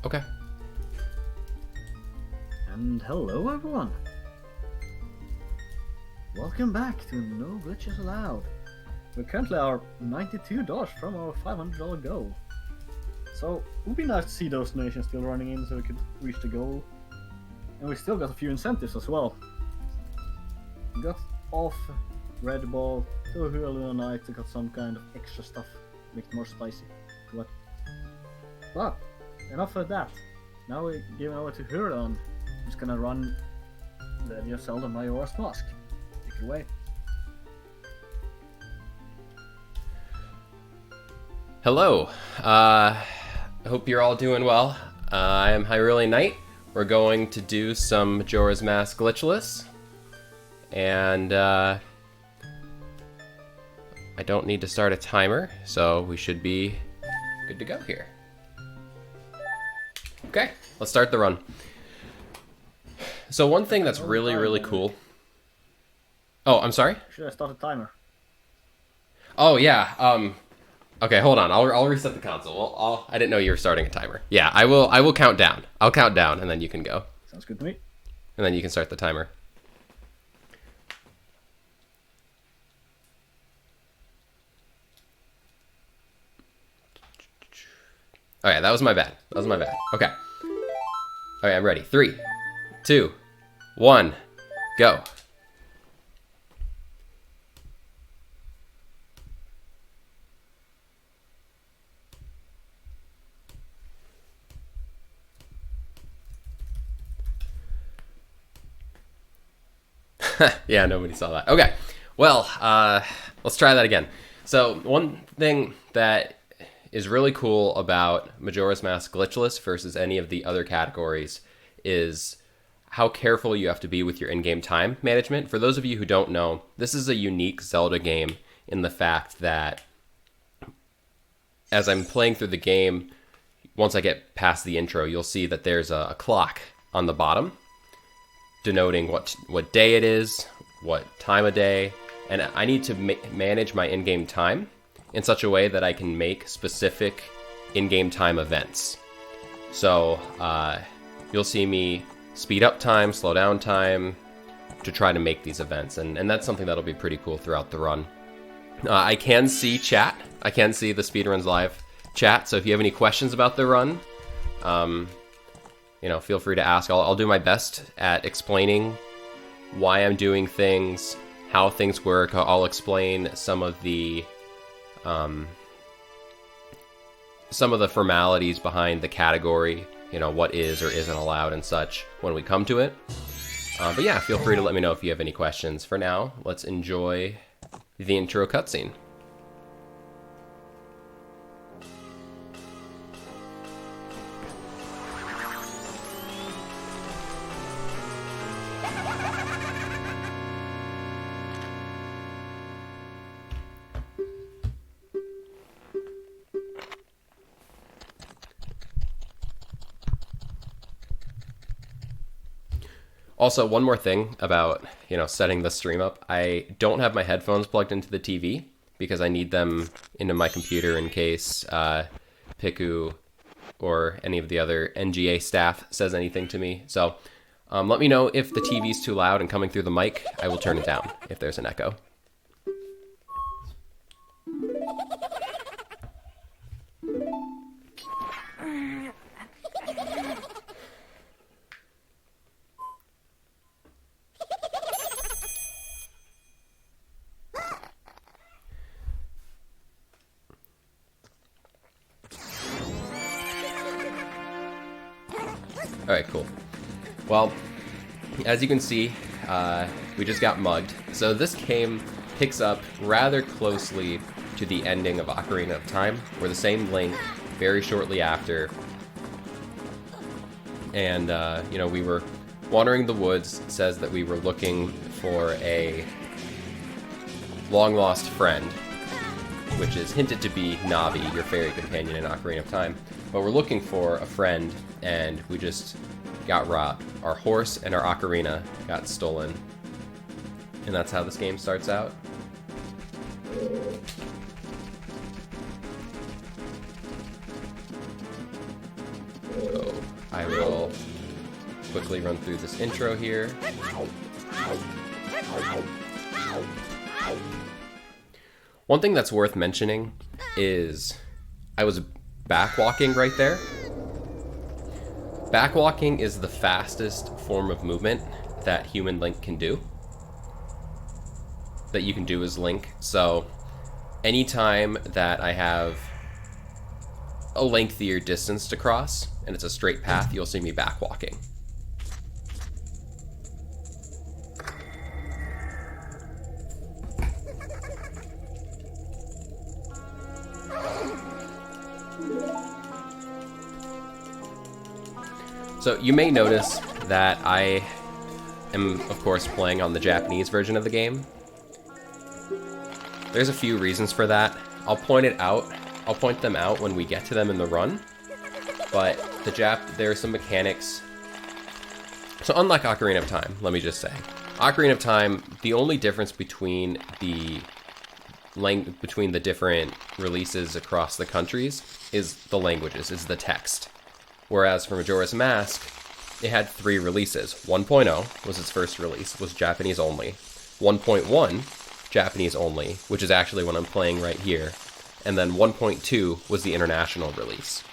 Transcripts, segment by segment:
Okay. And hello everyone! Welcome back to No Glitches Allowed. We currently are $92 from our $500 goal. So it would be nice to see those donations still running in so we could reach the goal. And we still got a few incentives as well. We got off Red Ball, to Hyrulian Night, we got some kind of extra stuff, make it more spicy. But enough of that. Now we're giving over to Hyrulian, who's gonna run the Zelda Majora's Mask. Take it away. Hello. I hope you're all doing well. I am Hyrulian Knight. We're going to do some Majora's Mask Glitchless. And I don't need to start a timer, so we should be good to go here. Okay, let's start the run. So one thing that's really cool. Oh, I'm sorry? Should I start a timer? Oh yeah. Okay, hold on. I'll reset the console. Well, I didn't know you were starting a timer. Yeah, I will count down. I'll count down, and then you can go. Sounds good to me. And then you can start the timer. Okay, that was my bad. Okay. Okay, I'm ready. 3, 2, 1, go. Yeah, nobody saw that. Okay, well, let's try that again. So one thing that is really cool about Majora's Mask Glitchless versus any of the other categories is how careful you have to be with your in-game time management. For those of you who don't know, this is a unique Zelda game in the fact that as I'm playing through the game, once I get past the intro, you'll see that there's a clock on the bottom denoting what day it is, what time of day, and I need to manage my in-game time in such a way that I can make specific in-game time events. So you'll see me speed up time, slow down time to try to make these events, and that's something that'll be pretty cool throughout the run. I can see chat. I can see the Speedruns Live chat, so if you have any questions about the run, feel free to ask. I'll do my best at explaining why I'm doing things, how things work. I'll explain some of the formalities behind the category, what is or isn't allowed and such when we come to it. But yeah, feel free to let me know if you have any questions. For now, let's enjoy the intro cutscene. Also, one more thing about, setting the stream up. I don't have my headphones plugged into the TV because I need them into my computer in case Piku or any of the other NGA staff says anything to me. So let me know if the TV's too loud and coming through the mic. I will turn it down if there's an echo. Alright, cool. Well, as you can see, we just got mugged. So this game picks up rather closely to the ending of Ocarina of Time. We're the same Link very shortly after. And, we were wandering the woods. It says that we were looking for a long-lost friend, which is hinted to be Navi, your fairy companion in Ocarina of Time. But we're looking for a friend, and we just got robbed. Our horse and our ocarina got stolen. And that's how this game starts out. Oh. I will quickly run through this intro here. One thing that's worth mentioning is I was backwalking right there. Backwalking is the fastest form of movement that human Link can do. That you can do as Link. So anytime that I have a lengthier distance to cross and it's a straight path, you'll see me backwalking. So you may notice that I am, of course, playing on the Japanese version of the game. There's a few reasons for that. I'll point them out when we get to them in the run. But there are some mechanics. So unlike Ocarina of Time, let me just say, Ocarina of Time, the only difference between the different releases across the countries is the languages, is the text. Whereas for Majora's Mask, it had 3 releases. 1.0 was its first release, was Japanese only. 1.1, Japanese only, which is actually what I'm playing right here. And then 1.2 was the international release.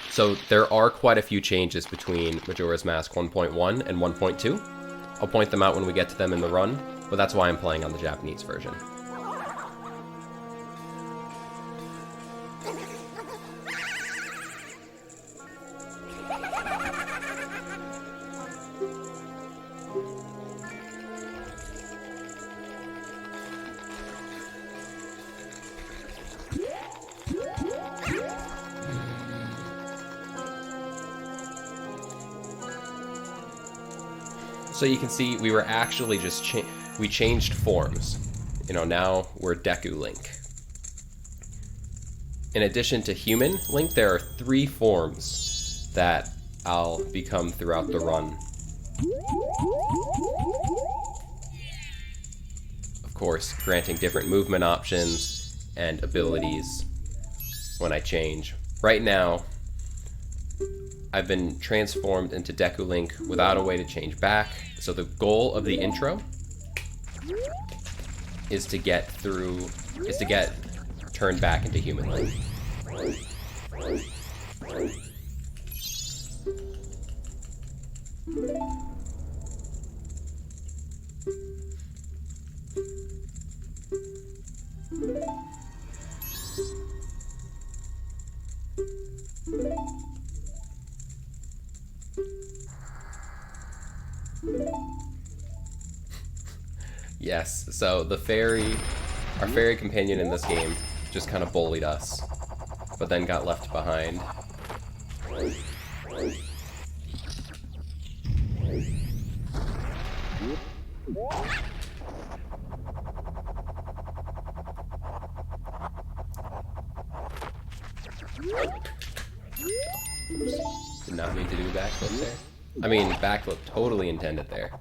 So there are quite a few changes between Majora's Mask 1.1 and 1.2. I'll point them out when we get to them in the run, but that's why I'm playing on the Japanese version. So you can see we were actually just we changed forms. You know, now we're Deku Link. In addition to human Link, there are 3 forms that I'll become throughout the run. Of course, granting different movement options and abilities when I change. Right now, I've been transformed into Deku Link without a way to change back. So the goal of the intro is to get turned back into human Link. Yes, so our fairy companion in this game just kind of bullied us, but then got left behind. Did not mean to do backflip there. I mean, backflip totally intended there.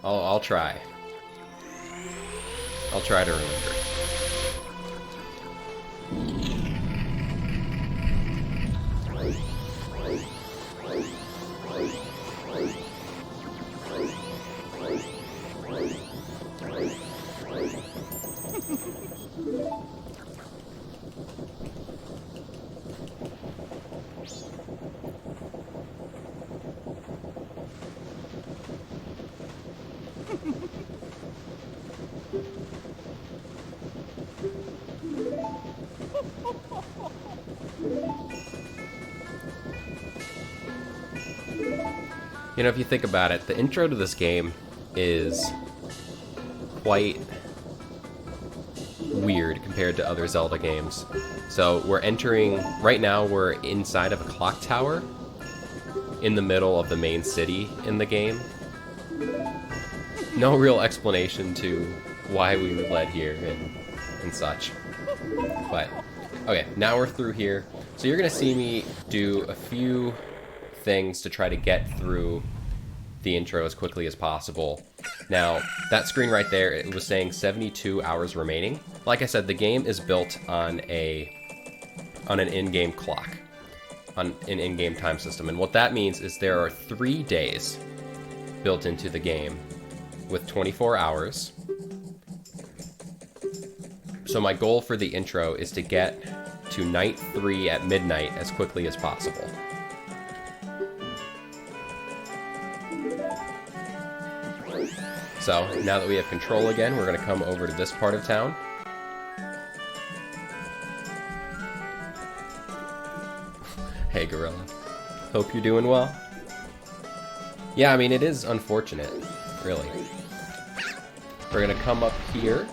I'll try. I'll try to remember. You know, if you think about it, the intro to this game is quite weird compared to other Zelda games. So right now we're inside of a clock tower in the middle of the main city in the game. No real explanation to why we were led here and such. But, okay, now we're through here. So you're gonna see me do a few things to try to get through the intro as quickly as possible. Now, that screen right there, it was saying 72 hours remaining. Like I said, the game is built on an in-game clock, on an in-game time system. And what that means is there are 3 days built into the game with 24 hours. So my goal for the intro is to get to night 3 at midnight as quickly as possible. So, now that we have control again, we're going to come over to this part of town. Hey, Gorilla. Hope you're doing well. Yeah, I mean, it is unfortunate, really. We're going to come up here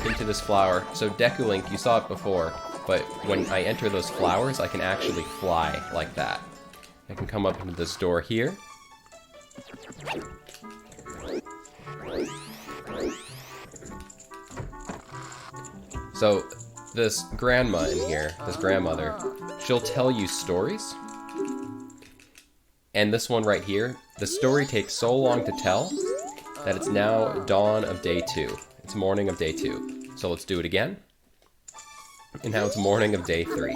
into this flower. So, Deku Link, you saw it before, but when I enter those flowers, I can actually fly like that. I can come up into this door here. So, this grandma in here, this grandmother, she'll tell you stories. And this one right here, the story takes so long to tell that it's now dawn of day 2. It's morning of day 2. So let's do it again. And now it's morning of day 3.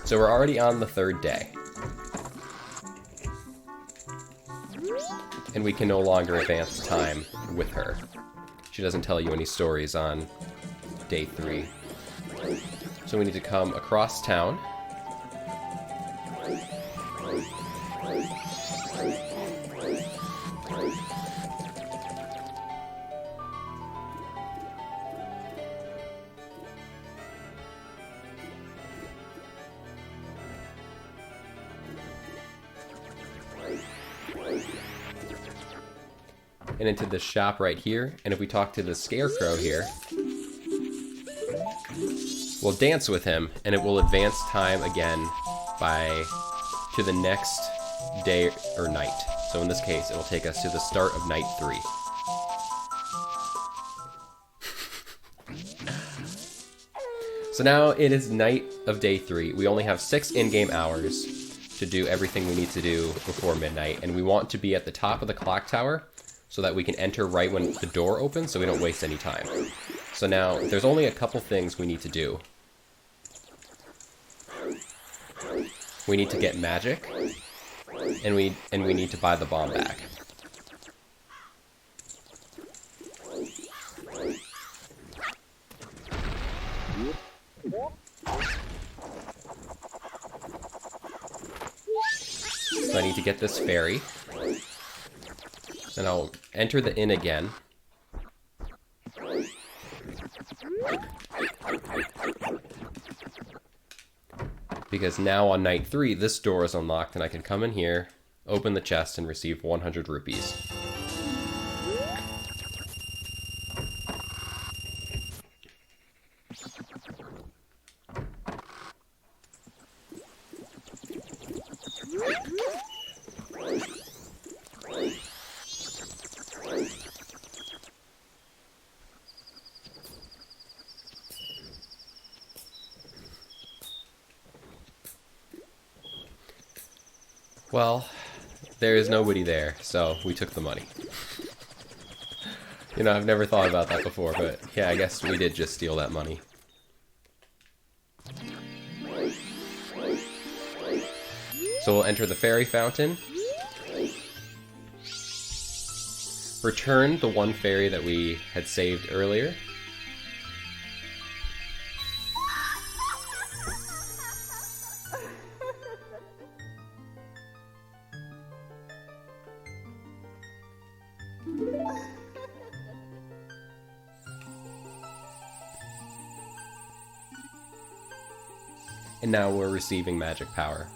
So we're already on the 3rd day. And we can no longer advance time with her. She doesn't tell you any stories on day 3. So we need to come across town. And into this shop right here. And if we talk to the scarecrow here, we'll dance with him, and it will advance time again to the next day or night. So in this case, it'll take us to the start of night 3. So now it is night of day 3. We only have 6 in-game hours to do everything we need to do before midnight, and we want to be at the top of the clock tower so that we can enter right when the door opens so we don't waste any time. So now, there's only a couple things we need to do. We need to get magic, and we need to buy the bomb back. So I need to get this fairy. Then I'll enter the inn again. Because now on night 3, this door is unlocked and I can come in here, open the chest, and receive 100 rupees. Well, there is nobody there, so we took the money. You know, I've never thought about that before, but yeah, I guess we did just steal that money. So we'll enter the fairy fountain. Return the one fairy that we had saved earlier. And now we're receiving magic power.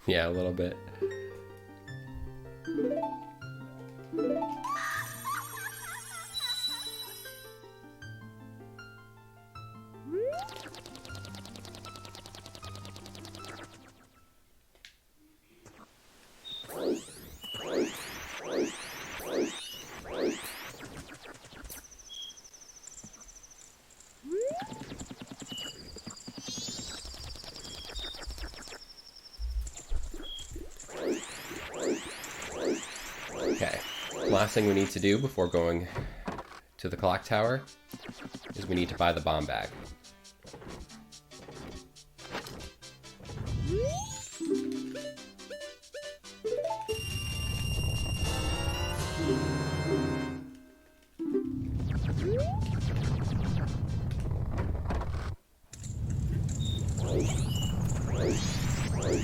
Yeah, a little bit. last thing we need to do before going to the clock tower is we need to buy the bomb bag.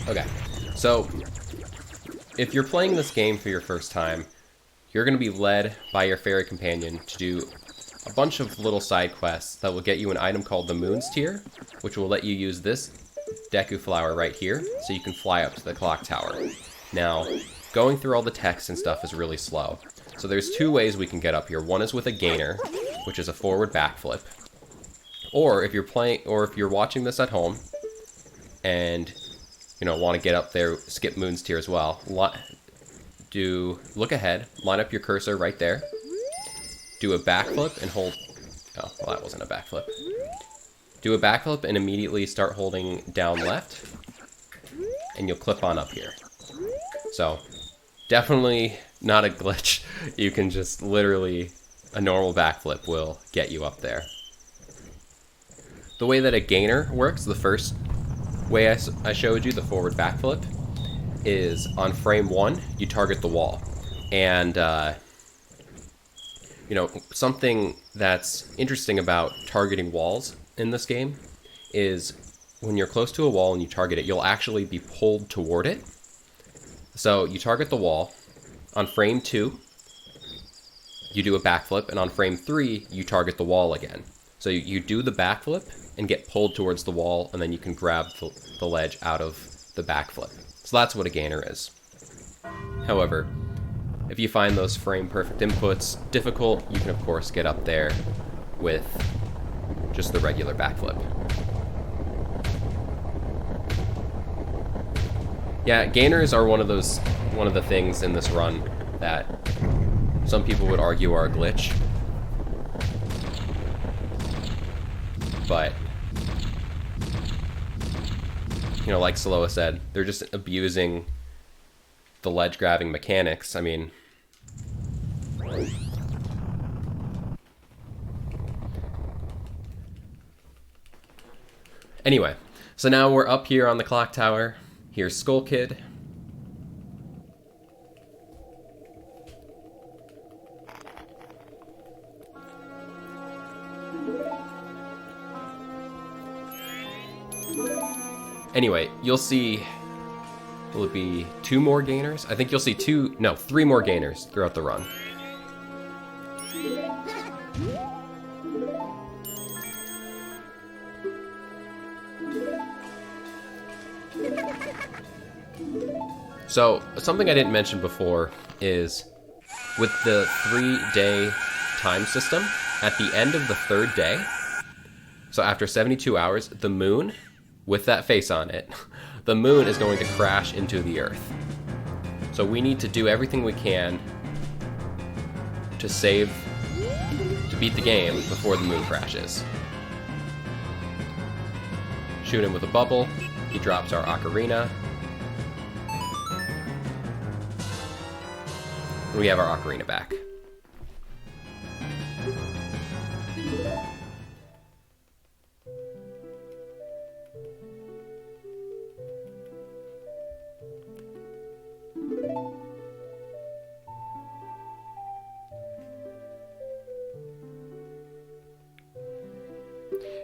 Okay, so if you're playing this game for your first time, you're going to be led by your fairy companion to do a bunch of little side quests that will get you an item called the Moon's Tear, which will let you use this Deku flower right here, so you can fly up to the clock tower. Now, going through all the text and stuff is really slow. So there's two ways we can get up here. One is with a gainer, which is a forward backflip. Or if you're watching this at home and want to get up there, skip Moon's Tear as well. Look ahead, line up your cursor right there, do a backflip and hold, oh, well, that wasn't a backflip. Do a backflip and immediately start holding down left, and you'll clip on up here. So, definitely not a glitch. You can just literally, a normal backflip will get you up there. The way that a gainer works, the first way I showed you, the forward backflip, is on frame 1, you target the wall. And, something that's interesting about targeting walls in this game is when you're close to a wall and you target it, you'll actually be pulled toward it. So you target the wall. On frame 2, you do a backflip, and on frame 3, you target the wall again. So you do the backflip and get pulled towards the wall, and then you can grab the ledge out of the backflip. So that's what a gainer is. However, if you find those frame perfect inputs difficult, you can of course get up there with just the regular backflip. Yeah, gainers are one of the things in this run that some people would argue are a glitch. But like Saloa said, they're just abusing the ledge grabbing mechanics. I mean, anyway, so now we're up here on the clock tower. Here's Skull Kid. Anyway, you'll see, will it be 2 more gainers? I think you'll see 3 more gainers throughout the run. So, something I didn't mention before is, with the 3-day time system, at the end of the 3rd day, so after 72 hours, the moon, with that face on it, the moon is going to crash into the earth. So we need to do everything we can to beat the game before the moon crashes. Shoot him with a bubble, he drops our ocarina, and we have our ocarina back.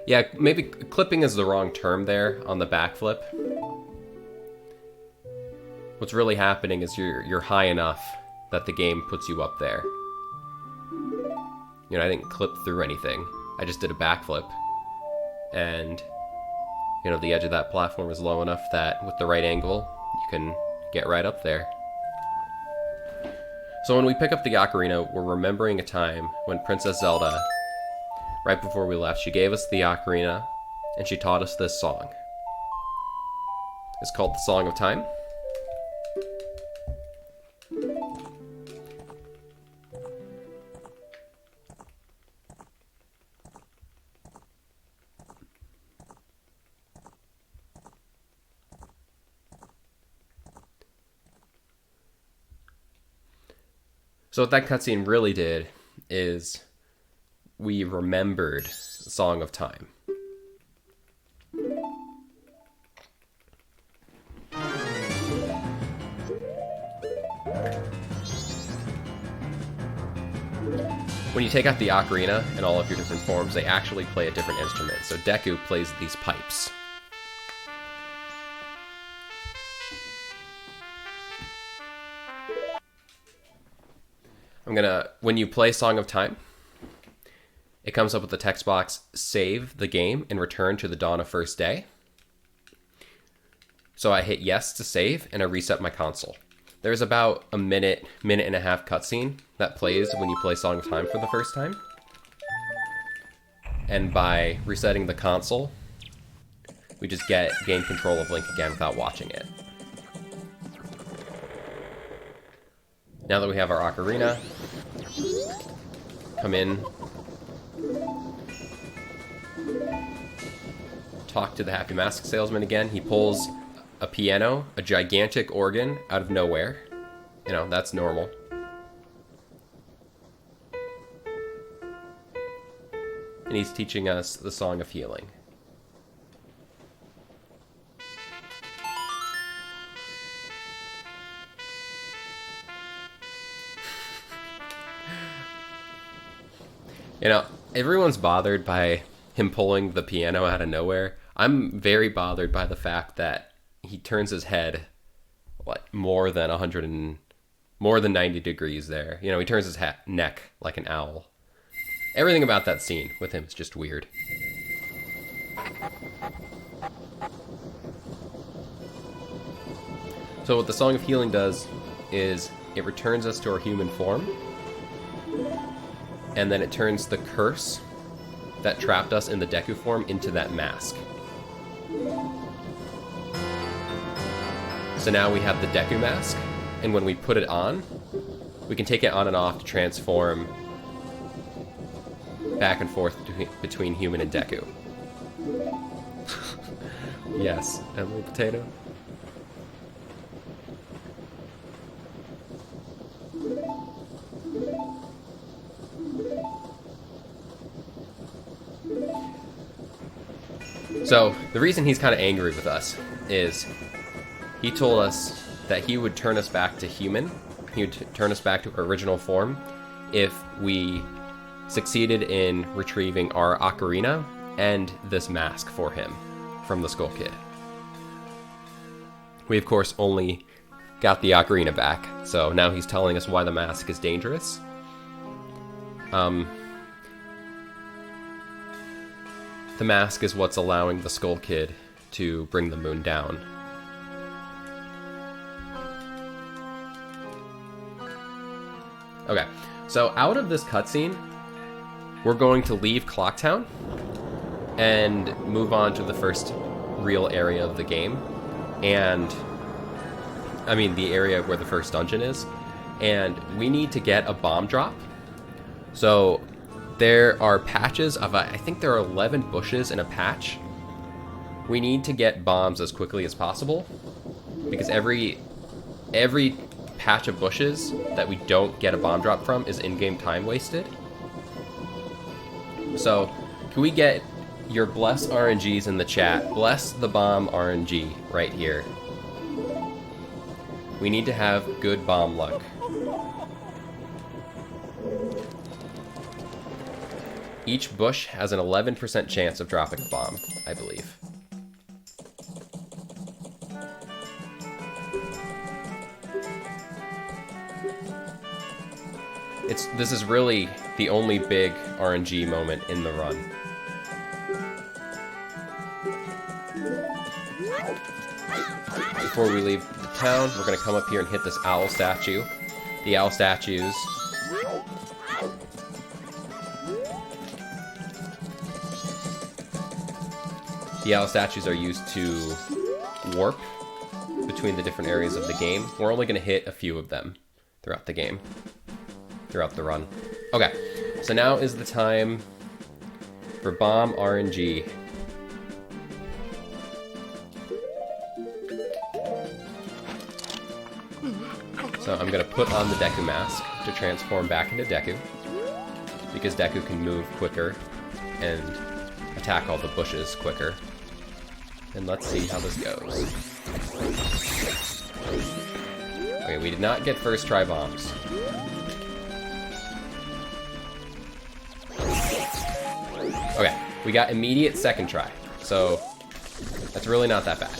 Yeah, maybe clipping is the wrong term there on the backflip. What's really happening is you're high enough that the game puts you up there. I didn't clip through anything. I just did a backflip. And, the edge of that platform is low enough that with the right angle, you can get right up there. So when we pick up the ocarina, we're remembering a time when Princess Zelda, right before we left, she gave us the ocarina, and she taught us this song. It's called the Song of Time. So what that cutscene really did is we remembered Song of Time. When you take out the ocarina and all of your different forms, they actually play a different instrument. So Deku plays these pipes. When you play Song of Time, it comes up with the text box, save the game and return to the dawn of first day. So I hit yes to save and I reset my console. There's about a minute and a half cutscene that plays when you play Song of Time for the first time. And by resetting the console, we just gain control of Link again without watching it. Now that we have our ocarina, come in, talk to the Happy Mask salesman again. He pulls a piano, a gigantic organ, out of nowhere. You know, that's normal. And he's teaching us the Song of Healing. You know, everyone's bothered by him pulling the piano out of nowhere. I'm very bothered by the fact that he turns his head like more than 90 degrees there. You know, he turns his neck like an owl. Everything about that scene with him is just weird. So what the Song of Healing does is it returns us to our human form, and then it turns the curse that trapped us in the Deku form into that mask. So now we have the Deku mask, and when we put it on, we can take it on and off to transform back and forth between human and Deku. Yes, Emily Potato. So, the reason he's kind of angry with us is he told us that he would turn us back to human. He would turn us back to our original form if we succeeded in retrieving our ocarina and this mask for him from the Skull Kid. We, of course, only got the ocarina back, so now he's telling us why the mask is dangerous. The mask is what's allowing the Skull Kid to bring the moon down. Okay, so out of this cutscene, we're going to leave Clocktown and move on to the first real area of the game. And, I mean, the area where the first dungeon is. And we need to get a bomb drop. So there are patches of, I think there are 11 bushes in a patch. We need to get bombs as quickly as possible, because every patch of bushes that we don't get a bomb drop from is in-game time wasted. So, can we get your bless RNGs in the chat? Bless the bomb RNG right here. We need to have good bomb luck. Each bush has an 11% chance of dropping a bomb, I believe. This is really the only big RNG moment in the run. Before we leave the town, we're going to come up here and hit this owl statue. The owl statues are used to warp between the different areas of the game. We're only going to hit a few of them throughout the game, throughout the run. Okay, so now is the time for bomb RNG. So I'm going to put on the Deku mask. to transform back into Deku, because Deku can move quicker and attack all the bushes quicker. And let's see how this goes. Okay, we did not get first try bombs. Okay, we got immediate second try, so that's really not that bad.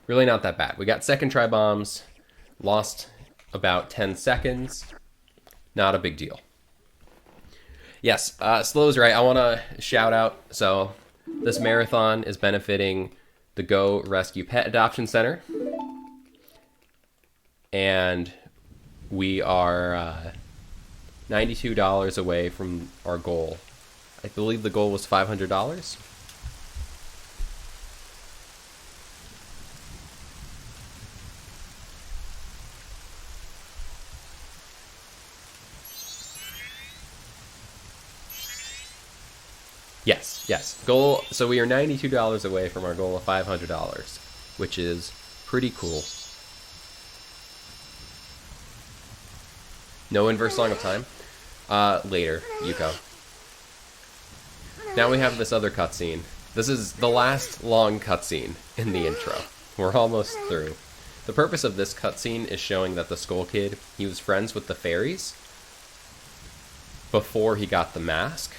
Really not that bad. We got second try bombs, lost about 10 seconds. Not a big deal. Yes, Slow's right. I want to shout out. So this marathon is benefiting the Go Rescue Pet Adoption Center. And we are $92 away from our goal. I believe the goal was $500. Yes. Goal. So we are $92 away from our goal of $500, which is pretty cool. No inverse Song of Time. Later, Yuko. Now we have this other cutscene. This is the last long cutscene in the intro. We're almost through. The purpose of this cutscene is showing that the Skull Kid, he was friends with the fairies before he got the mask.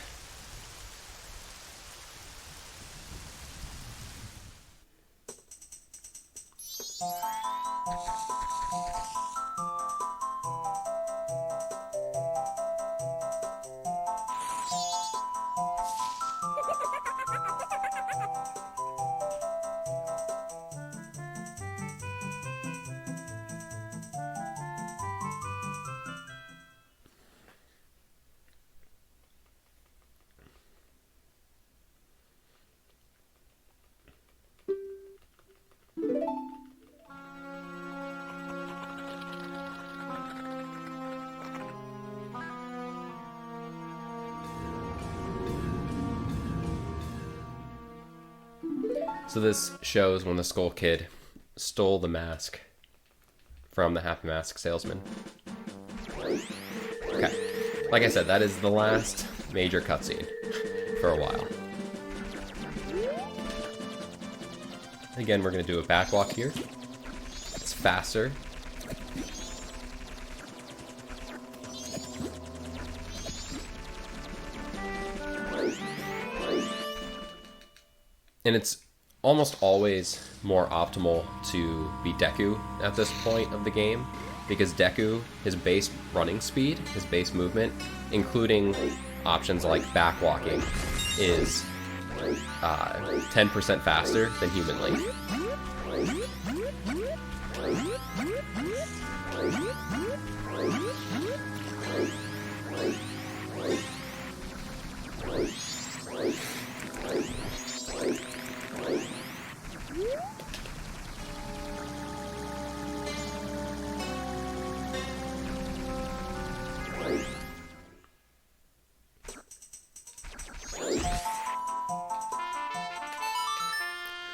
So this shows when the Skull Kid stole the mask from the Happy Mask salesman. Okay. Like I said, that is the last major cutscene for a while. Again, we're going to do a backwalk here. It's faster. And it's almost always more optimal to be Deku at this point of the game, because Deku, his base running speed, his base movement, including options like backwalking, is 10% faster than Human Link.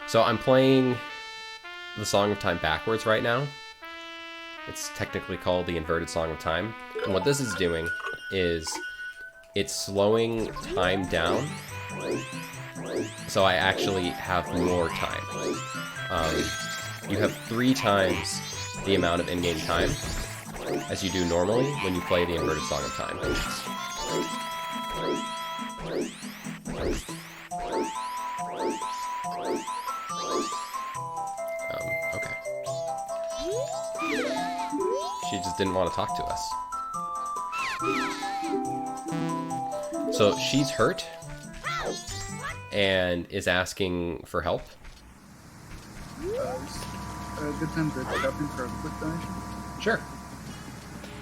So I'm playing the Song of Time backwards right now. It's technically called the Inverted Song of Time. And what this is doing is it's slowing time down, so I actually have more time. You have 3 times the amount of in-game time as you do normally when you play the Inverted Song of Time. Okay. She just didn't want to talk to us. So she's hurt and is asking for help. Good time to drop in for a quick donation. Sure.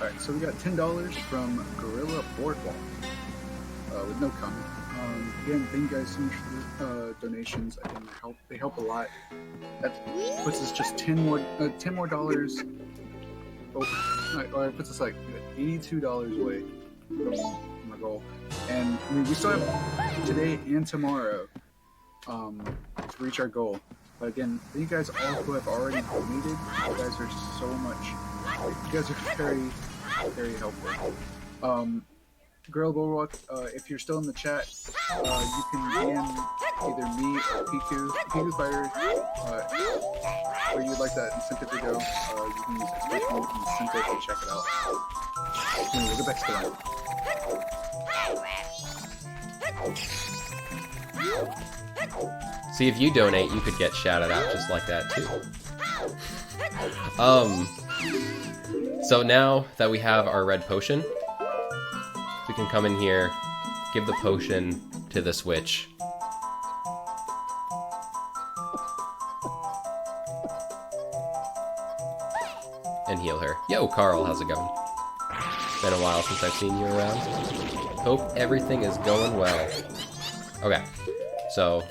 Alright, so we got $10 from Gorilla Boardwalk with no comment. Again, thank you guys so much for the donations. Again, they help a lot. That puts us just $10 more dollars. It puts us like $82 away from our goal. And I mean, we still have today and tomorrow to reach our goal. But again, thank you guys all who have already donated. You guys are so much. You guys are very, very helpful. Girl Bulwark, if you're still in the chat, you can DM either me or Piku Fighter, where you'd like that incentive to go. You can use exclamation incentive to check it out. Anyway, we'll get back to that. See, if you donate, you could get shouted out just like that too. So now that we have our red potion, we can come in here, give the potion to this witch. And heal her. Yo, Carl, how's it going? Been a while since I've seen you around. Hope everything is going well. Okay, so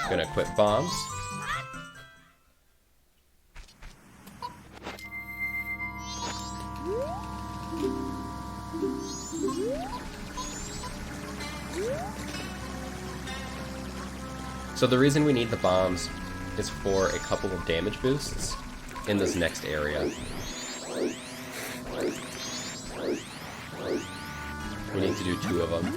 gonna equip bombs. So the reason we need the bombs is for a couple of damage boosts in this next area. We need to do 2 of them.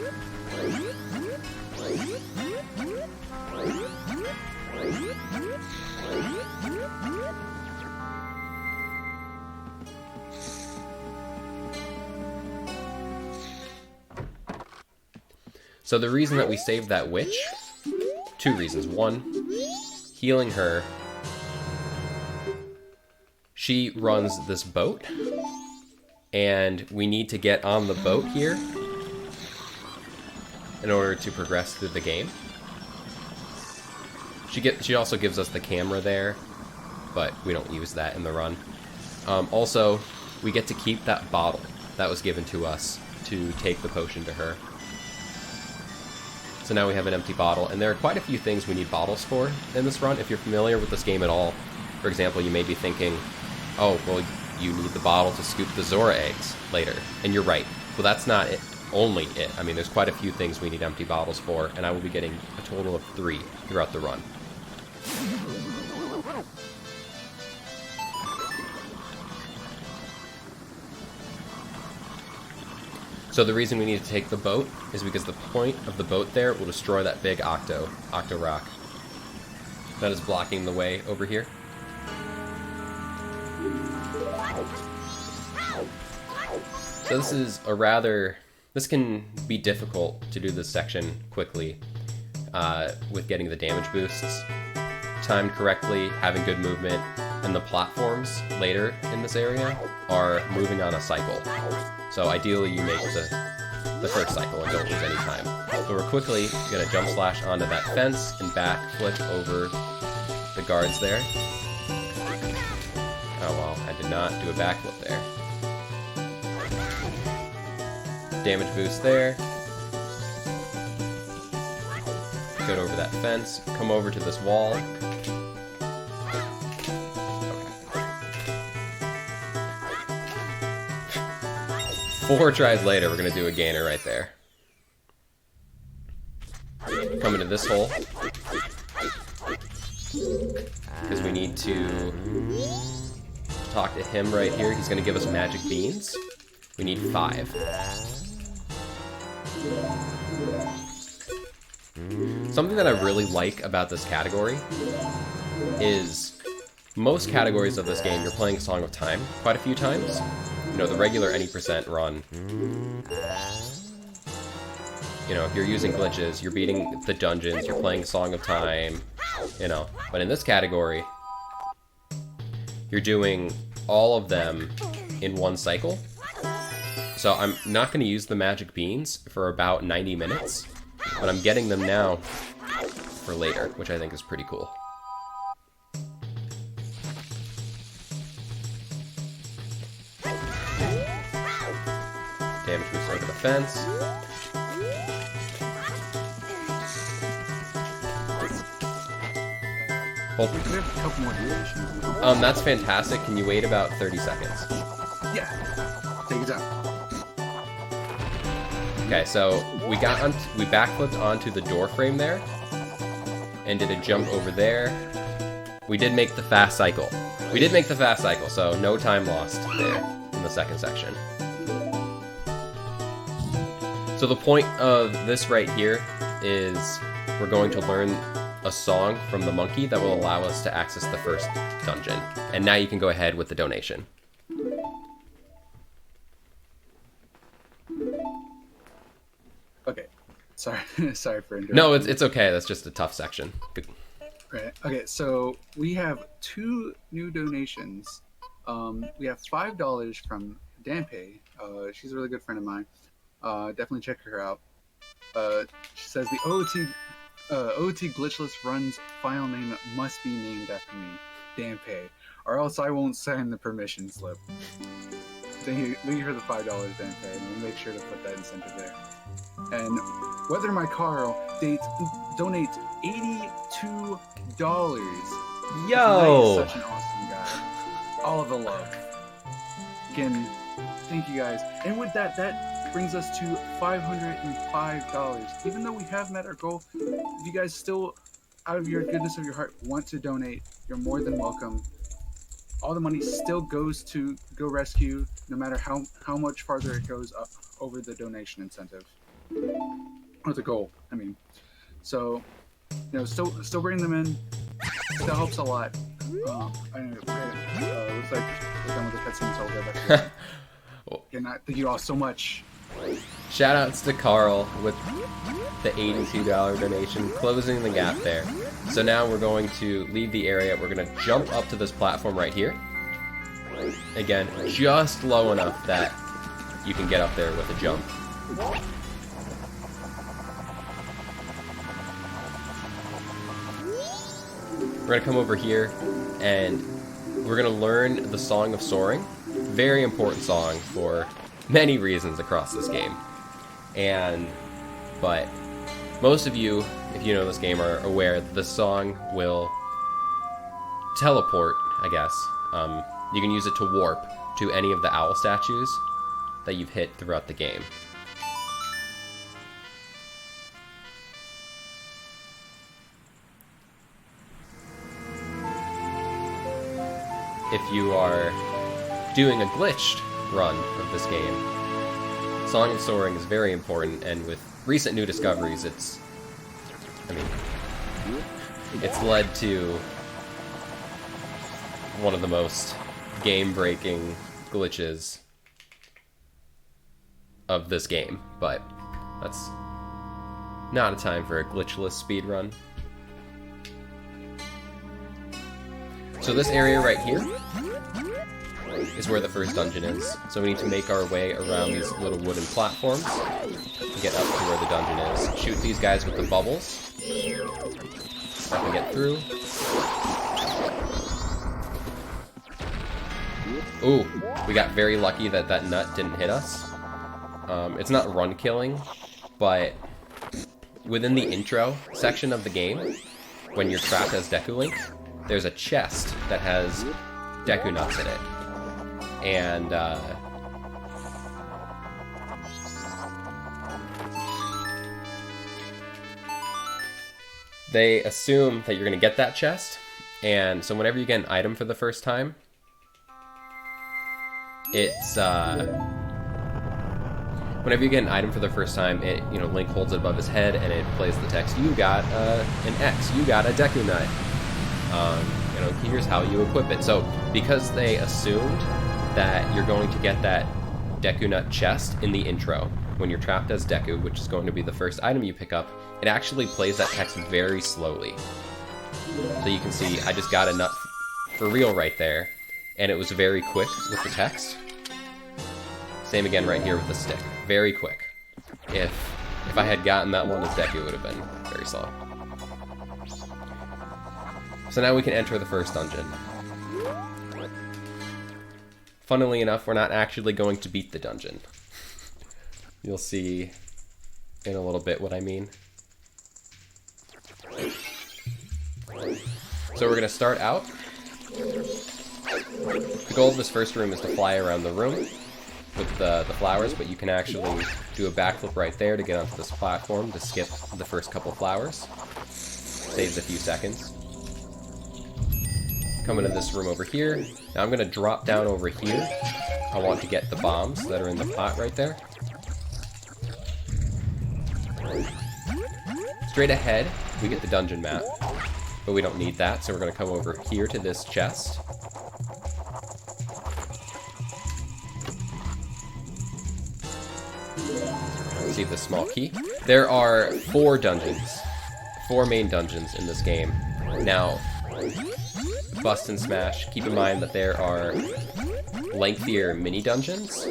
So the reason that we saved that witch, 2 reasons. 1, healing her. She runs this boat, and we need to get on the boat here in order to progress through the game. She also gives us the camera there, but we don't use that in the run. Also, we get to keep that bottle that was given to us to take the potion to her. So now we have an empty bottle, and there are quite a few things we need bottles for in this run. If you're familiar with this game at all, for example, you may be thinking, oh, well, you need the bottle to scoop the Zora eggs later. And you're right. Well, that's not it. Only it. I mean, there's quite a few things we need empty bottles for, and I will be getting a total of 3 throughout the run. So the reason we need to take the boat is because the point of the boat there will destroy that big octo rock that is blocking the way over here. So this is this can be difficult to do this section quickly with getting the damage boosts timed correctly, having good movement, and the platforms later in this area are moving on a cycle. So ideally you make the first cycle and don't lose any time. So we're quickly gonna jump slash onto that fence and backflip over the guards there. Oh well, I did not do a backflip there. Damage boost there. Get over that fence, come over to this wall. Okay. 4 tries later, we're gonna do a gainer right there. Come into this hole. Because we need to talk to him right here. He's gonna give us magic beans. We need 5. Something that I really like about this category is most categories of this game, you're playing Song of Time quite a few times. You know, the regular any % run. You know, if you're using glitches, you're beating the dungeons, you're playing Song of Time, you know. But in this category, you're doing all of them in one cycle. So I'm not going to use the magic beans for about 90 minutes, but I'm getting them now for later, which I think is pretty cool. Damage boost over the fence. We have a couple more durations. That's fantastic. Can you wait about 30 seconds? Yeah. Take it out. Okay, so we backflipped onto the door frame there, and did a jump over there. We did make the fast cycle. We did make the fast cycle, so no time lost there in the second section. So the point of this right here is we're going to learn a song from the monkey that will allow us to access the first dungeon. And now you can go ahead with the donation. Okay, sorry, sorry for interrupting. No, it's okay. That's just a tough section. Good. Right. Okay, so we have 2 new donations. We have $5 from Dampe. She's a really good friend of mine. Definitely check her out. She says the OT Glitchless run's final name must be named after me, Dampe, or else I won't sign the permission slip. Thank you for the $5, Dampe, and we'll make sure to put that incentive there. And Whether My Carl donates $82. Yo! He's such an awesome guy. All of the love. Again, thank you guys. And with that brings us to $505. Even though we have met our goal, if you guys still, out of your goodness of your heart, want to donate, you're more than welcome. All the money still goes to Go Rescue, no matter how much farther it goes up over the donation incentive. Or the goal, I mean. So, still bring them in. That helps a lot. Anyway, looks like we're done with the cutscene, so I'll go back to and thank you all so much. Shoutouts to Carl with the $82 donation, closing the gap there. So now we're going to leave the area. We're going to jump up to this platform right here. Again, just low enough that you can get up there with a jump. We're going to come over here and we're going to learn the Song of Soaring. Very important song for many reasons across this game. But most of you, if you know this game, are aware that the song will teleport, I guess. You can use it to warp to any of the owl statues that you've hit throughout the game. If you are doing a glitched run of this game, Song of Soaring is very important, and with recent new discoveries, it's led to one of the most game-breaking glitches of this game, but that's not a time for a glitchless speedrun. So this area right here is where the first dungeon is. So we need to make our way around these little wooden platforms to get up to where the dungeon is. Shoot these guys with the bubbles. Let me get through. Ooh, we got very lucky that that nut didn't hit us. It's not run killing, but within the intro section of the game, when you're trapped as Deku Link, there's a chest that has Deku nuts in it. And they assume that you're going to get that chest, and so whenever you get an item for the first time, Link holds it above his head and it plays the text, "You got an X, you got a Deku nut. Here's how you equip it." So because they assumed that you're going to get that Deku nut chest in the intro when you're trapped as Deku, which is going to be the first item you pick up, it actually plays that text very slowly. So you can see I just got a nut for real right there, and it was very quick with the text. Same again right here with the stick. Very quick. If I had gotten that one as Deku, it would have been very slow. So now we can enter the first dungeon. Funnily enough, we're not actually going to beat the dungeon. You'll see in a little bit what I mean. So we're going to start out. The goal of this first room is to fly around the room with the flowers, but you can actually do a backflip right there to get onto this platform to skip the first couple flowers. Saves a few seconds. Come into this room over here. Now I'm going to drop down over here. I want to get the bombs that are in the pot right there. Straight ahead, we get the dungeon map. But we don't need that, so we're going to come over here to this chest. See the small key. There are 4 dungeons. 4 main dungeons in this game. Now, Bust and Smash, keep in mind that there are lengthier mini dungeons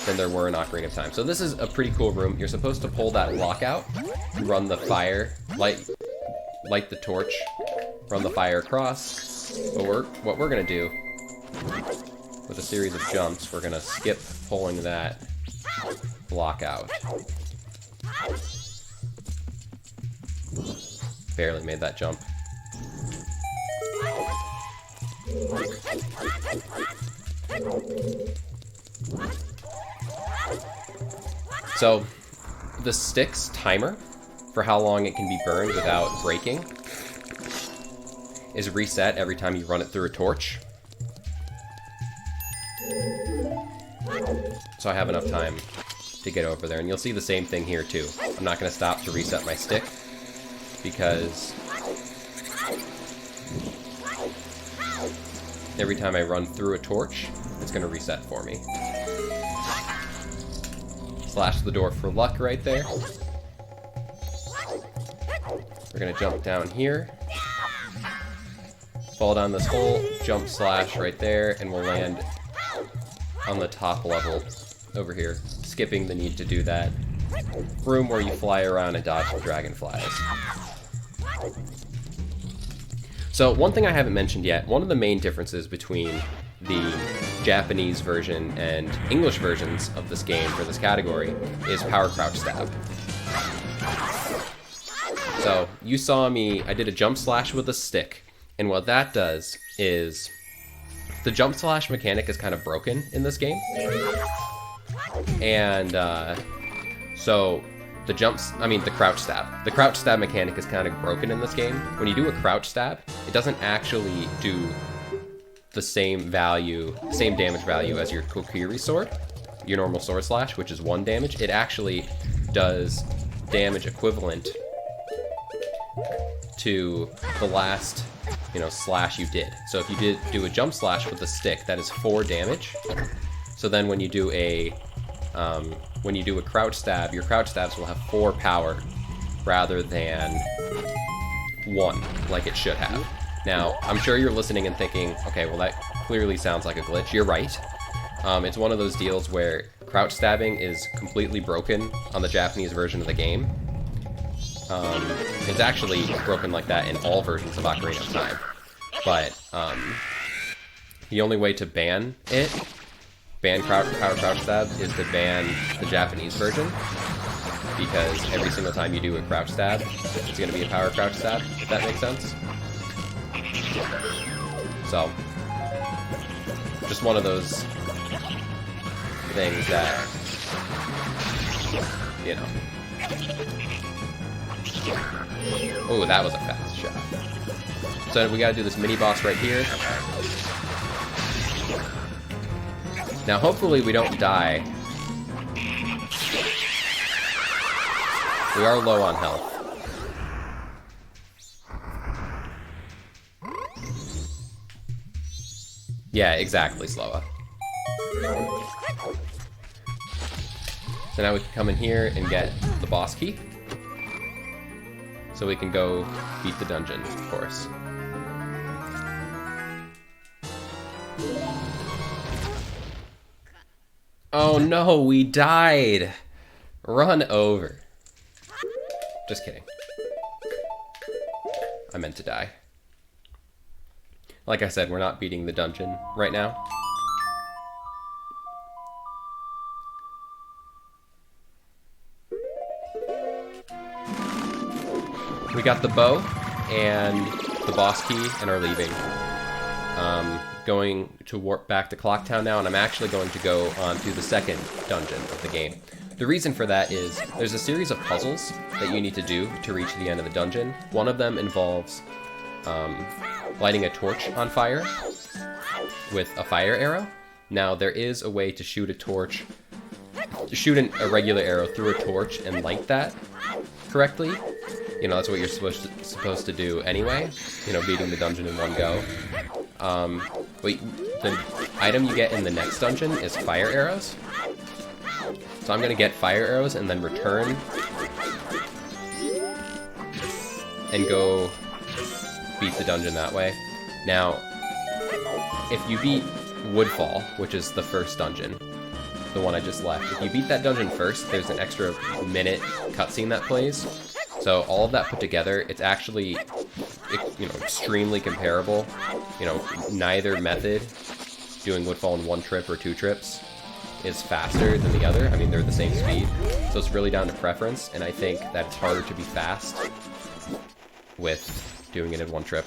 than there were in Ocarina of Time. So this is a pretty cool room. You're supposed to pull that lock out, run the fire, light the torch, run the fire across. But what we're gonna do with a series of jumps, we're gonna skip pulling that block out. Barely made that jump. So, the stick's timer for how long it can be burned without breaking is reset every time you run it through a torch. So I have enough time to get over there, and you'll see the same thing here too. I'm not going to stop to reset my stick because every time I run through a torch, it's going to reset for me. Slash the door for luck right there. We're going to jump down here, fall down this hole, jump slash right there, and we'll land on the top level over here, skipping the need to do that room where you fly around and dodge the dragonflies. So one thing I haven't mentioned yet, one of the main differences between the Japanese version and English versions of this game for this category is power crouch stab. So you saw me, I did a jump slash with a stick, and what that does is the jump slash mechanic is kind of broken in this game. And so the crouch stab. The crouch stab mechanic is kind of broken in this game. When you do a crouch stab, it doesn't actually do the same damage value as your Kokiri sword, your normal sword slash, which is 1 damage. It actually does damage equivalent to the last, slash you did. So if you did do a jump slash with a stick, that is 4 damage. So then when you do a crouch stab, your crouch stabs will have 4 power rather than 1, like it should have. Now, I'm sure you're listening and thinking, okay, well that clearly sounds like a glitch. You're right. It's one of those deals where crouch stabbing is completely broken on the Japanese version of the game. It's actually broken like that in all versions of Ocarina of Time. But the only way to ban power crouch stab, is to ban the Japanese version. Because every single time you do a crouch stab, it's going to be a power crouch stab, if that makes sense. So, just one of those things that, Oh, that was a fast shot. So we gotta do this mini boss right here. Now hopefully we don't die. We are low on health. Yeah, exactly, Sloa. So now we can come in here and get the boss key. So we can go beat the dungeon, of course. Oh no, we died! Run over. Just kidding. I meant to die. Like I said, we're not beating the dungeon right now. We got the bow and the boss key and are leaving. Going to warp back to Clocktown now, and I'm actually going to go on to the second dungeon of the game. The reason for that is there's a series of puzzles that you need to do to reach the end of the dungeon. One of them involves lighting a torch on fire with a fire arrow. Now, there is a way to shoot a torch, a regular arrow through a torch and light that correctly. You know, that's what you're supposed to do anyway. You know, beating the dungeon in one go. The item you get in the next dungeon is fire arrows. So I'm gonna get fire arrows and then return and go beat the dungeon that way. Now, if you beat Woodfall, which is the first dungeon, the one I just left, if you beat that dungeon first, there's an extra minute cutscene that plays. So all of that put together, it's actually, you know, extremely comparable. You know, neither method, doing Woodfall in one trip or two trips, is faster than the other. I mean, they're the same speed. So it's really down to preference, and I think that it's harder to be fast with doing it in one trip.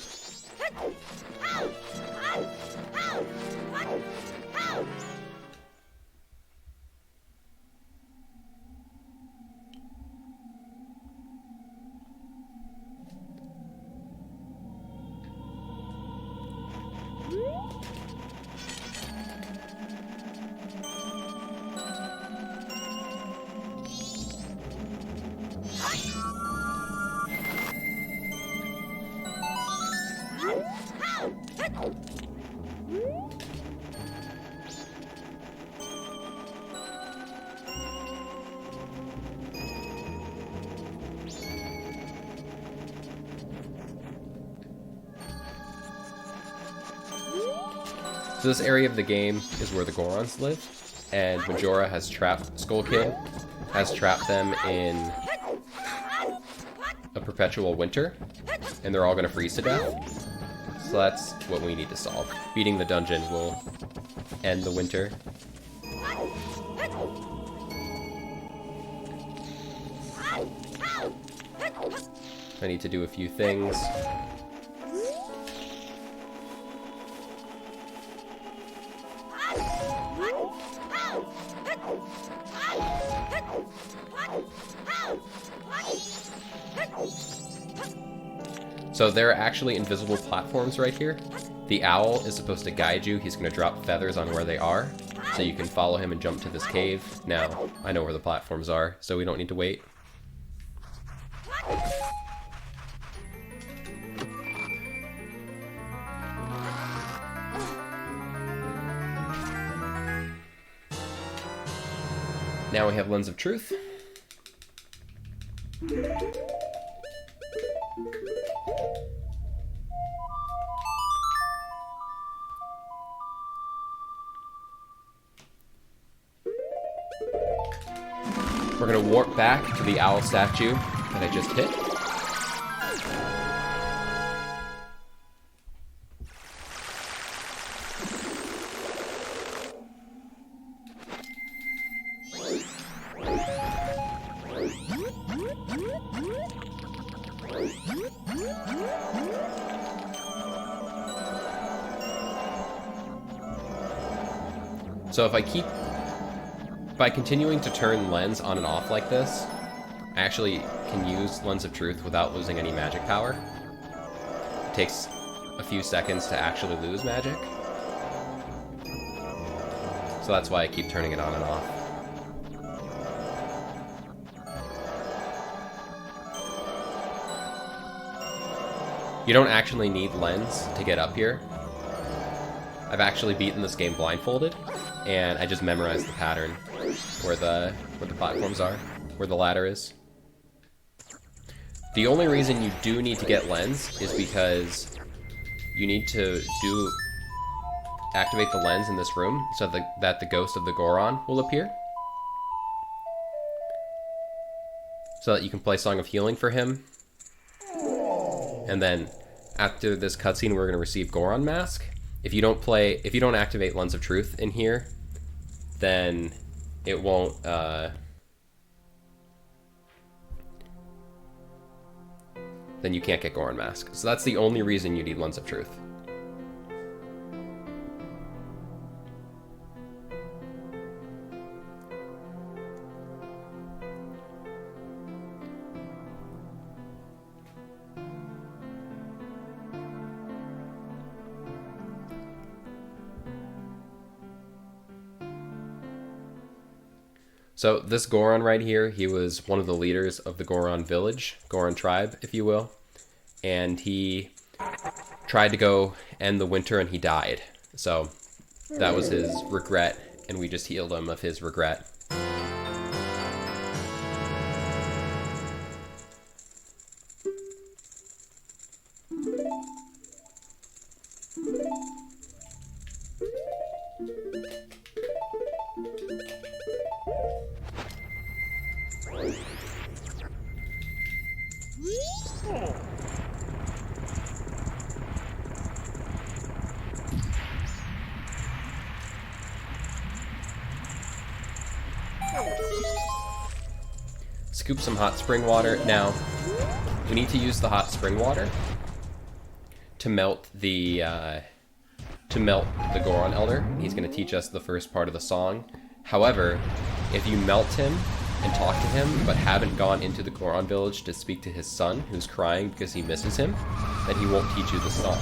So this area of the game is where the Gorons live, and Majora has trapped Skull Kid, has trapped them in a perpetual winter, and they're all going to freeze to death. So that's what we need to solve. Beating the dungeon will end the winter. I need to do a few things. So there are actually invisible platforms right here. The owl is supposed to guide you. He's going to drop feathers on where they are, so you can follow him and jump to this cave. Now, I know where the platforms are, so we don't need to wait. Now we have Lens of Truth. We're gonna warp back to the owl statue that I just hit. So by continuing to turn Lens on and off like this, I actually can use Lens of Truth without losing any magic power. It takes a few seconds to actually lose magic. So that's why I keep turning it on and off. You don't actually need Lens to get up here. I've actually beaten this game blindfolded, and I just memorized the pattern where the platforms are, where the ladder is. The only reason you do need to get Lens is because you need to activate the lens in this room so that the ghost of the Goron will appear. So that you can play Song of Healing for him. And then after this cutscene, we're going to receive Goron Mask. If you don't activate Lens of Truth in here, then it won't, then you can't get Goron Mask. So that's the only reason you need Lens of Truth. So this Goron right here, he was one of the leaders of the Goron village, Goron tribe, if you will. And he tried to go end the winter and he died. So that was his regret, and we just healed him of his regret. Scoop some hot spring water. Now, we need to use the hot spring water to melt the Goron Elder. He's going to teach us the first part of the song. However, if you melt him and talk to him, but haven't gone into the Goron village to speak to his son, who's crying because he misses him, then he won't teach you the song.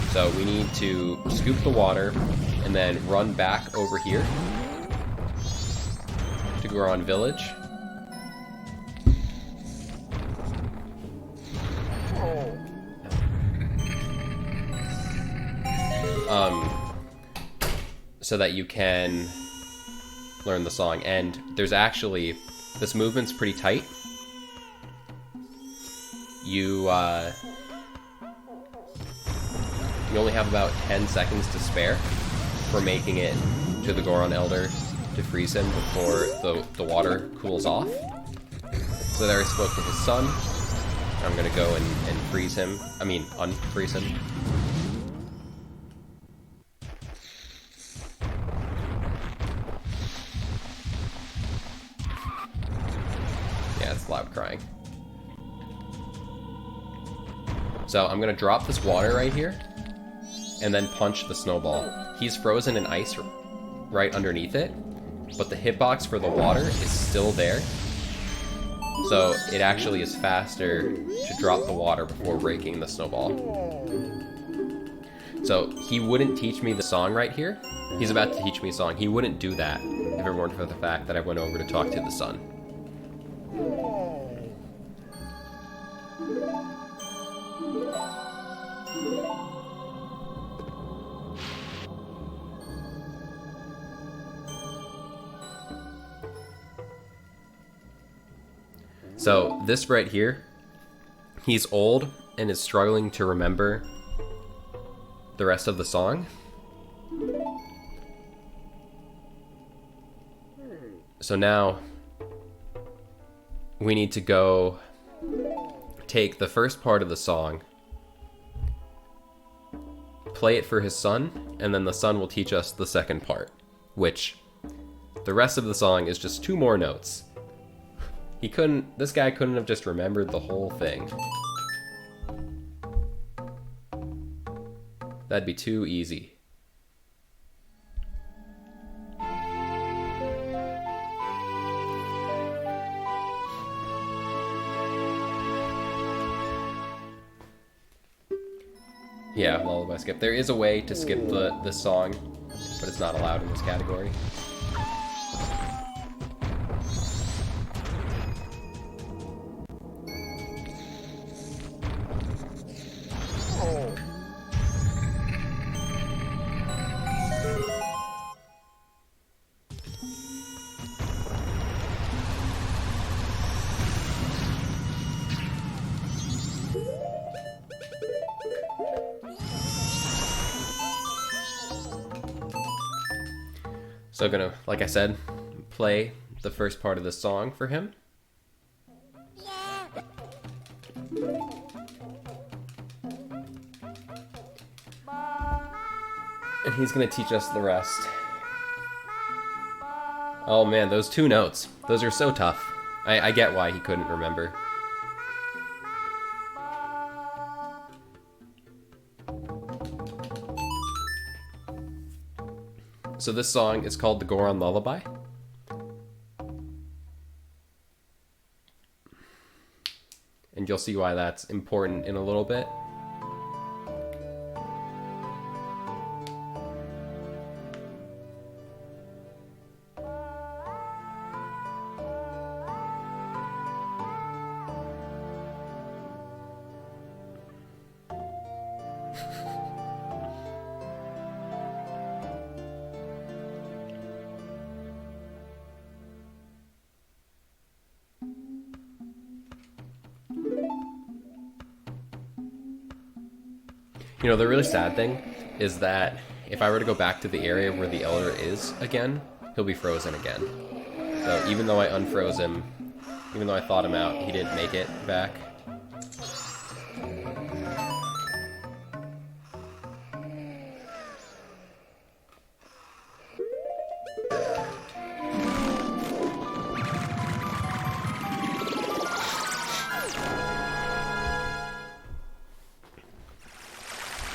So we need to scoop the water and then run back over here to Goron village. So that you can learn the song. And there's actually, this movement's pretty tight. You only have about 10 seconds to spare for making it to the Goron Elder to freeze him before the water cools off. So there I spoke to his son. I'm gonna go and freeze him. I mean, unfreeze him. Yeah, it's loud crying. So I'm gonna drop this water right here and then punch the snowball. He's frozen in ice right underneath it, but the hitbox for the water is still there. So it actually is faster to drop the water before breaking the snowball. So he wouldn't teach me the song right here. He's about to teach me a song. He wouldn't do that if it weren't for the fact that I went over to talk to the sun. So this right here, he's old and is struggling to remember the rest of the song. So now we need to go take the first part of the song, play it for his son, and then the son will teach us the second part, which the rest of the song is just 2 more notes. This guy couldn't have just remembered the whole thing. That'd be too easy. Yeah, lullaby skip. There is a way to skip the song, but it's not allowed in this category. So gonna, like I said, play the first part of the song for him. And he's gonna teach us the rest. Oh man, those 2 notes. Those are so tough. I get why he couldn't remember. So this song is called the Goron Lullaby. And you'll see why that's important in a little bit. You know, the really sad thing is that if I were to go back to the area where the Elder is again, he'll be frozen again. So even though I unfroze him, even though I thawed him out, he didn't make it back.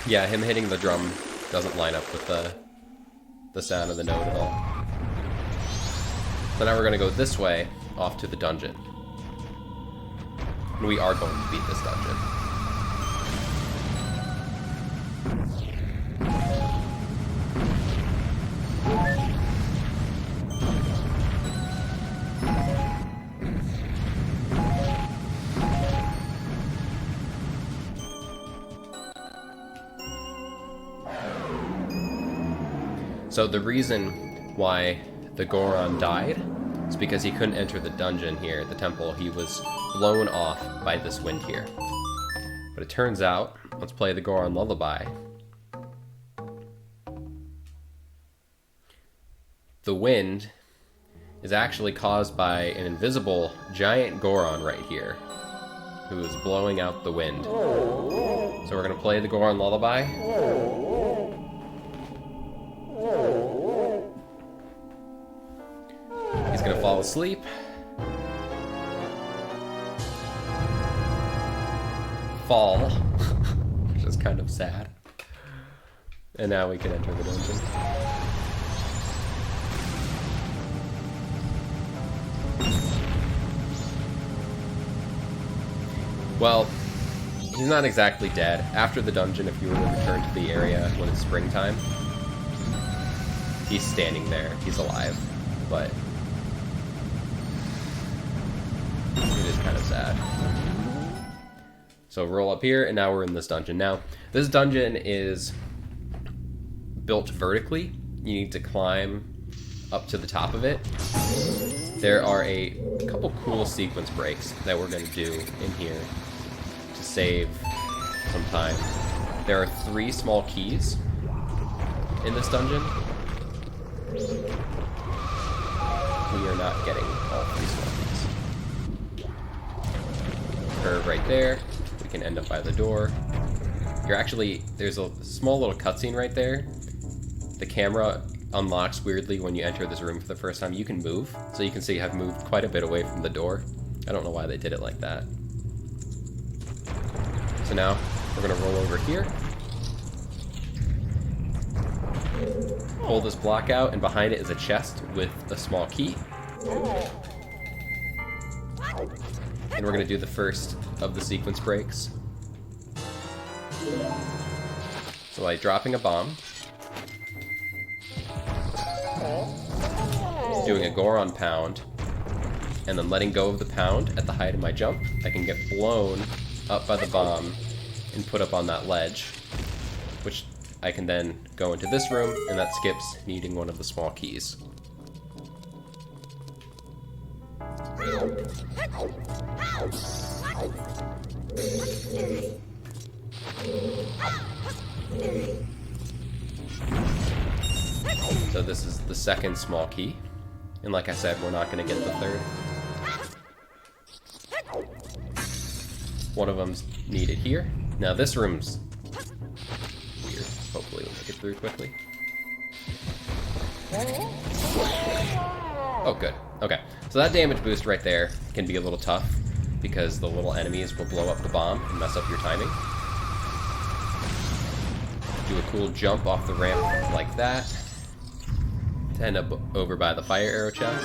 Yeah, him hitting the drum doesn't line up with the sound of the note at all. So now we're gonna go this way, off to the dungeon. And we are going to beat this dungeon. So the reason why the Goron died is because he couldn't enter the dungeon here, the temple. He was blown off by this wind here. But it turns out, let's play the Goron lullaby. The wind is actually caused by an invisible giant Goron right here, who is blowing out the wind. So we're gonna play the Goron lullaby. He's gonna fall asleep. Fall, which is kind of sad. And now we can enter the dungeon. Well, he's not exactly dead. After the dungeon, if you were to return to the area when it's springtime, he's standing there. He's alive, but it is kind of sad. So roll up here, and now we're in this dungeon. Now, this dungeon is built vertically. You need to climb up to the top of it. There are a couple cool sequence breaks that we're going to do in here to save some time. There are 3 small keys in this dungeon. We are not getting all 3 small keys. Curve right there. We can end up by the door. There's a small little cutscene right there. The camera unlocks weirdly when you enter this room for the first time. You can move, so you can see I've moved quite a bit away from the door. I don't know why they did it like that. So now, we're gonna roll over here. Pull this block out, and behind it is a chest with a small key. And we're gonna do the first of the sequence breaks. So by dropping a bomb, doing a Goron pound, and then letting go of the pound at the height of my jump, I can get blown up by the bomb and put up on that ledge, which I can then go into this room, and that skips needing one of the small keys. So this is the second small key, and like I said, we're not going to get the third. One of them's needed here. Now this room's weird. Hopefully we'll make it through quickly. Oh, good. Okay, so that damage boost right there can be a little tough because the little enemies will blow up the bomb and mess up your timing. Do a cool jump off the ramp like that to end up over by the fire arrow chest.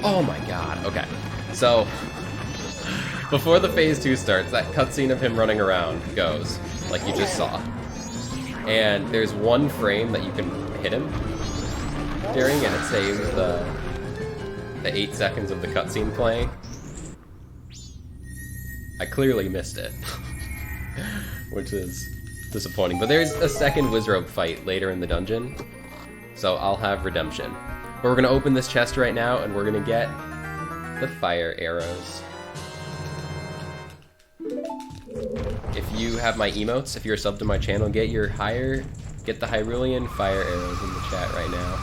Oh my god, okay. So, before the phase 2 starts, that cutscene of him running around goes, like you just saw. And there's one frame that you can hit him during, and it saves the the 8 seconds of the cutscene playing. I clearly missed it, which is disappointing. But there's a second Wizrobe fight later in the dungeon, so I'll have redemption. But we're gonna open this chest right now, and we're gonna get the fire arrows. If you have my emotes, if you're a sub to my channel, get the Hyrulian fire arrows in the chat right now.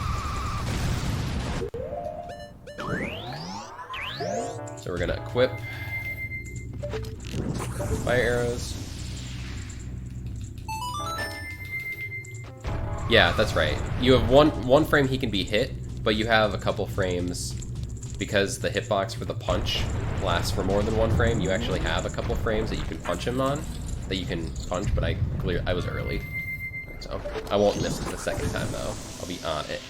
So we're gonna equip fire arrows. Yeah, that's right. You have one frame he can be hit, but you have a couple frames because the hitbox for the punch lasts for more than 1 frame. You actually have a couple frames that you can punch him on, that you can punch, but I was early. So I won't miss it the second time though. I'll be on it.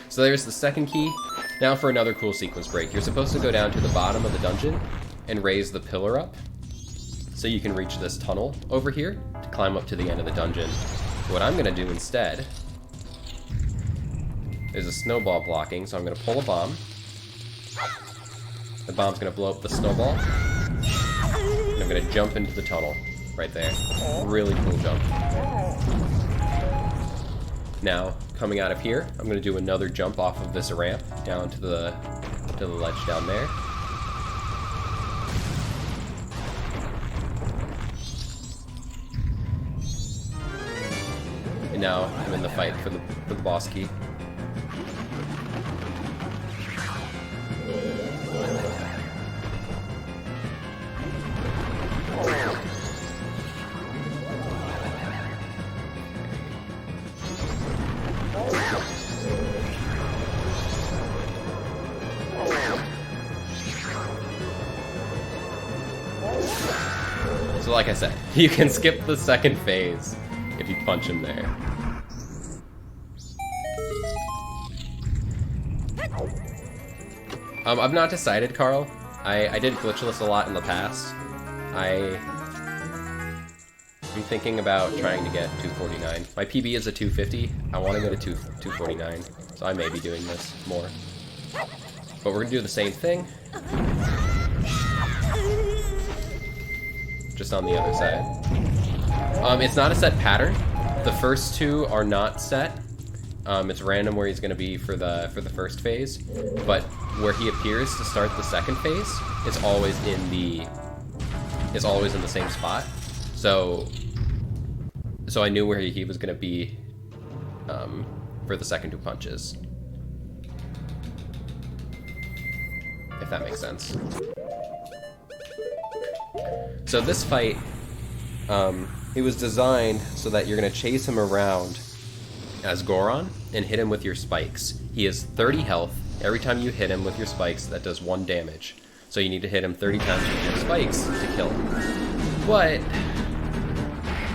So there's the second key. Now for another cool sequence break. You're supposed to go down to the bottom of the dungeon and raise the pillar up so you can reach this tunnel over here to climb up to the end of the dungeon. What I'm gonna do instead, there's a snowball blocking, so I'm gonna pull a bomb. The bomb's gonna blow up the snowball. And I'm gonna jump into the tunnel right there. Really cool jump. Now, coming out of here, I'm gonna do another jump off of this ramp down to the ledge down there. And now I'm in the fight for the boss key. So like I said, you can skip the second phase if you punch him there. I've not decided, Carl. I did Glitchless a lot in the past. I'm thinking about trying to get 249. My PB is a 250. I want to go to 249, so I may be doing this more. But we're gonna do the same thing, just on the other side. It's not a set pattern. The first 2 are not set. It's random where he's gonna be for the first phase, but where he appears to start the second phase, it's always in the same spot. So I knew where he was gonna be for the second 2 punches. If that makes sense. So this fight, it was designed so that you're gonna chase him around as Goron and hit him with your spikes. He has 30 health. Every time you hit him with your spikes, that does 1 damage. So you need to hit him 30 times with your spikes to kill him. But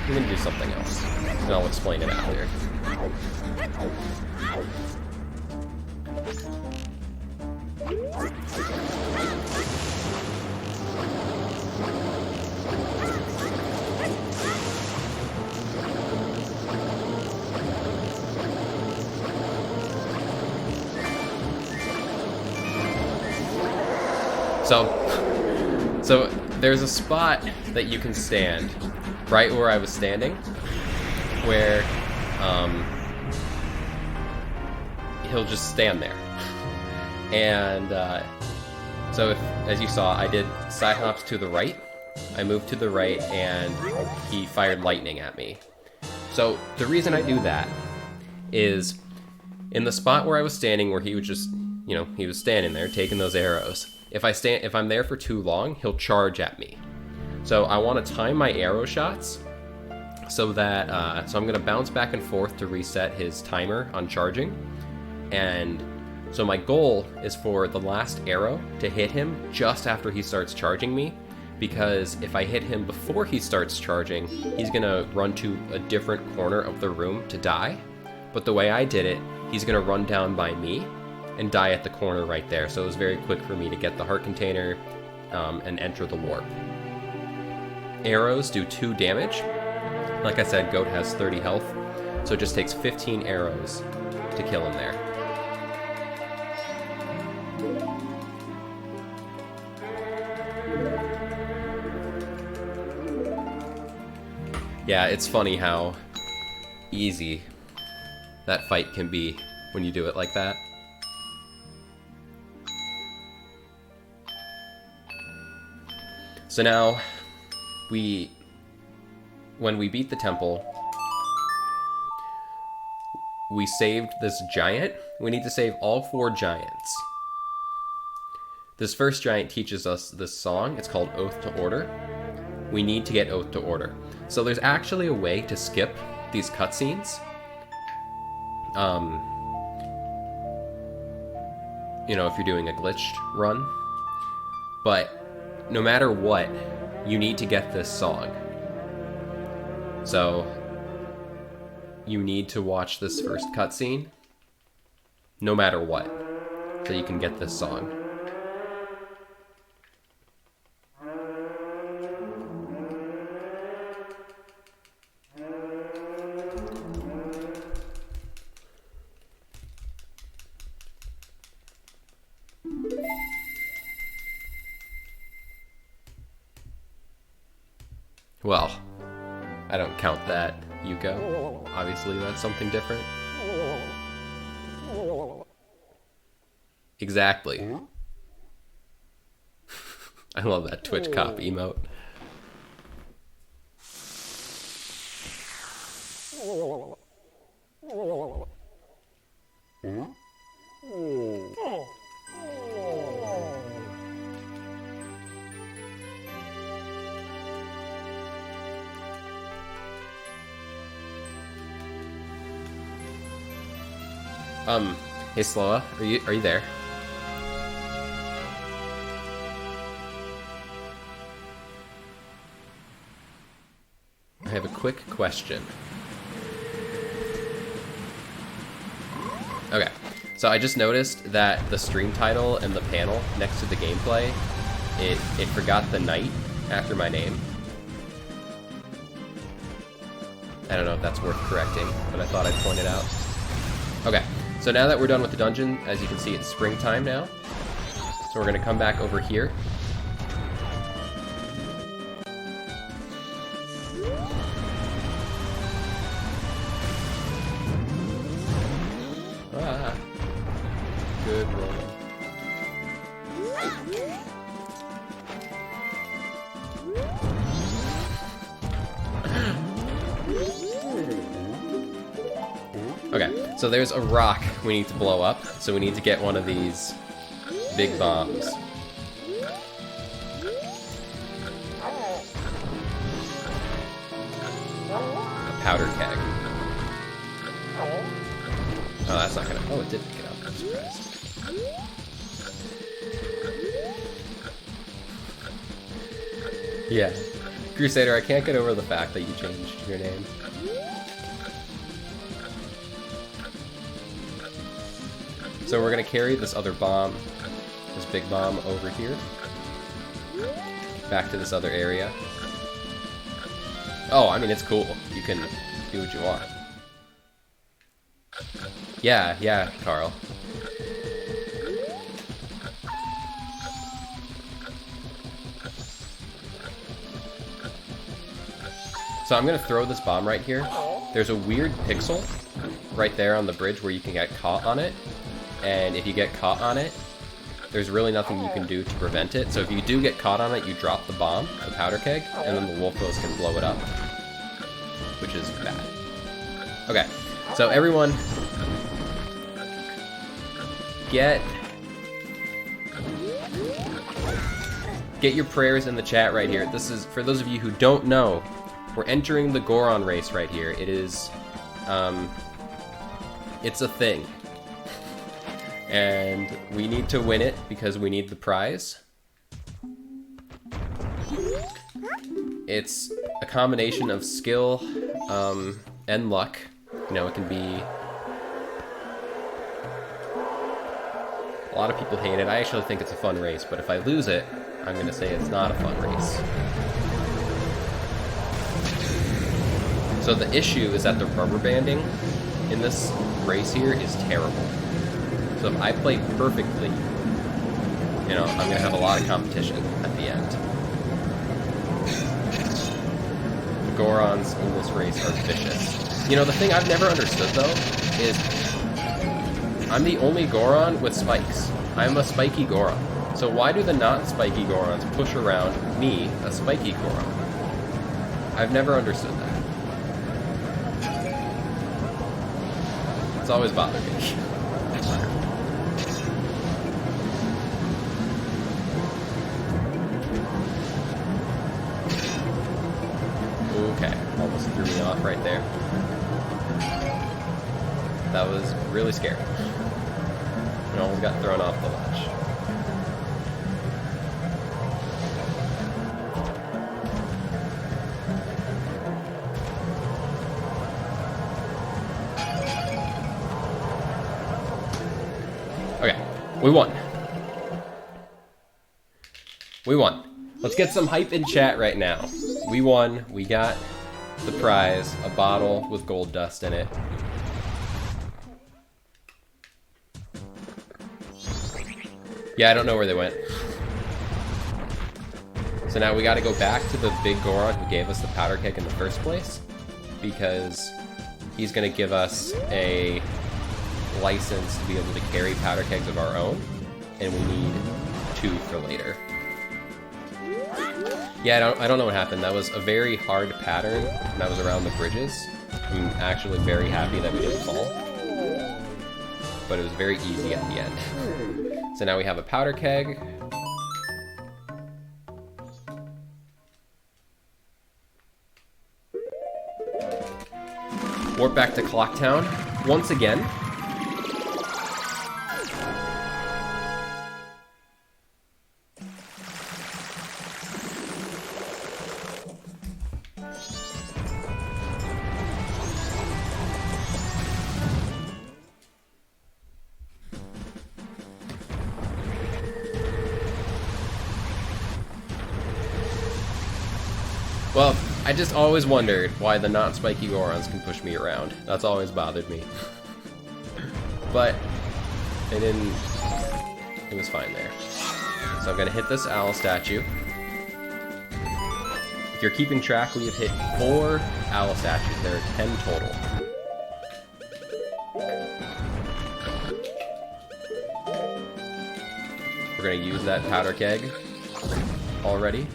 we're gonna do something else, and I'll explain it after. So there's a spot that you can stand right where I was standing, where he'll just stand there. And so as you saw, I did side hops to the right. I moved to the right and he fired lightning at me. So the reason I do that is in the spot where I was standing, where he was just, he was standing there taking those arrows. If I'm there for too long, he'll charge at me. So I want to time my arrow shots so that so I'm going to bounce back and forth to reset his timer on charging. And so my goal is for the last arrow to hit him just after he starts charging me, because if I hit him before he starts charging, he's going to run to a different corner of the room to die. But the way I did it, he's going to run down by me and die at the corner right there. So it was very quick for me to get the heart container and enter the warp. Arrows do 2 damage. Like I said, Goat has 30 health, so it just takes 15 arrows to kill him there. Yeah, it's funny how easy that fight can be when you do it like that. So now, when we beat the temple, we saved this giant. We need to save all 4 giants. This first giant teaches us this song. It's called Oath to Order. We need to get Oath to Order. So there's actually a way to skip these cutscenes. You know, if you're doing a glitched run. But no matter what, you need to get this song. So you need to watch this first cutscene, no matter what, so you can get this song. Well, I don't count that, Yuko. Obviously, that's something different. Exactly. I love that Twitch cop emote. Hey Sloa, are you there? I have a quick question. Okay, so I just noticed that the stream title and the panel next to the gameplay, it forgot the knight after my name. I don't know if that's worth correcting, but I thought I'd point it out. Okay, so now that we're done with the dungeon, as you can see, it's springtime now. So we're gonna come back over here. Ah, good roll. Okay, so there's a rock we need to blow up, so we need to get one of these big bombs. A powder keg. Oh, that's not gonna... Oh, it did pick it up. I'm surprised. Yeah. Crusader, I can't get over the fact that you changed your name. So we're gonna carry this other bomb, this big bomb, over here. Back to this other area. Oh, I mean, it's cool. You can do what you want. Yeah, Carl. So I'm gonna throw this bomb right here. There's a weird pixel right there on the bridge where you can get caught on it. And if you get caught on it, there's really nothing you can do to prevent it. So if you do get caught on it, you drop the bomb, the powder keg, and then the wolfos can blow it up. Which is bad. Okay, so everyone, get your prayers in the chat right here. This is, for those of you who don't know, we're entering the Goron race right here. It is, it's a thing. And we need to win it because we need the prize. It's a combination of skill and luck. You know, it can be... A lot of people hate it. I actually think it's a fun race, but if I lose it, I'm going to say it's not a fun race. So the issue is that the rubber banding in this race here is terrible. So if I play perfectly, you know, I'm going to have a lot of competition at the end. The Gorons in this race are vicious. You know, the thing I've never understood, though, is I'm the only Goron with spikes. I'm a spiky Goron. So why do the not-spiky Gorons push around me, a spiky Goron? I've never understood that. It's always bothered me. Okay, almost threw me off right there. That was really scary. I almost got thrown off the ledge. Okay, we won. We won. Let's get some hype in chat right now. We won. We got the prize, a bottle with gold dust in it. Yeah, I don't know where they went. So now we gotta go back to the big Goron who gave us the powder keg in the first place, because he's gonna give us a license to be able to carry powder kegs of our own, and we need 2 for later. Yeah, I don't know what happened. That was a very hard pattern, and that was around the bridges. I'm actually very happy that we didn't fall, but it was very easy at the end. So now we have a powder keg. Warp back to Clocktown once again. Well, I just always wondered why the not-spiky Gorons can push me around. That's always bothered me. But it didn't... It was fine there. So I'm gonna hit this owl statue. If you're keeping track, we have hit 4 owl statues. There are 10 total. We're gonna use that powder keg already.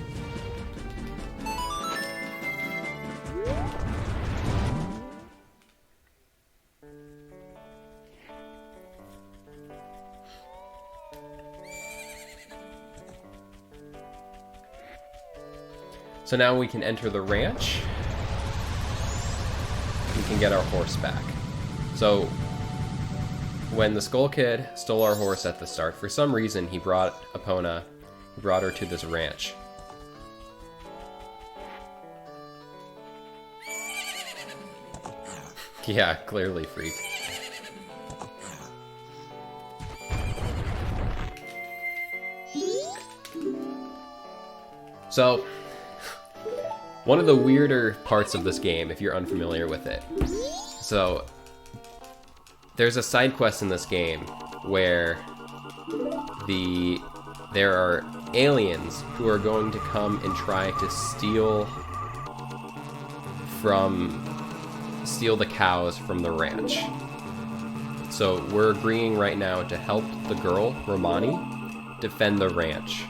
So now we can enter the ranch. We can get our horse back. So when the Skull Kid stole our horse at the start, for some reason he brought Epona, he brought her to this ranch. Yeah, clearly freak. So one of the weirder parts of this game, if you're unfamiliar with it. So, there's a side quest in this game where there are aliens who are going to come and try to steal the cows from the ranch. So we're agreeing right now to help the girl, Romani, defend the ranch.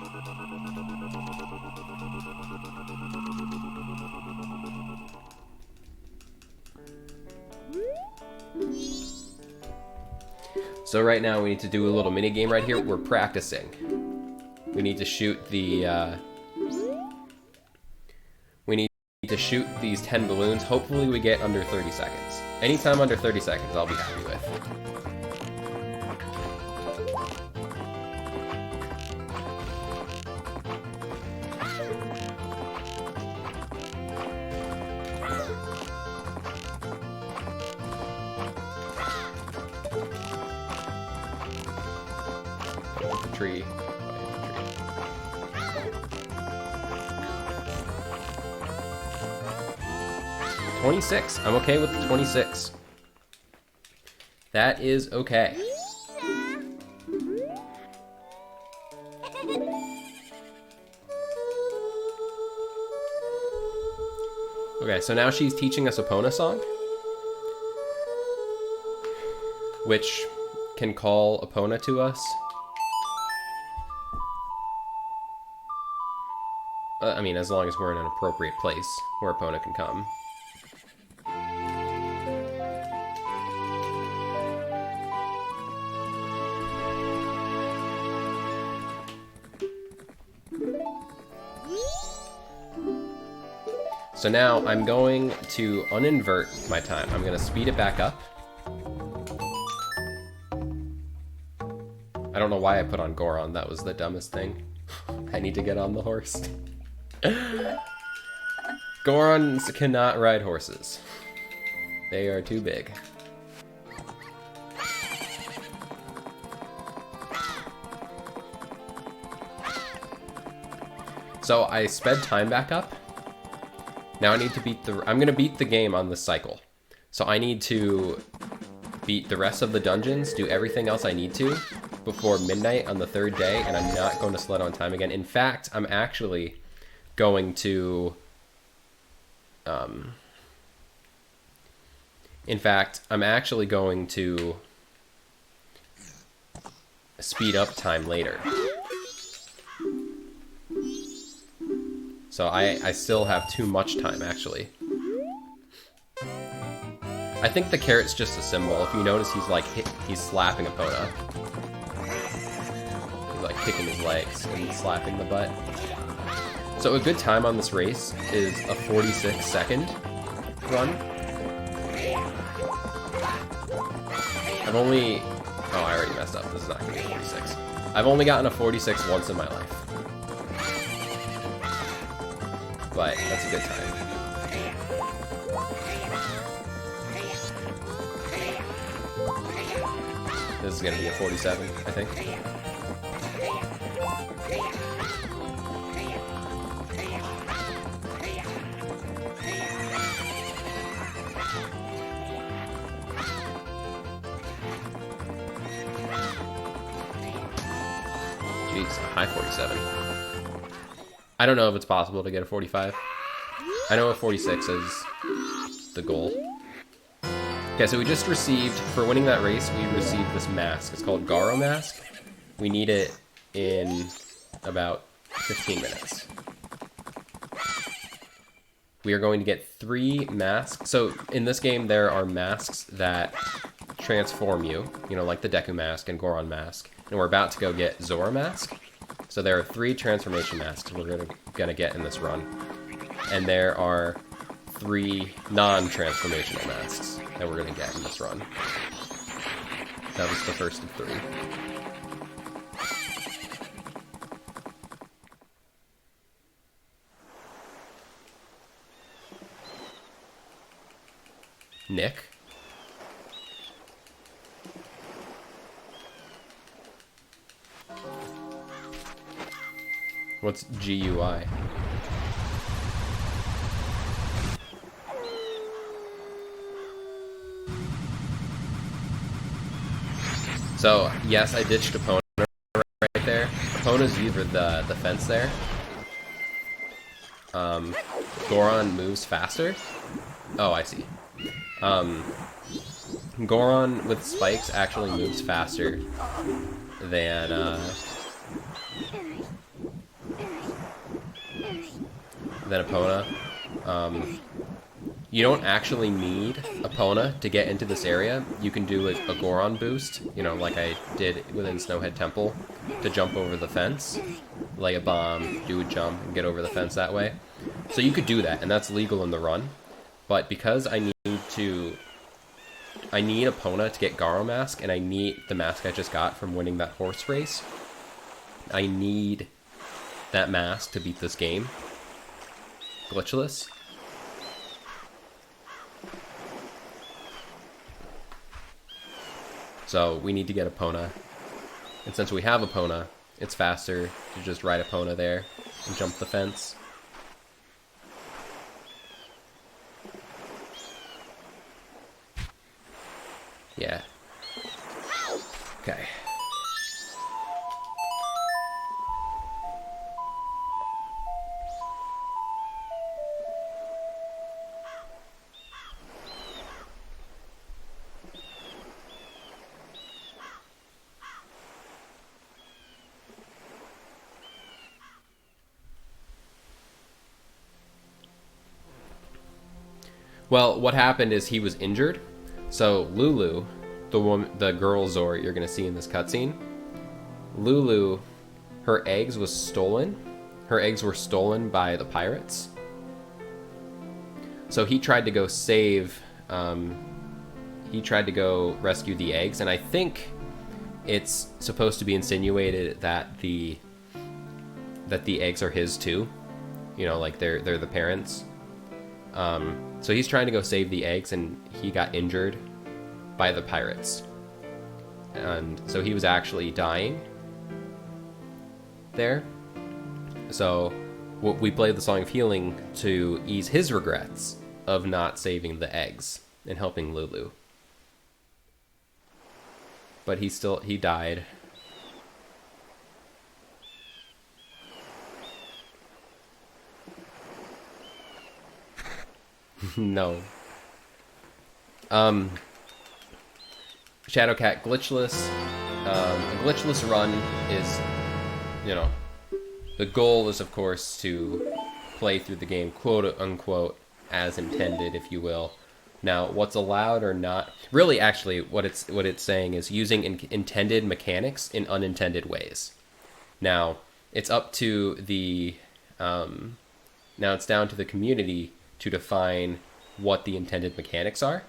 So right now we need to do a little mini game right here. We're practicing. We need to shoot these 10 balloons. Hopefully we get under 30 seconds. Anytime under 30 seconds, I'll be happy with. Tree. 26. I'm okay with 26. That is okay. Okay, so now she's teaching us Epona song, which can call Epona to us. I mean, as long as we're in an appropriate place where Epona can come. So now I'm going to uninvert my time. I'm going to speed it back up. I don't know why I put on Goron. That was the dumbest thing. I need to get on the horse. Gorons cannot ride horses. They are too big. So I sped time back up. Now I need to beat I'm gonna beat the game on this cycle. So I need to beat the rest of the dungeons, do everything else I need to before midnight on the 3rd day, and I'm not going to sled on time again. In fact, I'm actually going to speed up time later. So I still have too much time, actually. I think the carrot's just a symbol. If you notice, he's slapping Epona. He's like kicking his legs and slapping the butt. So a good time on this race is a 46-second run. Oh, I already messed up. This is not gonna be a 46. I've only gotten a 46 once in my life. But that's a good time. This is gonna be a 47, I think. Jeez, a high 47. I don't know if it's possible to get a 45. I know a 46 is the goal. Okay, so we just received, for winning that race, we received this mask. It's called Garo Mask. We need it in about 15 minutes. We are going to get 3 masks. So in this game, there are masks that transform you, like the Deku Mask and Goron Mask. And we're about to go get Zora Mask. So there are 3 transformation masks we're gonna get in this run. And there are 3 non-transformational masks that we're gonna get in this run. That was the first of 3. Nick? What's GUI? So, yes, I ditched Epona right there. Epona's over the fence there. Goron moves faster. Oh, I see. Goron with spikes actually moves faster than Epona. You don't actually need Epona to get into this area. You can do a Goron boost, like I did within Snowhead Temple, to jump over the fence, lay a bomb, do a jump, and get over the fence that way. So you could do that, and that's legal in the run. But because I need Epona to get Garo Mask, and I need the mask I just got from winning that horse race, I need that mask to beat this game. Glitchless. So we need to get Epona. And since we have Epona, it's faster to just ride Epona there and jump the fence. Yeah. Okay. Well, what happened is he was injured. So Lulu, the girl Zora you're gonna see in this cutscene, Lulu, her eggs was stolen. Her eggs were stolen by the pirates. So he tried to go save. He tried to go rescue the eggs, and I think it's supposed to be insinuated that the eggs are his too. You know, like they're the parents. So he's trying to go save the eggs, and he got injured by the pirates. And so he was actually dying there. So we played the Song of Healing to ease his regrets of not saving the eggs and helping Lulu. But he died. No. Shadowcat glitchless. A glitchless run is, you know, the goal is of course to play through the game quote unquote as intended, if you will. Now, what's allowed or not, really actually what it's saying is using intended mechanics in unintended ways. Now, it's up to the now it's down to the community to define what the intended mechanics are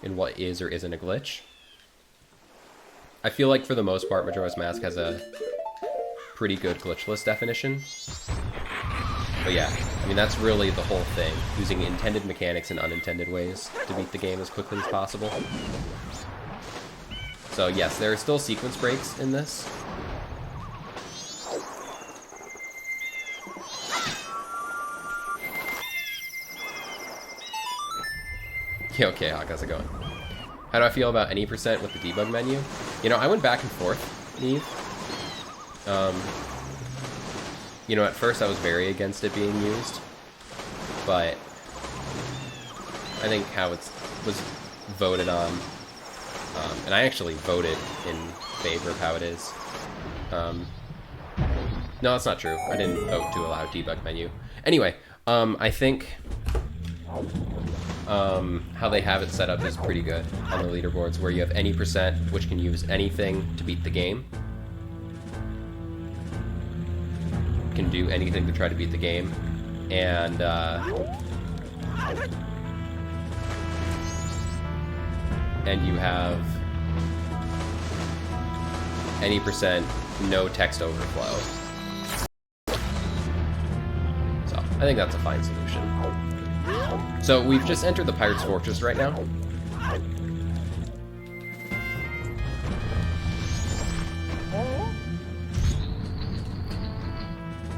and what is or isn't a glitch. I feel like for the most part, Majora's Mask has a pretty good glitchless definition. But yeah, I mean, that's really the whole thing, using intended mechanics in unintended ways to beat the game as quickly as possible. So yes, there are still sequence breaks in this. Yeah, okay, how's it going? How do I feel about any percent with the debug menu? You know, I went back and forth, Neve. You know, at first I was very against it being used, but I think how it was voted on, and I actually voted in favor of how it is. No, that's not true. I didn't vote to allow debug menu. Anyway, I think how they have it set up is pretty good on the leaderboards, where you have any percent, which can use anything to beat the game. Can do anything to try to beat the game, and you have any percent, no text overflow. So I think that's a fine solution. So we've just entered the Pirate's Fortress right now.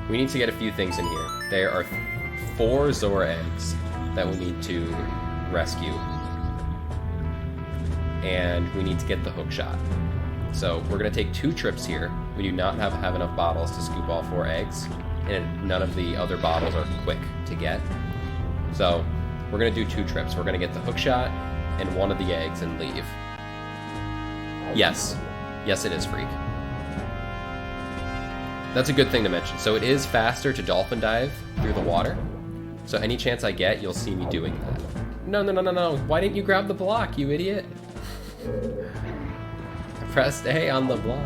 We need to get a few things in here. There are 4 Zora eggs that we need to rescue. And we need to get the hook shot. So we're gonna take 2 trips here. We do not have enough bottles to scoop all 4 eggs, and none of the other bottles are quick to get. So we're gonna do 2 trips. We're gonna get the hook shot and 1 of the eggs and leave. Yes. Yes, it is Freak. That's a good thing to mention. So it is faster to dolphin dive through the water. So any chance I get, you'll see me doing that. No. Why didn't you grab the block, you idiot? I pressed A on the block.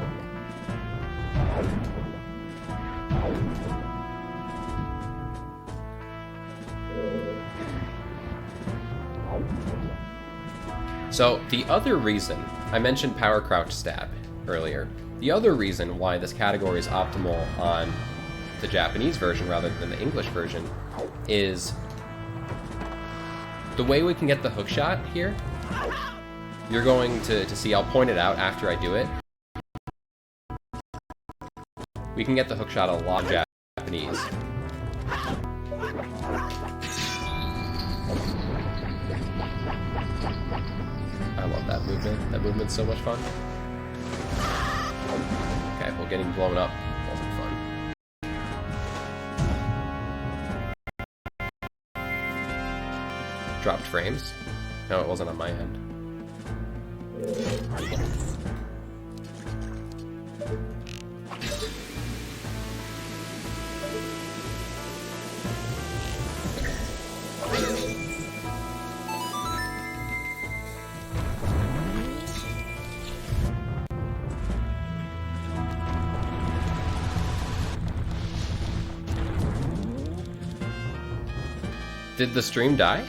So the other reason, I mentioned power crouch stab earlier. The other reason why this category is optimal on the Japanese version rather than the English version is the way we can get the hook shot here. You're going to see, I'll point it out after I do it. We can get the hook shot a lot in Japanese. I love that movement. That movement's so much fun. Okay, well, getting blown up wasn't fun. Dropped frames? No, it wasn't on my end. Did the stream die?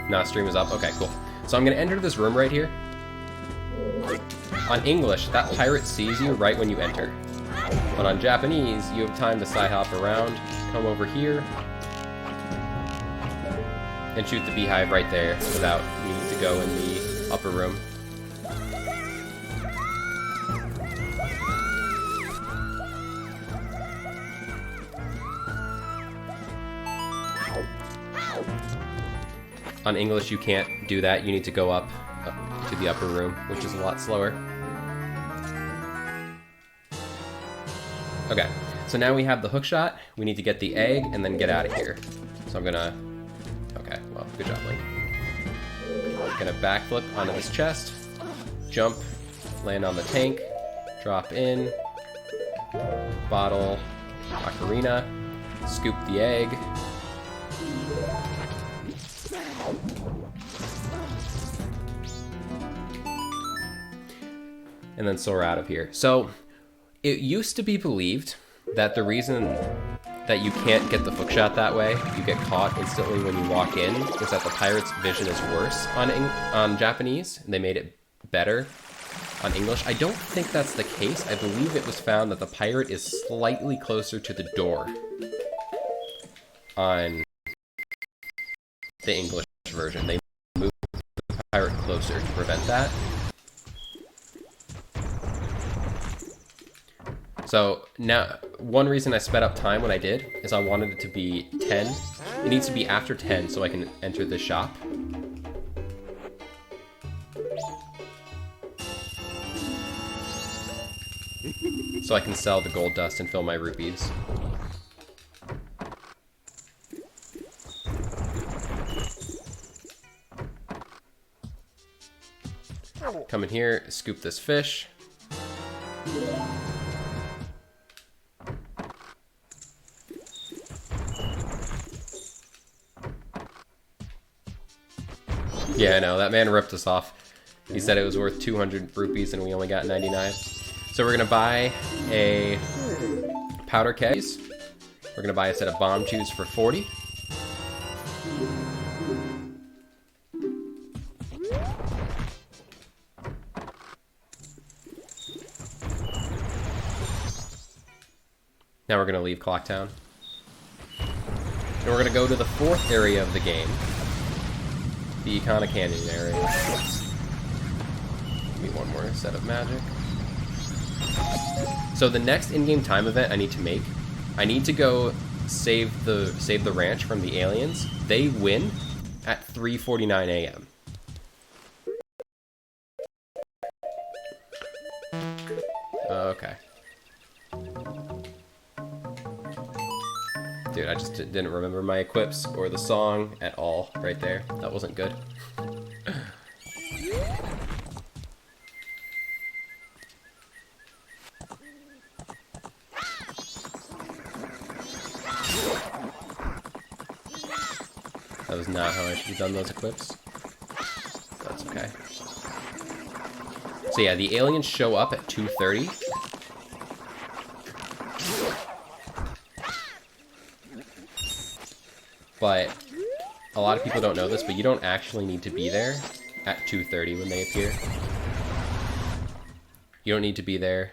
Nah, stream is up. Okay, cool. So I'm gonna enter this room right here. On English, that pirate sees you right when you enter. But on Japanese, you have time to side hop around, come over here, and shoot the beehive right there without needing to go in the upper room. On English, you can't do that. You need to go up to the upper room, which is a lot slower. Okay, so now we have the hook shot. We need to get the egg and then get out of here. So I'm gonna... Okay, well, good job, Link. Gonna backflip onto this chest, jump, land on the tank, drop in, bottle, ocarina, scoop the egg, and then soar out of here. So, it used to be believed that the reason that you can't get the hook shot that way, you get caught instantly when you walk in, is that the pirate's vision is worse on Japanese, and they made it better on English. I don't think that's the case. I believe it was found that the pirate is slightly closer to the door on the English version. They moved the pirate closer to prevent that. So now, one reason I sped up time when I did is I wanted it to be 10. It needs to be after 10 so I can enter the shop. So I can sell the gold dust and fill my rupees. Come in here, scoop this fish. Yeah, I know, that man ripped us off. He said it was worth 200 rupees and we only got 99. So we're gonna buy a powder keg. We're gonna buy a set of bomb chews for 40. Now we're gonna leave Clocktown. And we're gonna go to the fourth area of the game. The Icona Canyon area. Give me one more set of magic. So the next in-game time event I need to make, I need to go save the ranch from the aliens. They win at 3:49 a.m. Okay. Dude, I just didn't remember my equips or the song at all right there. That wasn't good. That was not how I should have done those equips. That's okay. So yeah, the aliens show up at 2:30. But a lot of people don't know this, but you don't actually need to be there at 2:30 when they appear. You don't need to be there.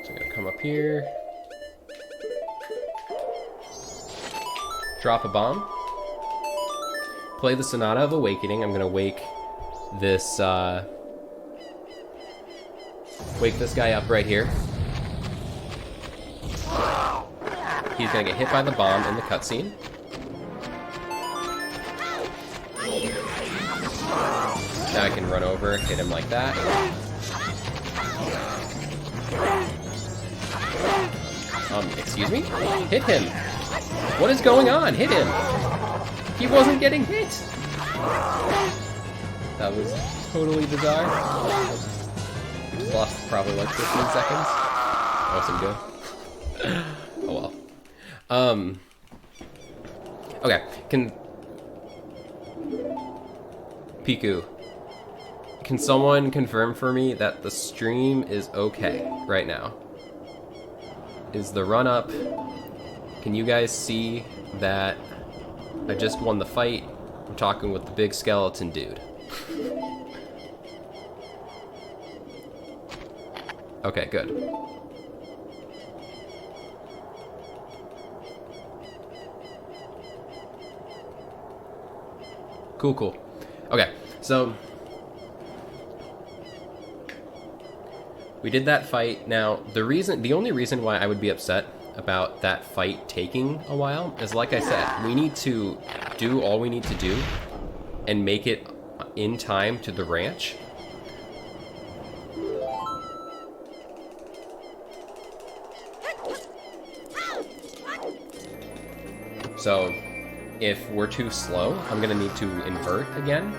So I'm gonna come up here. Drop a bomb. Play the Sonata of Awakening. I'm gonna wake this guy up right here. He's gonna get hit by the bomb in the cutscene. Now I can run over, hit him like that. Excuse me? Hit him! What is going on? Hit him! He wasn't getting hit! That was totally bizarre. Just lost probably like 15 seconds. Awesome go. Oh well. Okay, Piku, can someone confirm for me that the stream is okay right now? Is the run up? Can you guys see that I just won the fight? I'm talking with the big skeleton dude. Okay, good. Cool. Okay, so we did that fight. Now, the only reason why I would be upset about that fight taking a while is, like I said, we need to do all we need to do and make it in time to the ranch. So if we're too slow, I'm gonna need to invert again,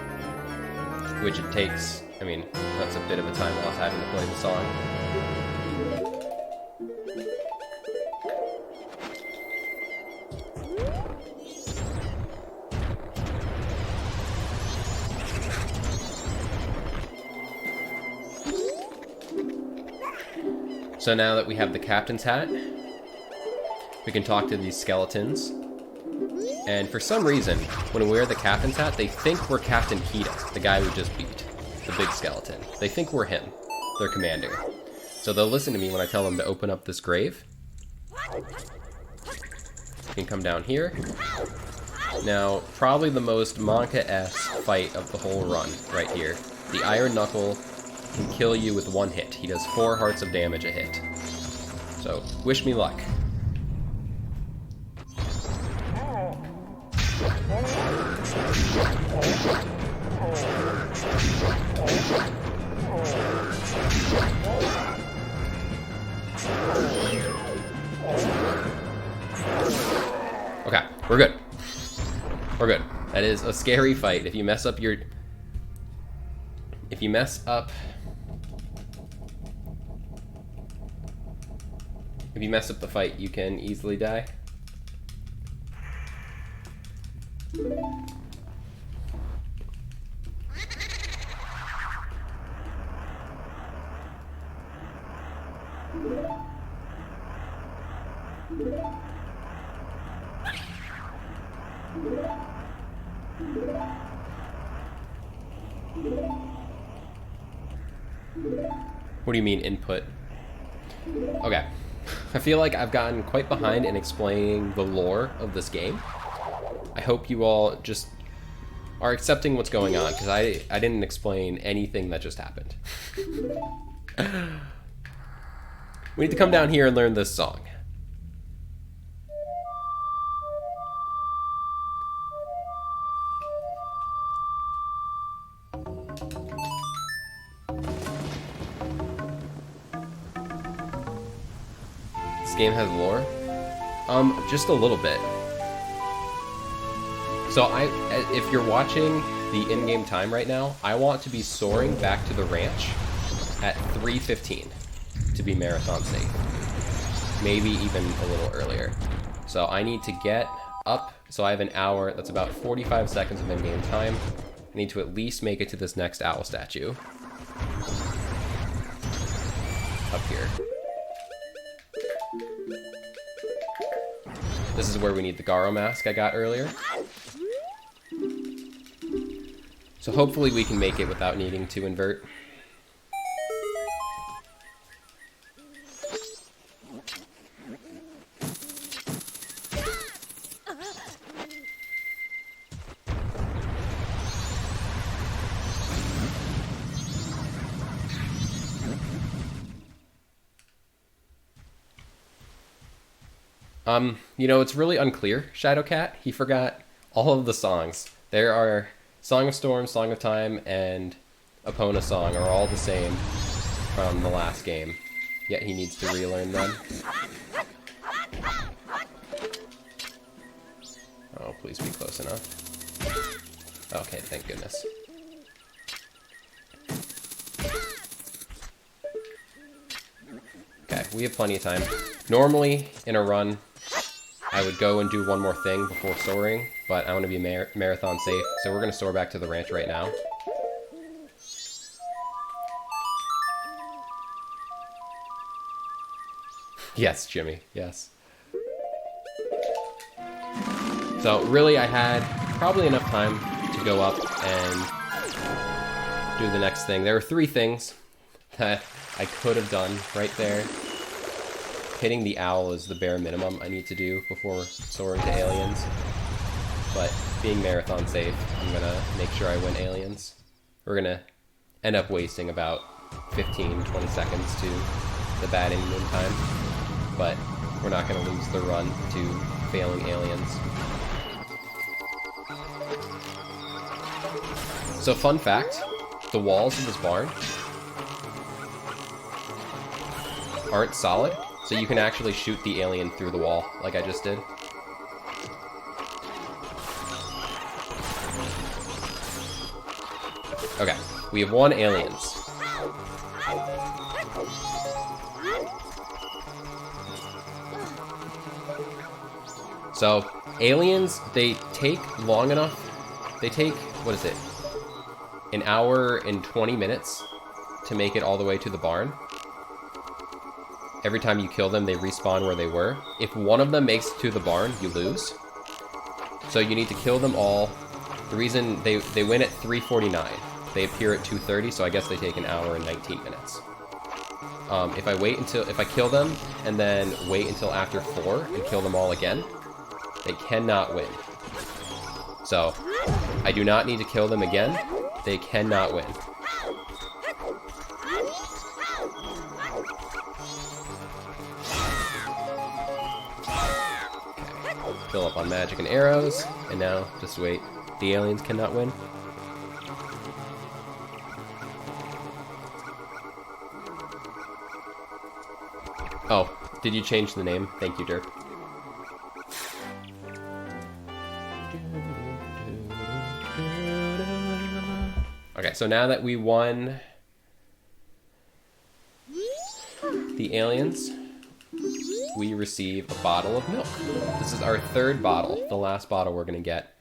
which it takes, I mean, that's a bit of a time loss having to play the song. So now that we have the captain's hat, we can talk to these skeletons. And for some reason, when we wear the captain's hat, they think we're Captain Hida, the guy we just beat, the big skeleton. They think we're him, their commander. So they'll listen to me when I tell them to open up this grave. You can come down here. Now, probably the most Monka-esque fight of the whole run, right here. The Iron Knuckle can kill you with one hit. He does 4 hearts of damage a hit. So, wish me luck. Okay, we're good. We're good. That is a scary fight. If you mess up the fight, you can easily die. What do you mean input? Okay. I feel like I've gotten quite behind in explaining the lore of this game. I hope you all just are accepting what's going on, because I didn't explain anything that just happened. We need to come down here and learn this song. This game has lore? Just a little bit. So if you're watching the in-game time right now, I want to be soaring back to the ranch at 3:15 to be marathon safe. Maybe even a little earlier. So I need to get up, so I have an hour, that's about 45 seconds of in-game time. I need to at least make it to this next owl statue. Up here. This is where we need the Garo mask I got earlier. So hopefully we can make it without needing to invert. You know, it's really unclear, Shadowcat. He forgot all of the songs. There are Song of Storm, Song of Time, and Epona Song are all the same from the last game. Yet he needs to relearn them. Oh, please be close enough. Okay, thank goodness. Okay, we have plenty of time. Normally, in a run, I would go and do one more thing before soaring, but I want to be marathon safe, so we're going to soar back to the ranch right now. Yes, Jimmy, yes. So really, I had probably enough time to go up and do the next thing. There were 3 things that I could have done right there. Hitting the owl is the bare minimum I need to do before soaring to aliens. But being marathon safe, I'm gonna make sure I win aliens. We're gonna end up wasting about 15-20 seconds to the batting moon time. But we're not gonna lose the run to failing aliens. So fun fact, the walls of this barn aren't solid, so you can actually shoot the alien through the wall, like I just did. Okay, we have 1 aliens. So, aliens, they take long enough. They take, what is it? An hour and 20 minutes to make it all the way to the barn. Every time you kill them, they respawn where they were. If one of them makes it to the barn, you lose. So you need to kill them all. The reason they win at 3:49. They appear at 2:30, so I guess they take an hour and 19 minutes. If I kill them and then wait until after 4 and kill them all again, they cannot win. So I do not need to kill them again. They cannot win. Okay. Fill up on magic and arrows, and now just wait. The aliens cannot win. Oh, did you change the name? Thank you, Derp. Okay, so now that we won the aliens, we receive a bottle of milk. This is our 3rd bottle, the last bottle we're going to get.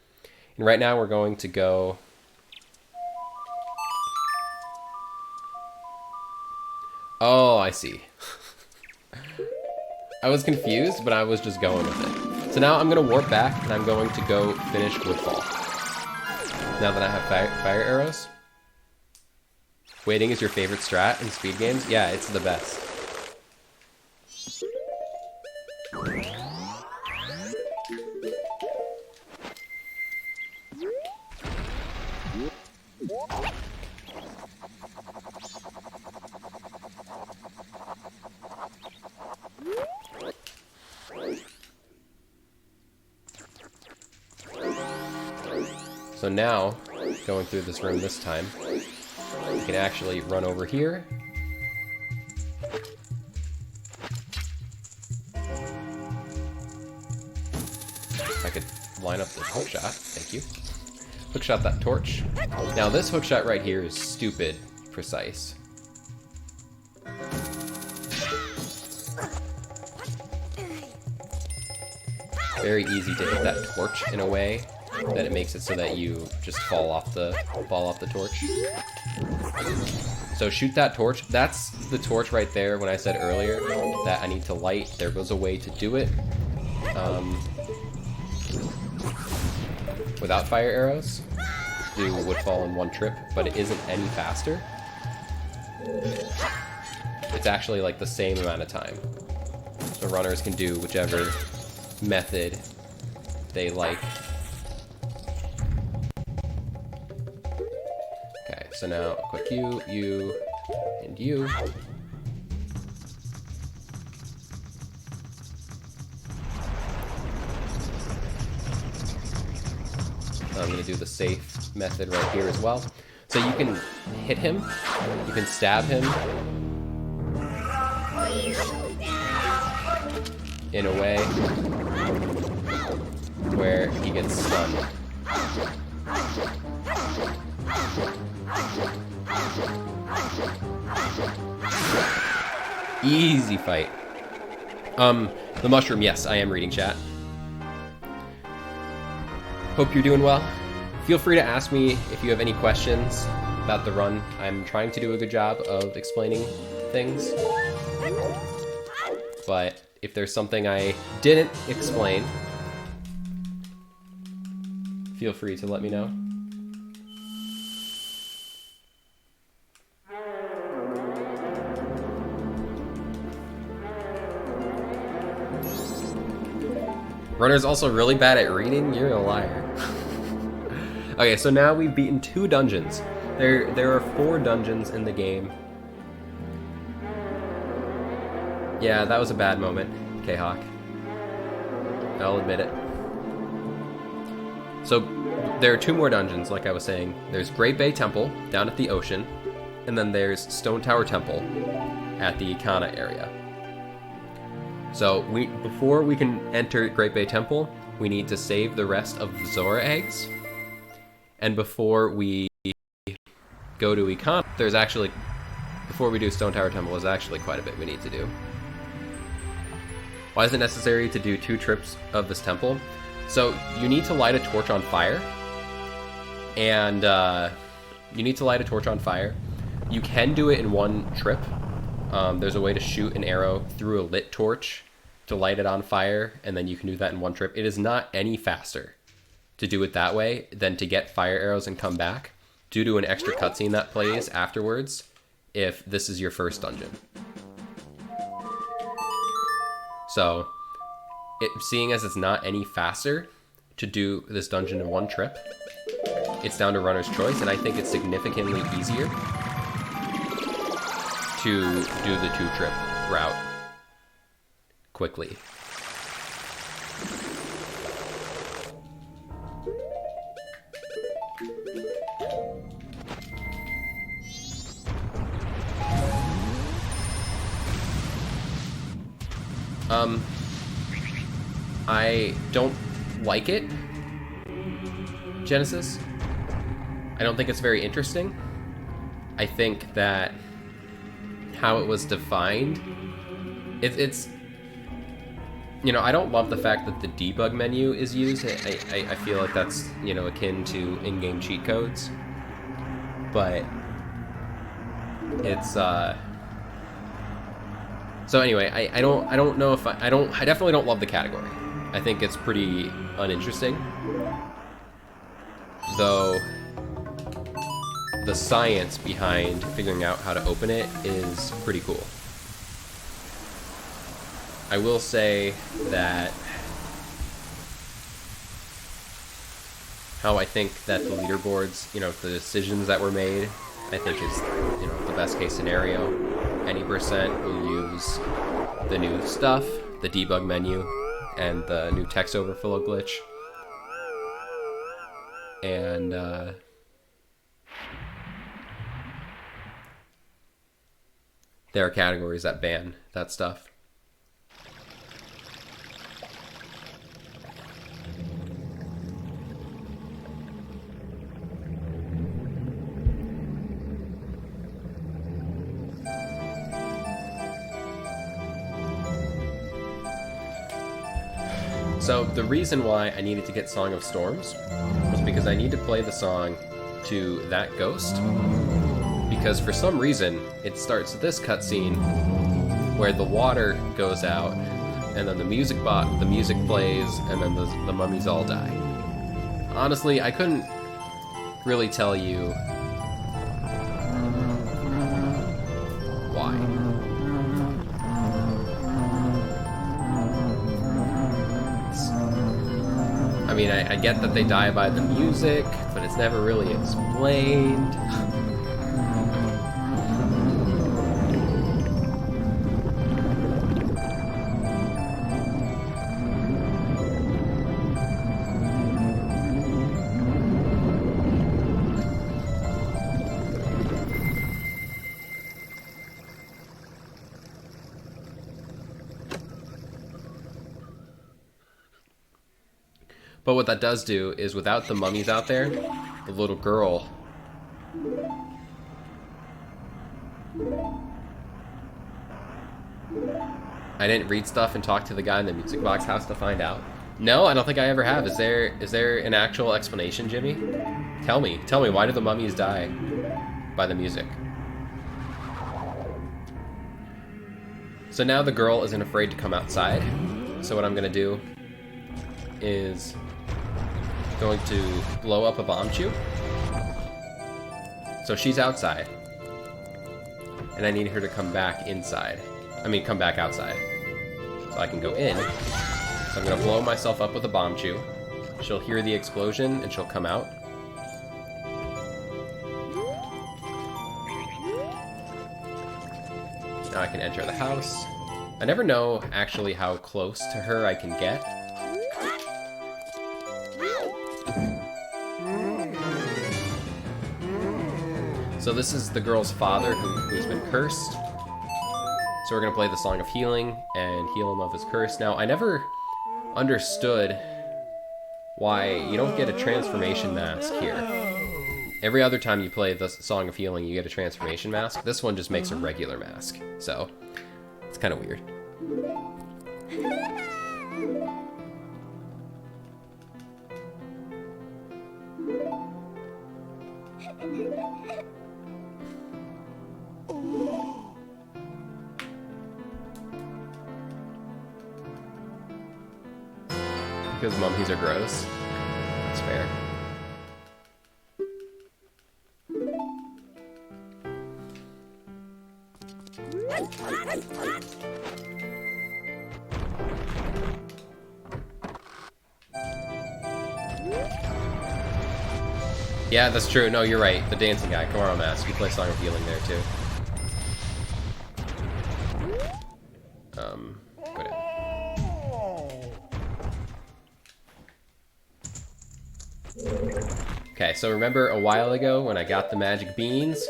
And right now we're going to go... Oh, I see. I was confused, but I was just going with it. So now I'm going to warp back, and I'm going to go finish Woodfall. Now that I have fire arrows. Waiting is your favorite strat in speed games? Yeah, it's the best. So now, going through this room this time, you can actually run over here. I could line up this hookshot, thank you. Hookshot that torch. Now this hookshot right here is stupid precise. Very easy to hit that torch in a way that it makes it so that you just fall off the torch. So shoot that torch. That's the torch right there when I said earlier that I need to light. There was a way to do it without fire arrows. Do Woodfall in 1 trip, but it isn't any faster. It's actually like the same amount of time. So runners can do whichever method they like. Okay, so now quick you, and you. I'm going to do the safe method right here as well. So you can hit him, you can stab him in a way where he gets stunned. Easy fight. The mushroom, yes, I am reading chat. Hope you're doing well. Feel free to ask me if you have any questions about the run. I'm trying to do a good job of explaining things. But if there's something I didn't explain, feel free to let me know. Runner's also really bad at reading? You're a liar. Okay, so now we've beaten 2 dungeons. There are 4 dungeons in the game. Yeah, that was a bad moment, K-Hawk. I'll admit it. So, there are 2 more dungeons, like I was saying. There's Great Bay Temple, down at the ocean, and then there's Stone Tower Temple at the Ikana area. So, before we can enter Great Bay Temple, we need to save the rest of the Zora eggs. And before we go to Ikana, there's actually, before we do Stone Tower Temple, there's actually quite a bit we need to do. Why is it necessary to do 2 trips of this temple? So you need to light a torch on fire, and you can do it in 1 trip. There's a way to shoot an arrow through a lit torch to light it on fire, and then you can do that in 1 trip. It is not any faster to do it that way than to get fire arrows and come back, due to an extra cutscene that plays afterwards if this is your first dungeon. So, seeing as it's not any faster to do this dungeon in 1 trip, it's down to runner's choice, and I think it's significantly easier to do the 2-trip route quickly. I don't like it, Genesis. I don't think it's very interesting. I think that how it was defined, it's you know, I don't love the fact that the debug menu is used. I feel like that's, you know, akin to in-game cheat codes, but it's so anyway, I don't know if I definitely don't love the category. I think it's pretty uninteresting, though the science behind figuring out how to open it is pretty cool. I will say that how I think that the leaderboards, you know, the decisions that were made, I think is, you know, the best case scenario. Any percent will use the new stuff, the debug menu, and the new text overflow glitch. And there are categories that ban that stuff. So the reason why I needed to get Song of Storms was because I need to play the song to that ghost, because for some reason it starts this cutscene where the water goes out and then the music plays and then the mummies all die. Honestly, I couldn't really tell you why. I mean, I get that they die by the music, but it's never really explained. But what that does do is without the mummies out there, the little girl... I didn't read stuff and talk to the guy in the music box house to find out. No, I don't think I ever have. Is there an actual explanation, Jimmy? Tell me, why do the mummies die by the music? So now the girl isn't afraid to come outside. So what I'm gonna do is going to blow up a bomb chew. So she's outside. And I need her to come back inside. I mean, come back outside. So I can go in. So I'm gonna blow myself up with a bomb chew. She'll hear the explosion and she'll come out. Now I can enter the house. I never know actually how close to her I can get. So this is the girl's father who's been cursed. So we're gonna play the Song of Healing and heal him of his curse. Now, I never understood why you don't get a transformation mask here. Every other time you play the Song of Healing, you get a transformation mask. This one just makes a regular mask. So, it's kind of weird. Because mummies are gross. That's fair. Yeah, that's true. No, you're right. The dancing guy, Kamaro Mask. You play Song of Healing there too. Go down. Okay, so remember a while ago when I got the magic beans?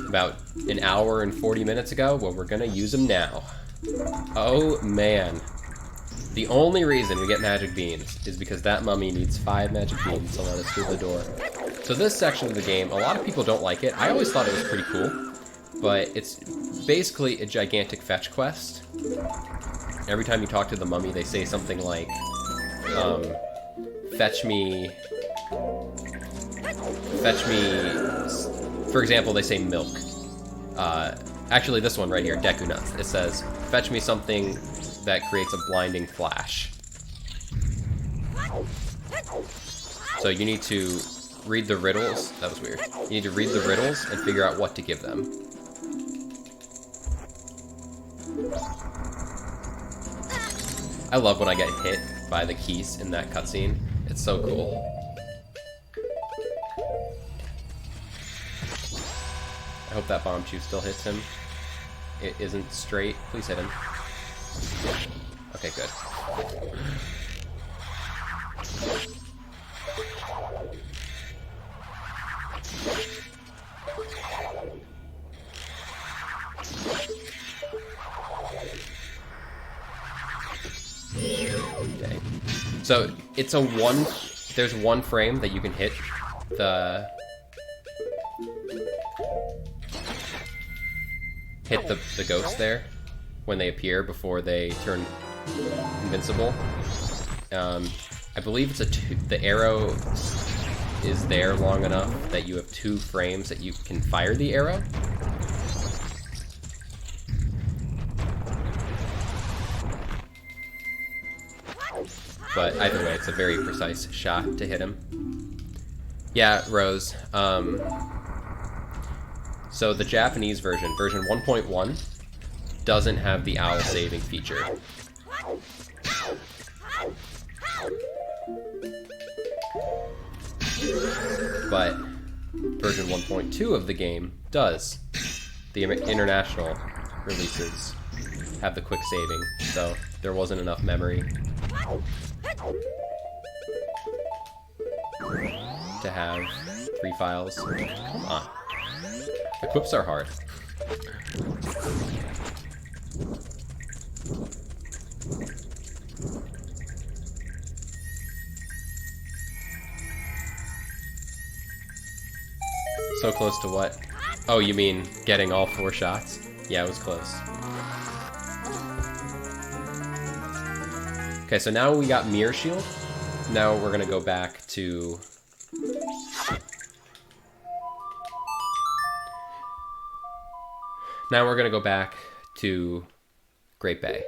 About an hour and 40 minutes ago? Well, we're gonna use them now. Oh, man. The only reason we get magic beans is because that mummy needs 5 magic beans to let us through the door. So this section of the game, a lot of people don't like it. I always thought it was pretty cool, but it's basically a gigantic fetch quest. Every time you talk to the mummy, they say something like, fetch me, for example, they say milk. Actually, this one right here, Deku Nuts, it says, fetch me something that creates a blinding flash. So you need to read the riddles. That was weird. You need to read the riddles and figure out what to give them. I love when I get hit by the keys in that cutscene. It's so cool. I hope that bomb chew still hits him. It isn't straight. Please hit him. Okay, good. Okay. So it's a there's one frame that you can hit the ghost there when they appear before they turn invincible. I believe it's the arrow is there long enough that you have 2 frames that you can fire the arrow. But either way, it's a very precise shot to hit him. Yeah, Rose. So the Japanese version, version 1.1, doesn't have the owl saving feature. But version 1.2 of the game does. The international releases have the quick saving, so there wasn't enough memory to have 3 files. Come on. The quips are hard. So close to what? Oh, you mean getting all 4 shots? Yeah, it was close. Okay, so now we got Mirror Shield. Now we're gonna go back to... Now we're gonna go back to Great Bay.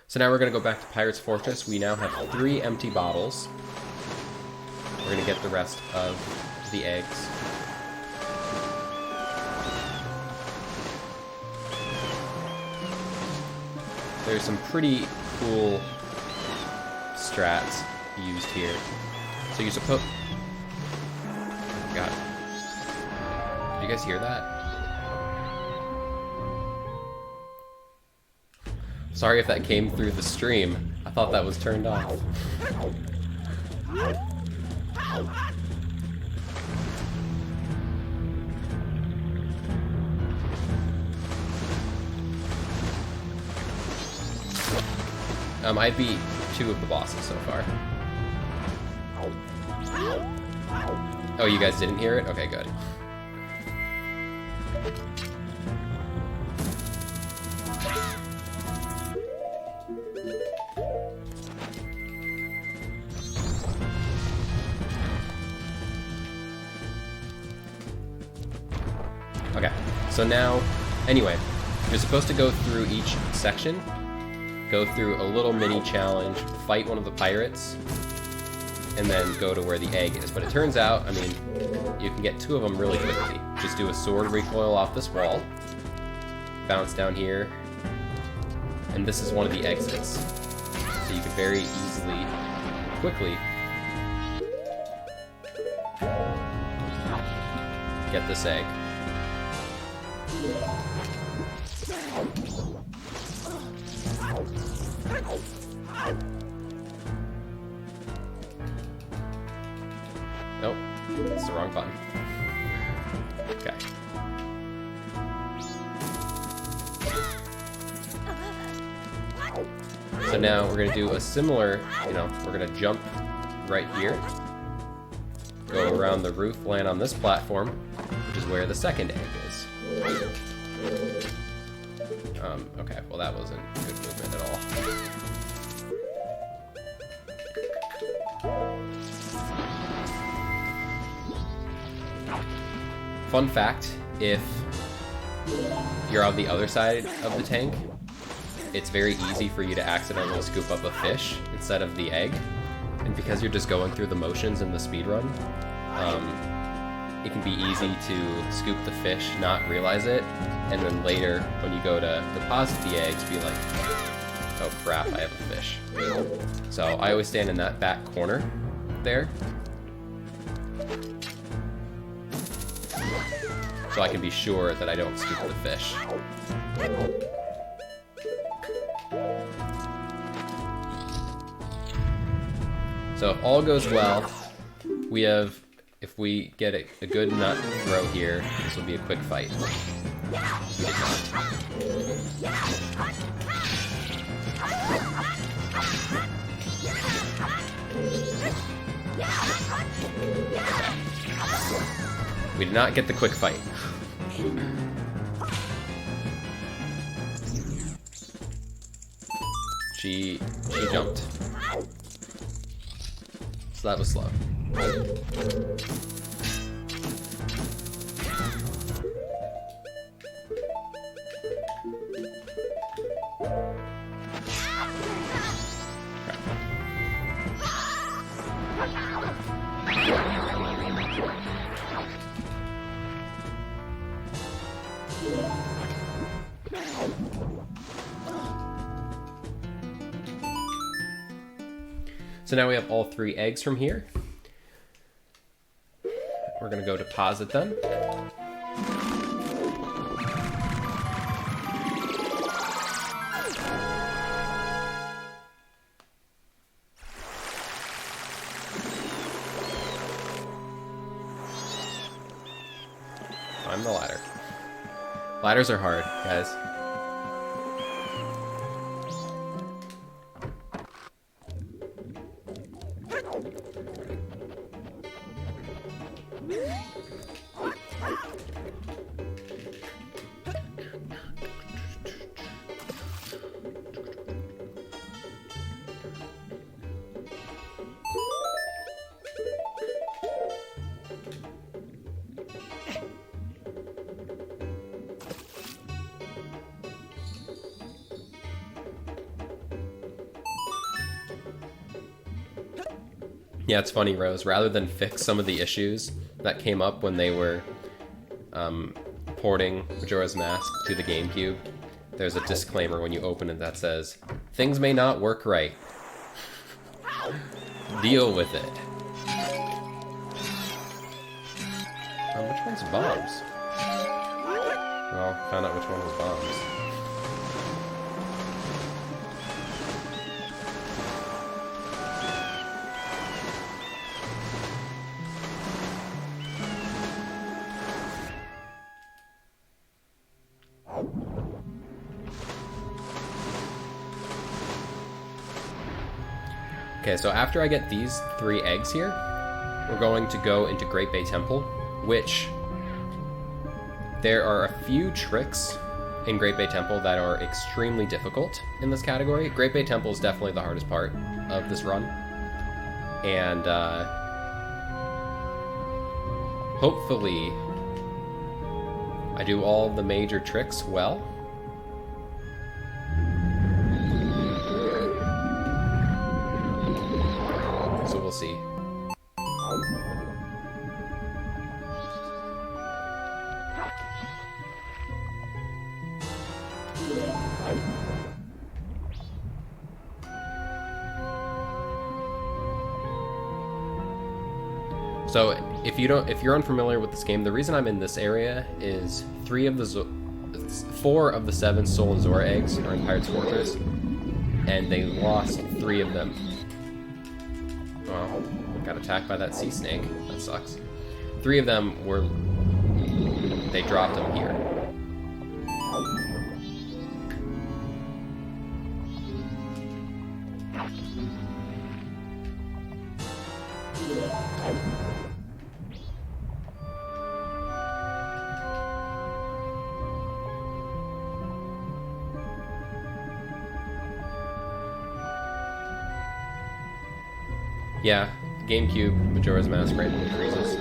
So now we're going to go back to Pirate's Fortress. We now have 3 empty bottles. We're going to get the rest of the eggs. There's some pretty cool strats used here. So you suppose... God. Did you guys hear that? Sorry if that came through the stream. I thought that was turned off. I beat 2 of the bosses so far. Oh, you guys didn't hear it? Okay, good. Okay, so now, anyway, you're supposed to go through each section, go through a little mini challenge, fight one of the pirates, and then go to where the egg is. But it turns out, I mean, you can get 2 of them really quickly. Just do a sword recoil off this wall, bounce down here, and this is one of the exits. So you can very easily, quickly, get this egg. Nope, that's the wrong button. Okay. So now we're gonna do a similar, we're gonna jump right here, go around the roof, land on this platform, which is where the second egg is. Okay, well that wasn't good movement at all. Fun fact, if you're on the other side of the tank, it's very easy for you to accidentally scoop up a fish instead of the egg. And because you're just going through the motions in the speedrun, it can be easy to scoop the fish, not realize it, and then later, when you go to deposit the eggs, be like, oh crap, I have a fish. So I always stand in that back corner there, so I can be sure that I don't scoop the fish. So if all goes well, we have, if we get a good nut throw here, this will be a quick fight. We did not. We did not get the quick fight. She jumped. So that was slow. So now we have all 3 eggs from here. We're gonna go deposit them. Climb the ladder. Ladders are hard, guys. Yeah, it's funny, Rose. Rather than fix some of the issues that came up when they were porting Majora's Mask to the GameCube, there's a disclaimer when you open it that says, "Things may not work right. Deal with it." Oh, which one's bombs? Well, found out which one was bombs. Okay, so after I get these 3 eggs here, we're going to go into Great Bay Temple, which there are a few tricks in Great Bay Temple that are extremely difficult in this category. Great Bay Temple is definitely the hardest part of this run. And hopefully I do all the major tricks well. So we'll see. So if you're unfamiliar with this game, the reason I'm in this area is 4 of the 7 Soul and Zora eggs are in Pirate's Fortress, and they lost 3 of them. Well, got attacked by that sea snake. That sucks. 3 of them they dropped them here. Yeah, GameCube, Majora's Mask randomly freezes.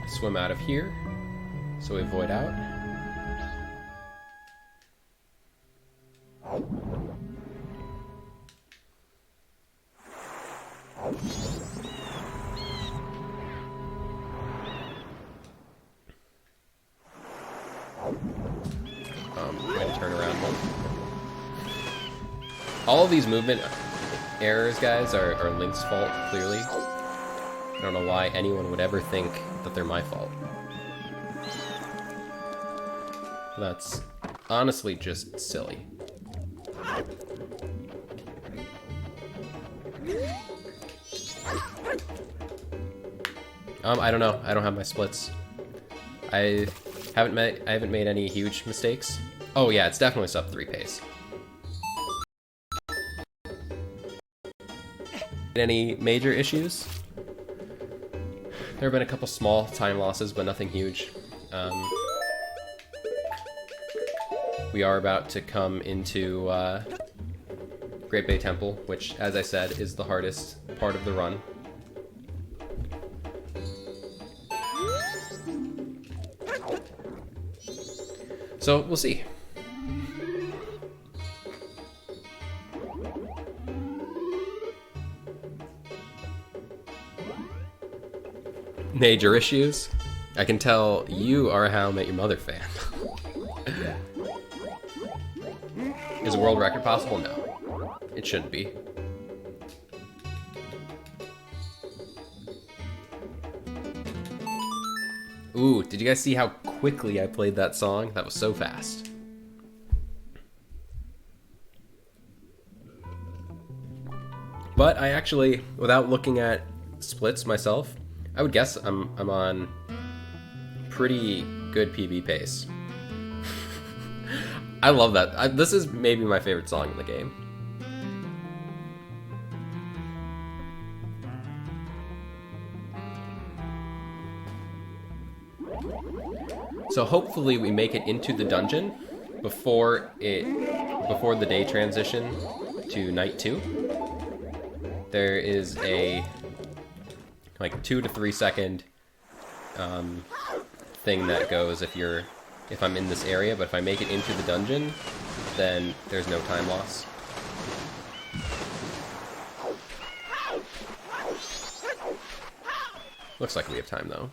Swim out of here, so we avoid out. Way to turn around one. All of these movement errors, guys, are Link's fault, clearly. I don't know why anyone would ever think that they're my fault. That's honestly just silly. I don't know. I don't have my splits. I haven't made any huge mistakes. Oh yeah, it's definitely sub 3 pace. Any major issues? There have been a couple small time losses, but nothing huge. We are about to come into Great Bay Temple, which, as I said, is the hardest part of the run. So we'll see. Major issues. I can tell you are a How I Met Your Mother fan. Is a world record possible? No. It shouldn't be. Ooh, did you guys see how quickly I played that song? That was so fast. But I actually, without looking at splits myself, I would guess I'm on pretty good PB pace. I love that. This is maybe my favorite song in the game. So hopefully we make it into the dungeon before the day transition to night 2. There is a like 2 to 3 second thing that goes if I'm in this area, but if I make it into the dungeon, then there's no time loss. Looks like we have time though.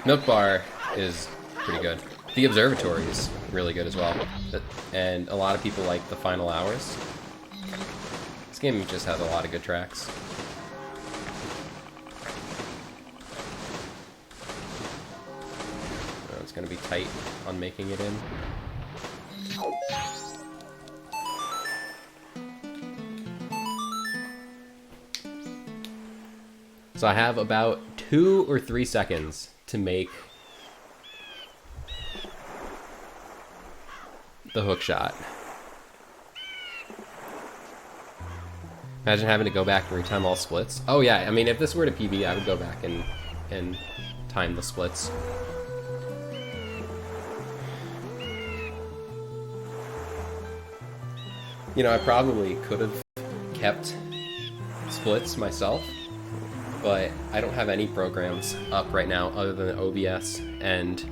Milk Bar is pretty good. The Observatory is really good as well. And a lot of people like the final hours. This game just has a lot of good tracks. Oh, it's gonna be tight on making it in. So I have about 2 or 3 seconds to make the hook shot. Imagine having to go back and retime all splits. Oh yeah, I mean if this were to PB, I would go back and time the splits. You know, I probably could have kept splits myself, but I don't have any programs up right now other than OBS and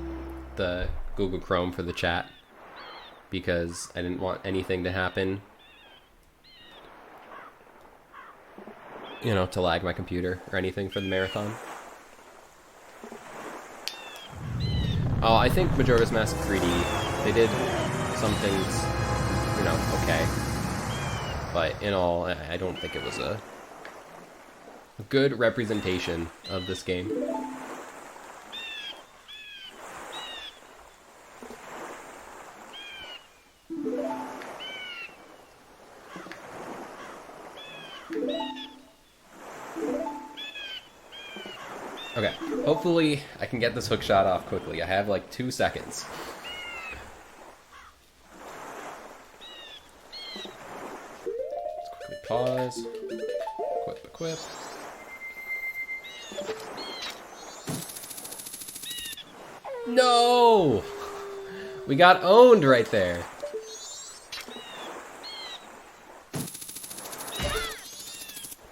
the Google Chrome for the chat because I didn't want anything to happen, you know, to lag my computer or anything for the marathon. Oh, I think Majora's Mask 3D, they did some things, you know, okay. But in all, I don't think it was a good representation of this game. Okay, hopefully I can get this hook shot off quickly. I have like 2 seconds. Let's quickly pause. Equip. No! We got owned right there.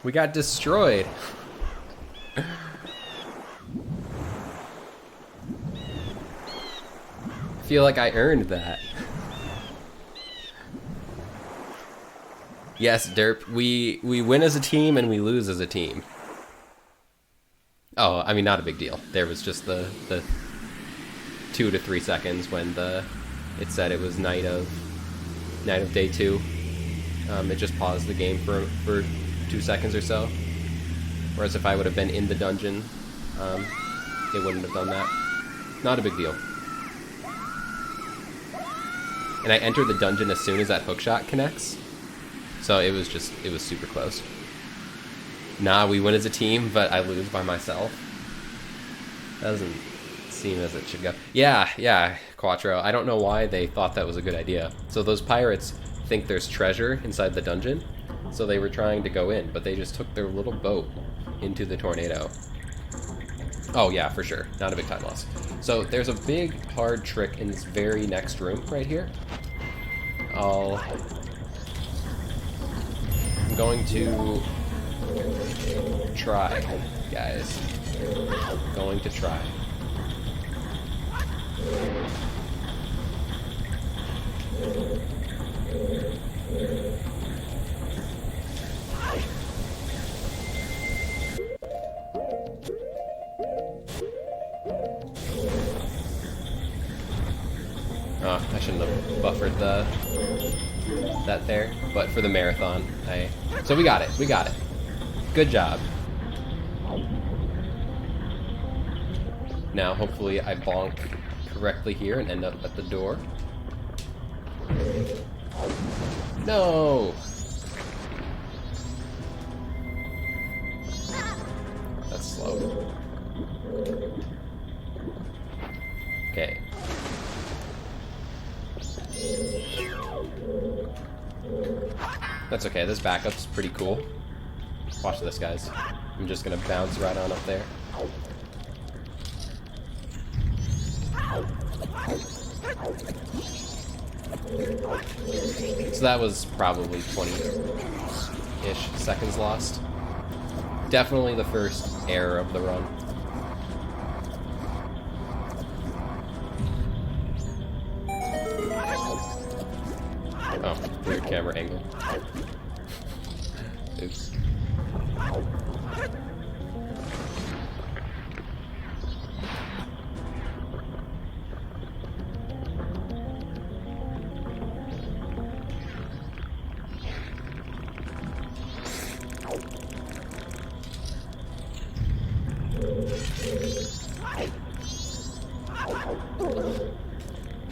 We got destroyed. I feel like I earned that. Yes, Derp, we win as a team and we lose as a team. Oh, I mean, not a big deal. There was just the 2 to 3 seconds when it said it was night of day 2. It just paused the game for 2 seconds or so. Whereas if I would have been in the dungeon, it wouldn't have done that. Not a big deal. And I enter the dungeon as soon as that hookshot connects. So it was super close. Nah, we win as a team, but I lose by myself. That doesn't seem as it should go. Yeah, Quattro. I don't know why they thought that was a good idea. So those pirates think there's treasure inside the dungeon, so they were trying to go in, but they just took their little boat into the tornado. Oh yeah, for sure. Not a big time loss. So there's a big hard trick in this very next room right here. I'm going to try, guys. I'm going to try. Oh, I shouldn't have buffered that there, but for the marathon, so we got it. We got it. Good job. Now, hopefully, I bonk correctly here and end up at the door. No! That's slow. Okay. That's okay, this backup's pretty cool. Watch this, guys. I'm just gonna bounce right on up there. So that was probably 20-ish seconds lost. Definitely the first error of the run. Oh, weird camera angle. Oops.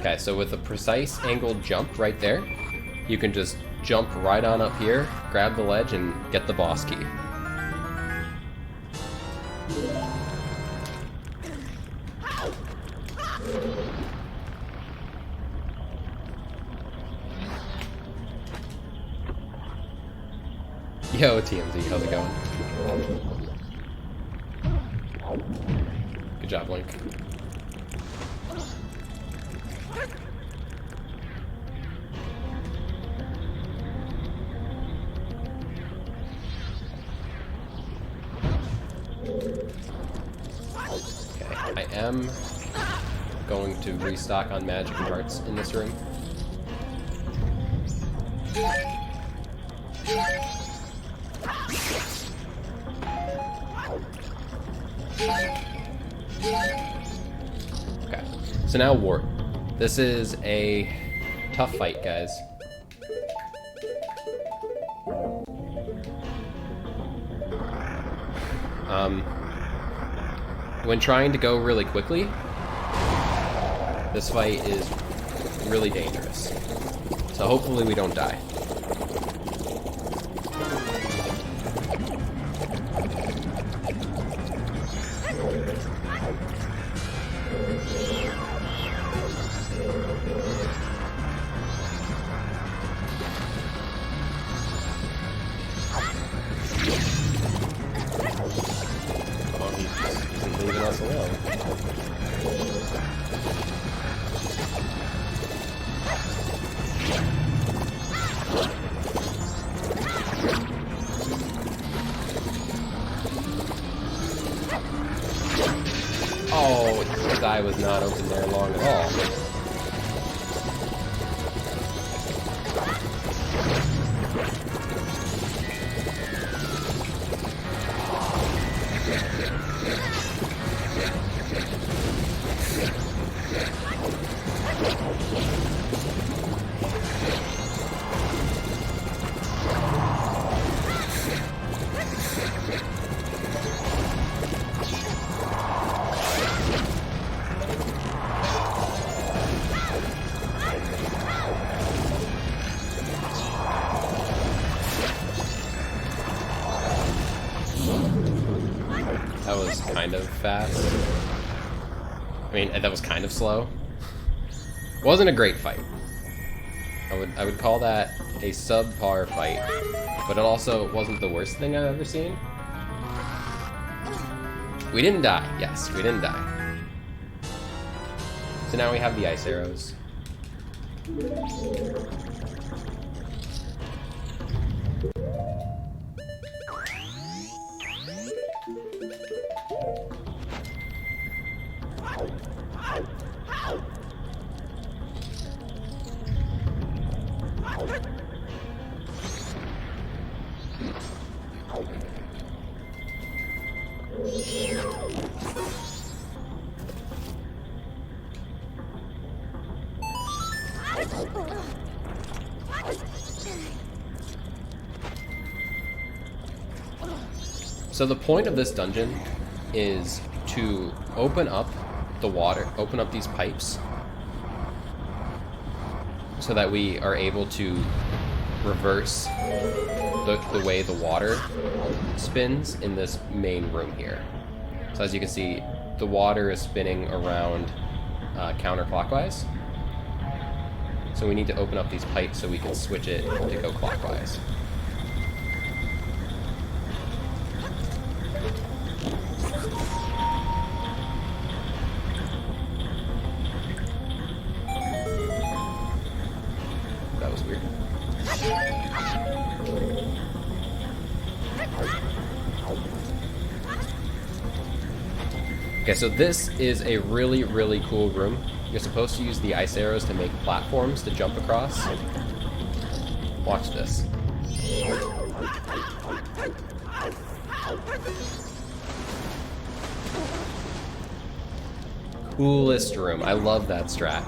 Okay, so with a precise angled jump right there, you can just jump right on up here, grab the ledge, and get the boss key. Yo, TMZ, how's it going? Good job, Link. I am going to restock on magic parts in this room. Okay, so now Wart. This is a tough fight, guys. When trying to go really quickly, this fight is really dangerous. So hopefully we don't die. Leaving us alone. Oh, his eye was not open there long at all. That was kind of fast. I mean, that was kind of slow. Wasn't a great fight. I would call that a subpar fight, but it also wasn't the worst thing I've ever seen. We didn't die. Yes, we didn't die. So now we have the ice arrows. So the point of this dungeon is to open up the water, open up these pipes, so that we are able to reverse the way the water spins in this main room here. So as you can see, the water is spinning around counterclockwise. So we need to open up these pipes so we can switch it to go clockwise. That was weird. Okay, so this is a really, really cool room. You're supposed to use the ice arrows to make platforms to jump across. Watch this. Coolest room. I love that strat.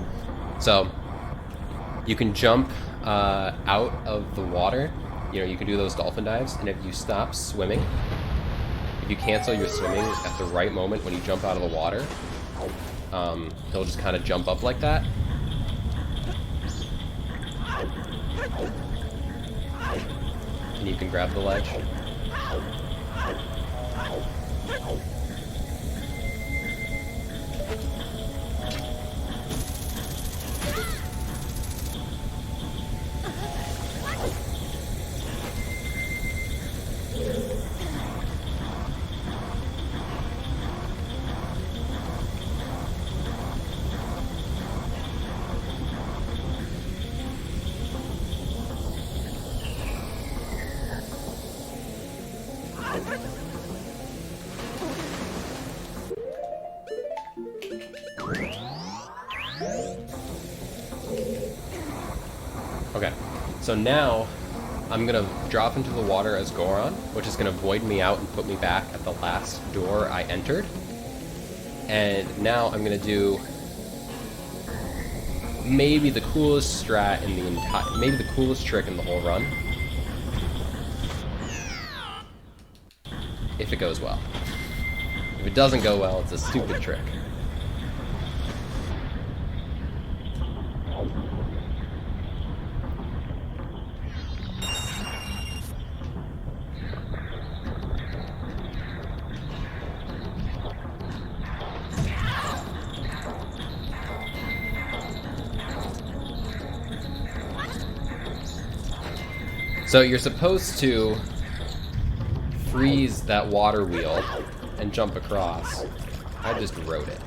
So, you can jump out of the water. You know, you can do those dolphin dives, and if you stop swimming, if you cancel your swimming at the right moment when you jump out of the water, he'll just kind of jump up like that. And you can grab the ledge. Okay, so now I'm gonna drop into the water as Goron, which is gonna void me out and put me back at the last door I entered. And now I'm gonna do maybe the coolest strat in the entire, maybe the coolest trick in the whole run. If it goes well. If it doesn't go well, it's a stupid trick. So you're supposed to freeze that water wheel and jump across. I just wrote it.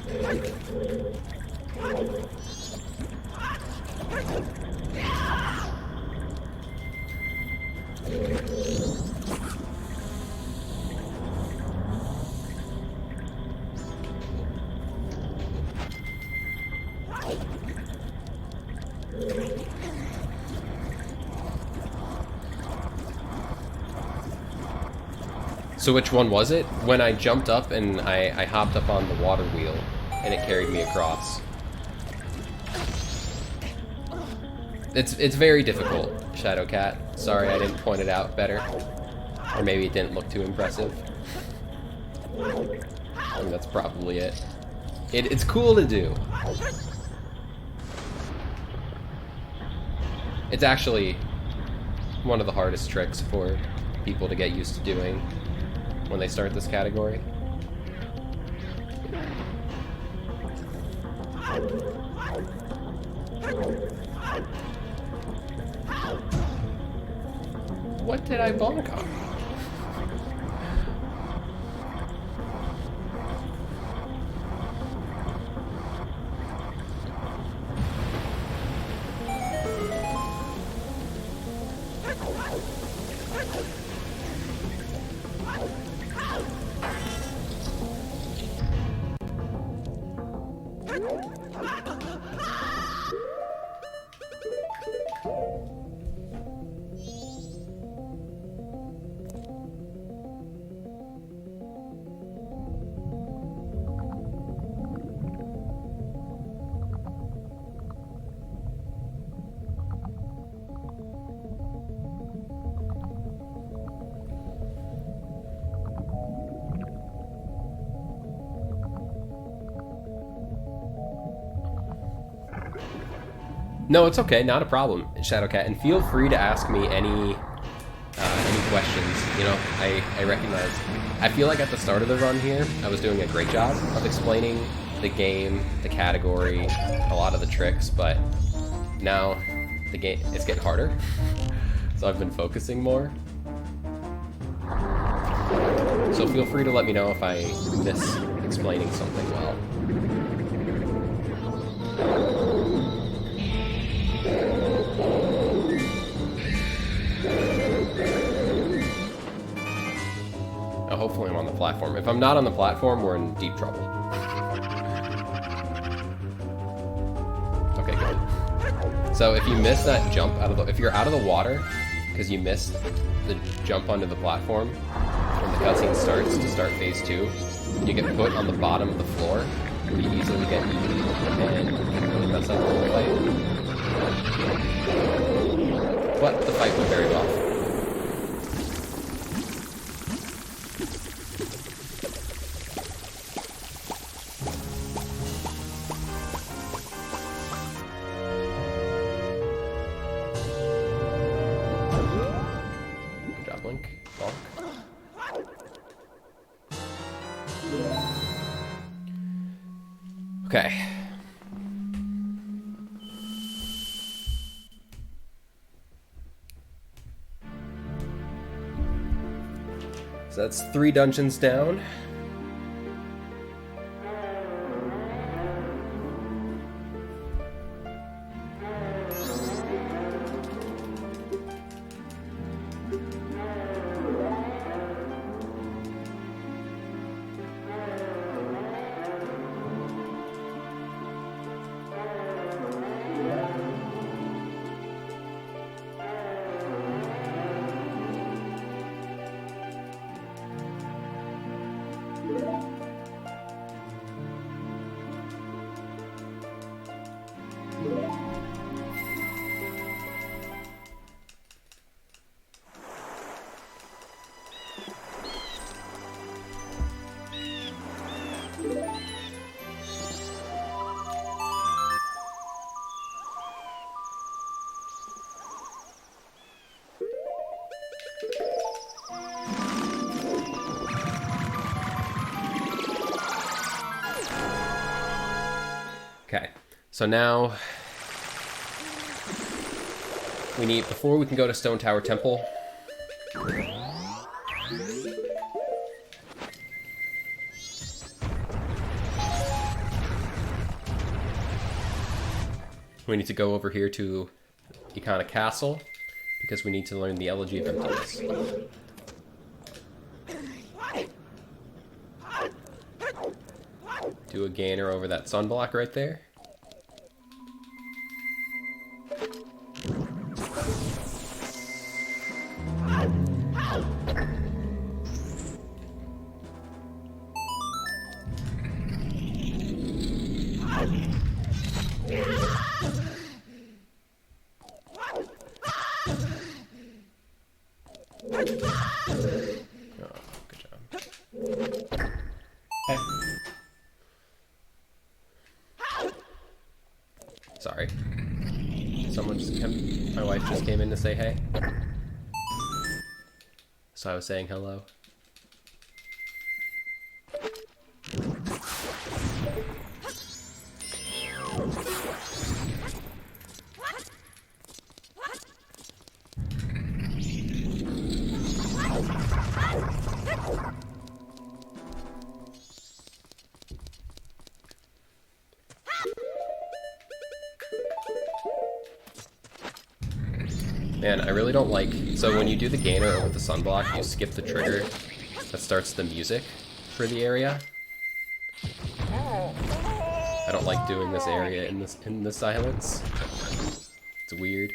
So which one was it? When I jumped up and I hopped up on the water wheel and it carried me across. It's very difficult, Shadowcat. Sorry I didn't point it out better. Or maybe it didn't look too impressive. I mean, that's probably it. It's cool to do. It's actually one of the hardest tricks for people to get used to doing when they start this category. What did I bonk on? No, it's okay, not a problem, Shadowcat. And feel free to ask me any questions. You know, I recognize. I feel like at the start of the run here, I was doing a great job of explaining the game, the category, a lot of the tricks, but now the game it's getting harder. So I've been focusing more. So feel free to let me know if I miss explaining something well. Hopefully I'm on the platform. If I'm not on the platform, we're in deep trouble. Okay, good. So if you miss that jump out of the... If you're out of the water, because you missed the jump onto the platform, when the cutscene starts to start phase 2, you get put on the bottom of the floor, where you easily get eaten, and you can really mess up the whole fight. But the fight went very well. Okay. So that's 3 dungeons down. Okay, so now we need, before we can go to Stone Tower Temple, we need to go over here to Ikana Castle, because we need to learn the Elegy of Emptiness. Do a gainer over that sunblock right there. Sorry. Someone just came, my wife just came in to say hey. So I was saying hello. Man, I really don't like... So when you do the gainer over the sunblock, you skip the trigger that starts the music for the area. I don't like doing this area in the silence. It's weird.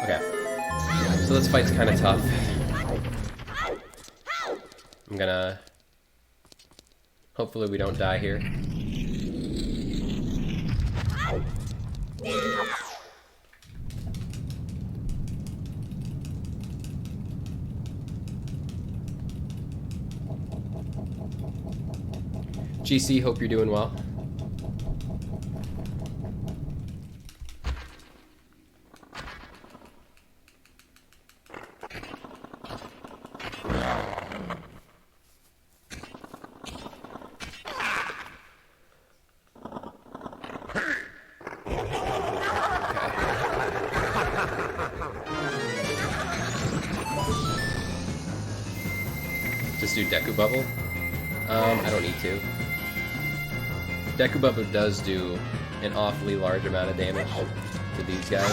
Okay, so this fight's kind of tough. I'm gonna... Hopefully we don't die here. GC, hope you're doing well. Just do Deku Bubble? I don't need to. Deku Bubble does do an awfully large amount of damage to these guys.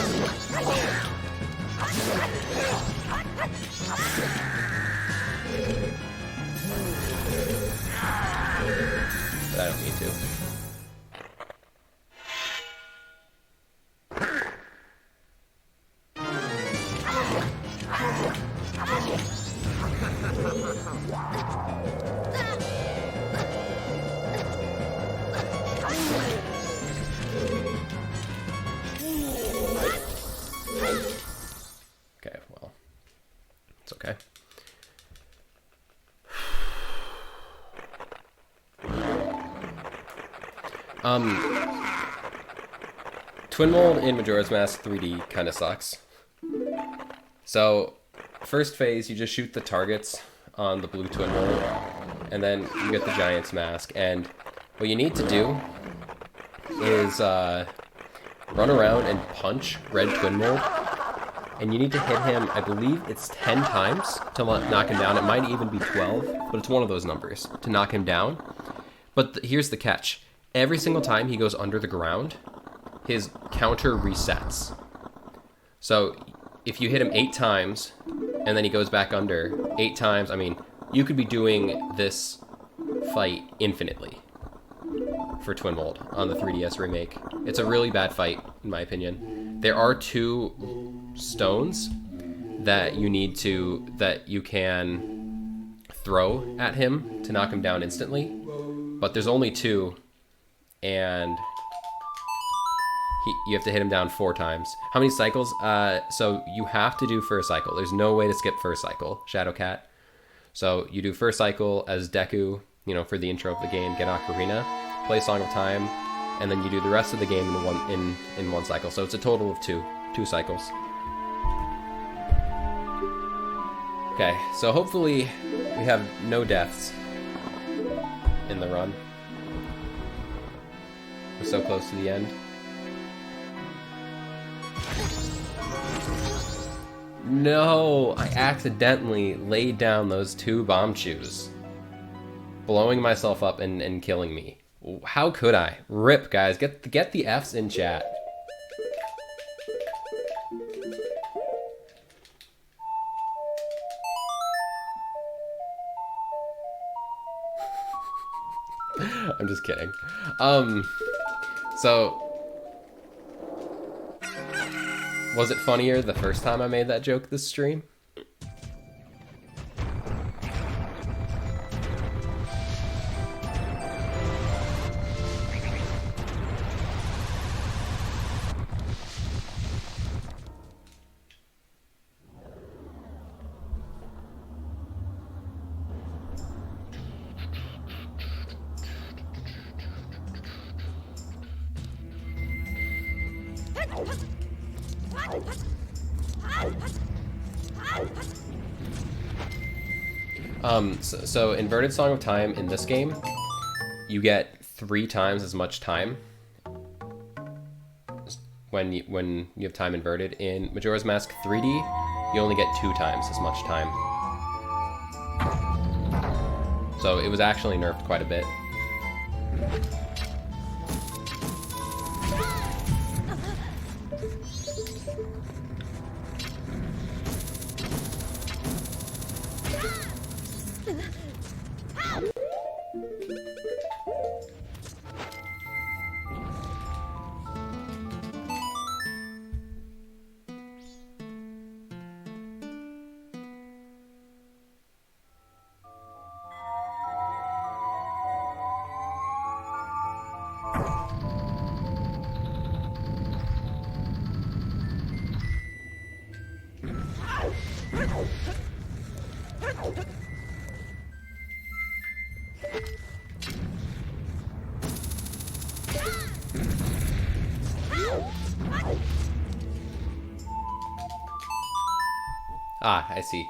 But I don't need to. Okay, well, it's okay. Twin Mold in Majora's Mask 3D kind of sucks. So, first phase, you just shoot the targets on the blue Twin Mold, and then you get the Giant's Mask, and what you need to do is run around and punch Red Twin Mold, and you need to hit him, I believe it's 10 times to knock him down. It might even be 12, but it's one of those numbers to knock him down. But here's the catch. Every single time he goes under the ground, his counter resets. So if you hit him 8 times, and then he goes back under 8 times, I mean, you could be doing this fight infinitely for Twin Mold on the 3DS remake. It's a really bad fight, in my opinion. There are 2 stones that you can throw at him to knock him down instantly, but there's only 2, and you have to hit him down 4 times. How many cycles? So you have to do first cycle. There's no way to skip first cycle, Shadowcat. So you do first cycle as Deku, for the intro of the game, get Ocarina, play Song of Time, and then you do the rest of the game in one cycle. So it's a total of 2 cycles. Okay, so hopefully we have no deaths in the run. We're so close to the end. No, I accidentally laid down those 2 bomb chews, blowing myself up and killing me. How could I? Rip, guys. Get the Fs in chat. I'm just kidding. So was it funnier the first time I made that joke this stream? So Inverted Song of Time in this game, you get 3 times as much time when you have time inverted. In Majora's Mask 3D, you only get 2 times as much time. So it was actually nerfed quite a bit. Ah, I see.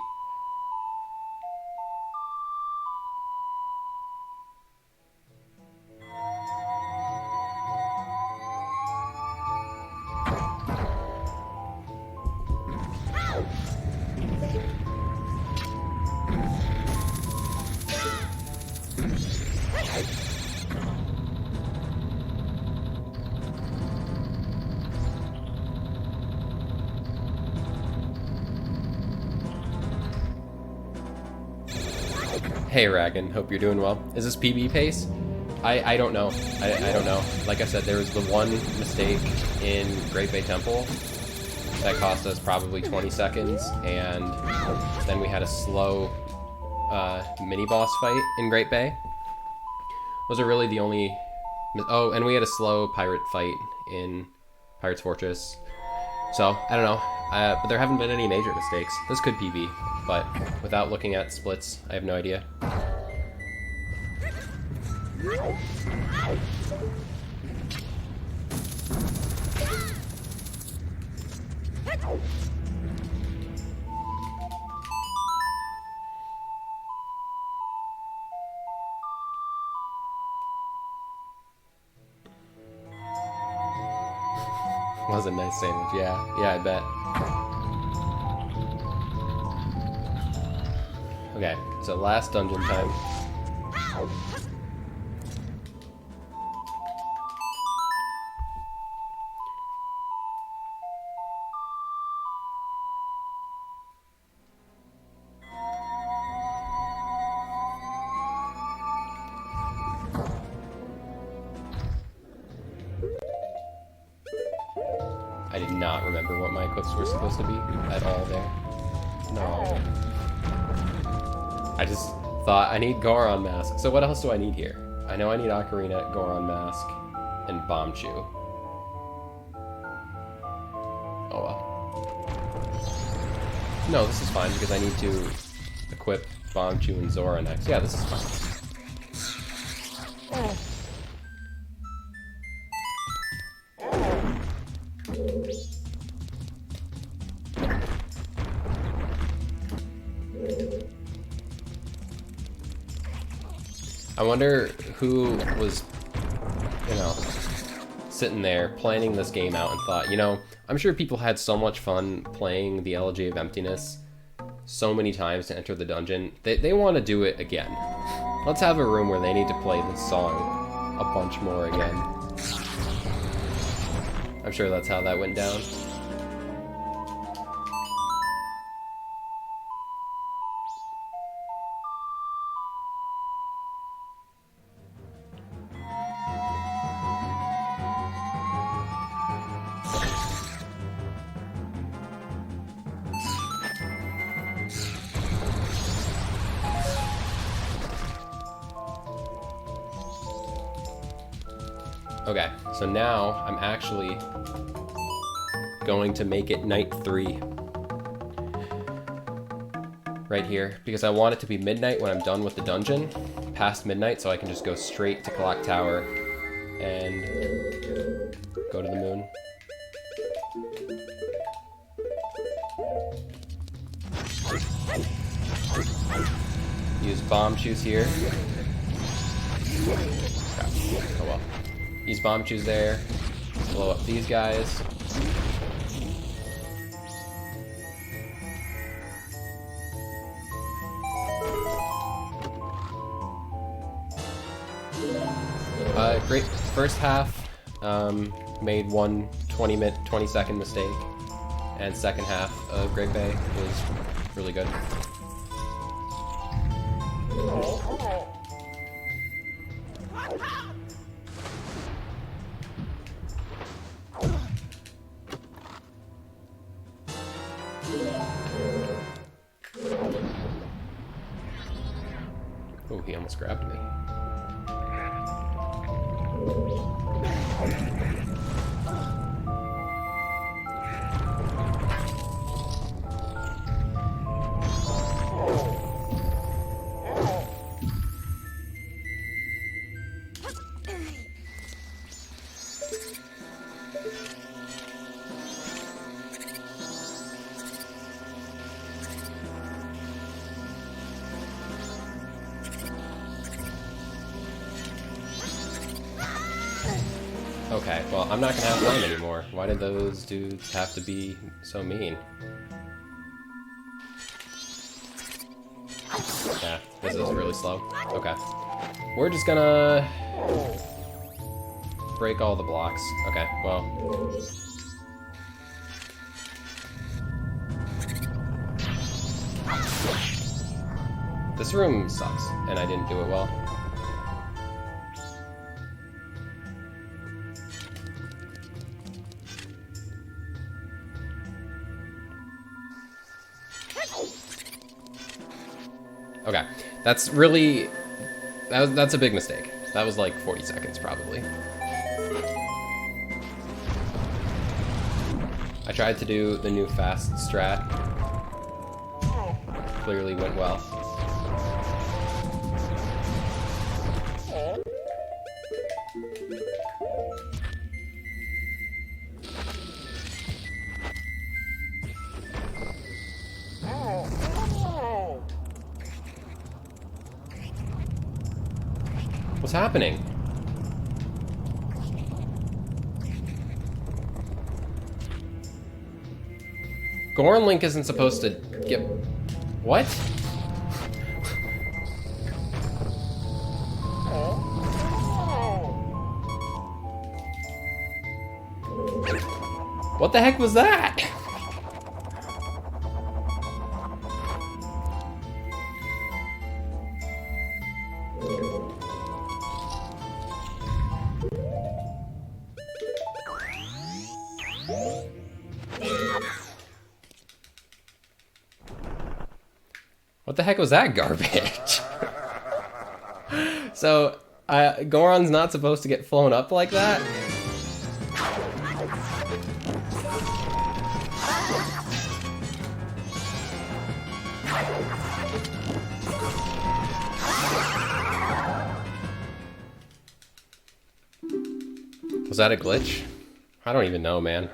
Hey Ragan, hope you're doing well. Is this PB pace? I don't know. I don't know. Like I said, there was the one mistake in Great Bay Temple that cost us probably 20 seconds, and then we had a slow mini-boss fight in Great Bay. Those are really the only... Oh, and we had a slow pirate fight in Pirate's Fortress. So, I don't know. But there haven't been any major mistakes. This could PB, but without looking at splits, I have no idea. Was a nice sandwich, yeah, I bet. Okay, so last dungeon time. I did not remember what my equips were supposed to be at all there. No. I just thought I need Goron Mask. So what else do I need here? I know I need Ocarina, Goron Mask, and Bombchu. Oh well. No, this is fine because I need to equip Bombchu and Zora next. Yeah, this is fine. I wonder who was, sitting there planning this game out and thought, I'm sure people had so much fun playing the Elegy of Emptiness so many times to enter the dungeon. They want to do it again. Let's have a room where they need to play this song a bunch more again. I'm sure that's how that went down. Okay, so now I'm actually going to make it night 3 right here because I want it to be midnight when I'm done with the dungeon, past midnight, so I can just go straight to Clock Tower and go to the moon. Use Bombchus here. Oh well. Use Bombchus there. Blow up these guys. Great. First half made one 20-second mistake, and second half of Great Bay was really good. Oh, he almost grabbed me. Okay, well, I'm not gonna have fun anymore. Why did those dudes have to be so mean? Yeah, this is really slow. Okay. We're just gonna break all the blocks. Okay, well. This room sucks, and I didn't do it well. Okay, that's really, that's a big mistake. That was like 40 seconds probably. I tried to do the new fast strat. Clearly went well. What's happening? Goron Link isn't supposed to get... What? What the heck was that? What the heck was that garbage? So, Goron's not supposed to get flown up like that? Was that a glitch? I don't even know, man.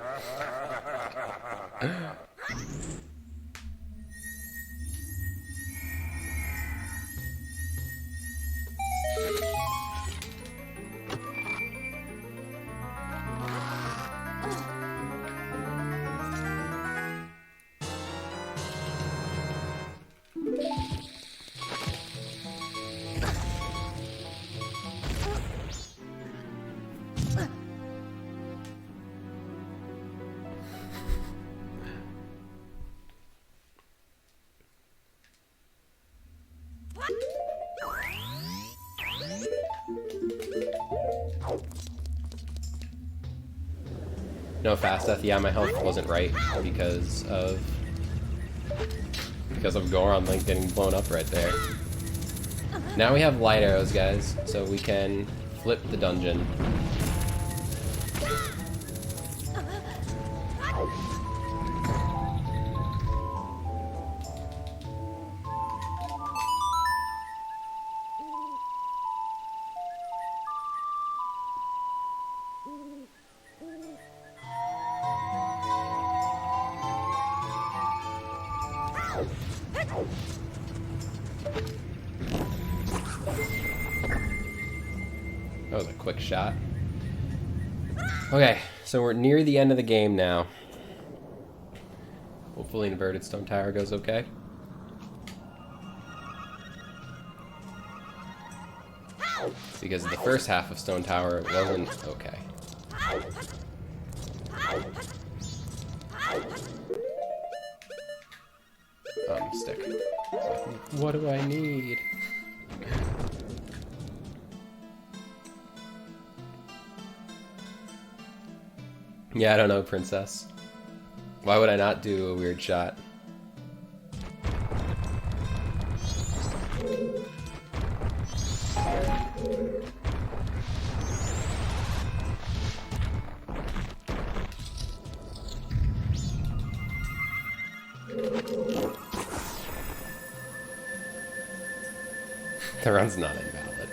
No fast death. Yeah, my health wasn't right because of Goron Link getting blown up right there. Now we have light arrows, guys, so we can flip the dungeon. That was a quick shot. Okay, so we're near the end of the game now. Hopefully Inverted Stone Tower goes okay. Because the first half of Stone Tower wasn't okay. Stick. What do I need? Yeah, I don't know, princess. Why would I not do a weird shot? The run's not invalid.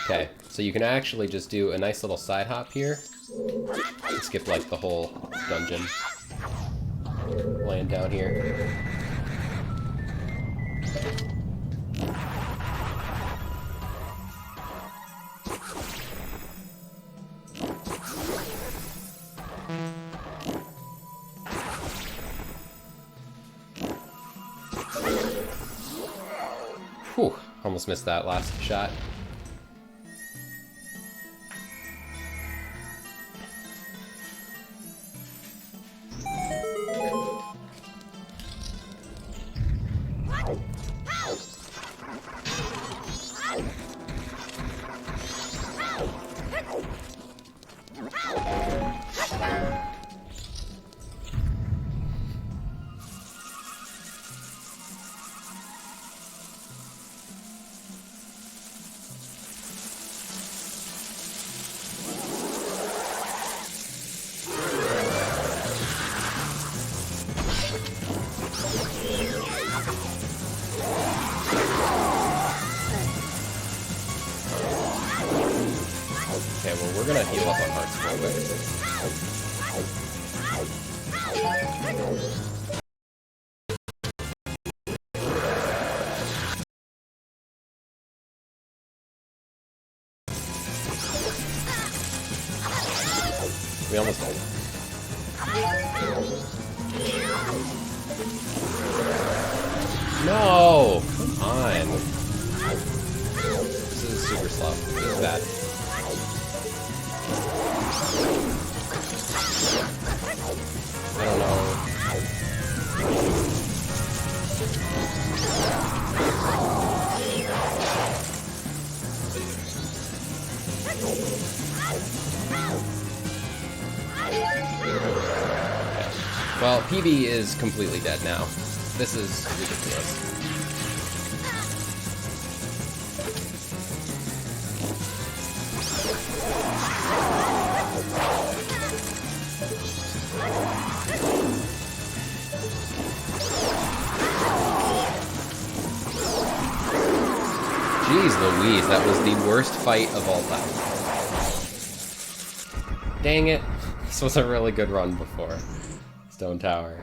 Okay, so you can actually just do a nice little side hop here. And skip like the whole dungeon. Land down here. Whew, almost missed that last shot. Okay, well, we're gonna heal up on hearts real quick. We almost died. No! Come on! This is super slow. This is bad. I don't know. Well, PB is completely dead now. This is ridiculous. Jeez Louise, that was the worst fight of all time. Dang it. This was a really good run before. Stone Tower.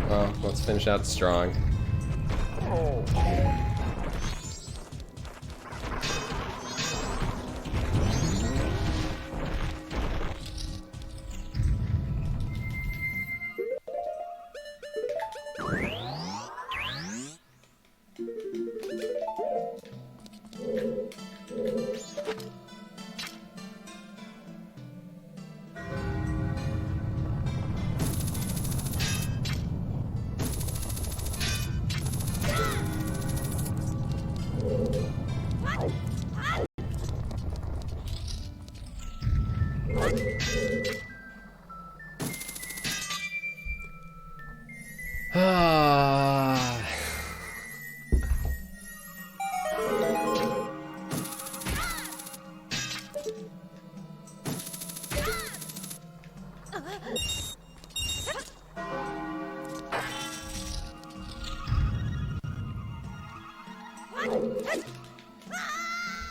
Well, let's finish out strong.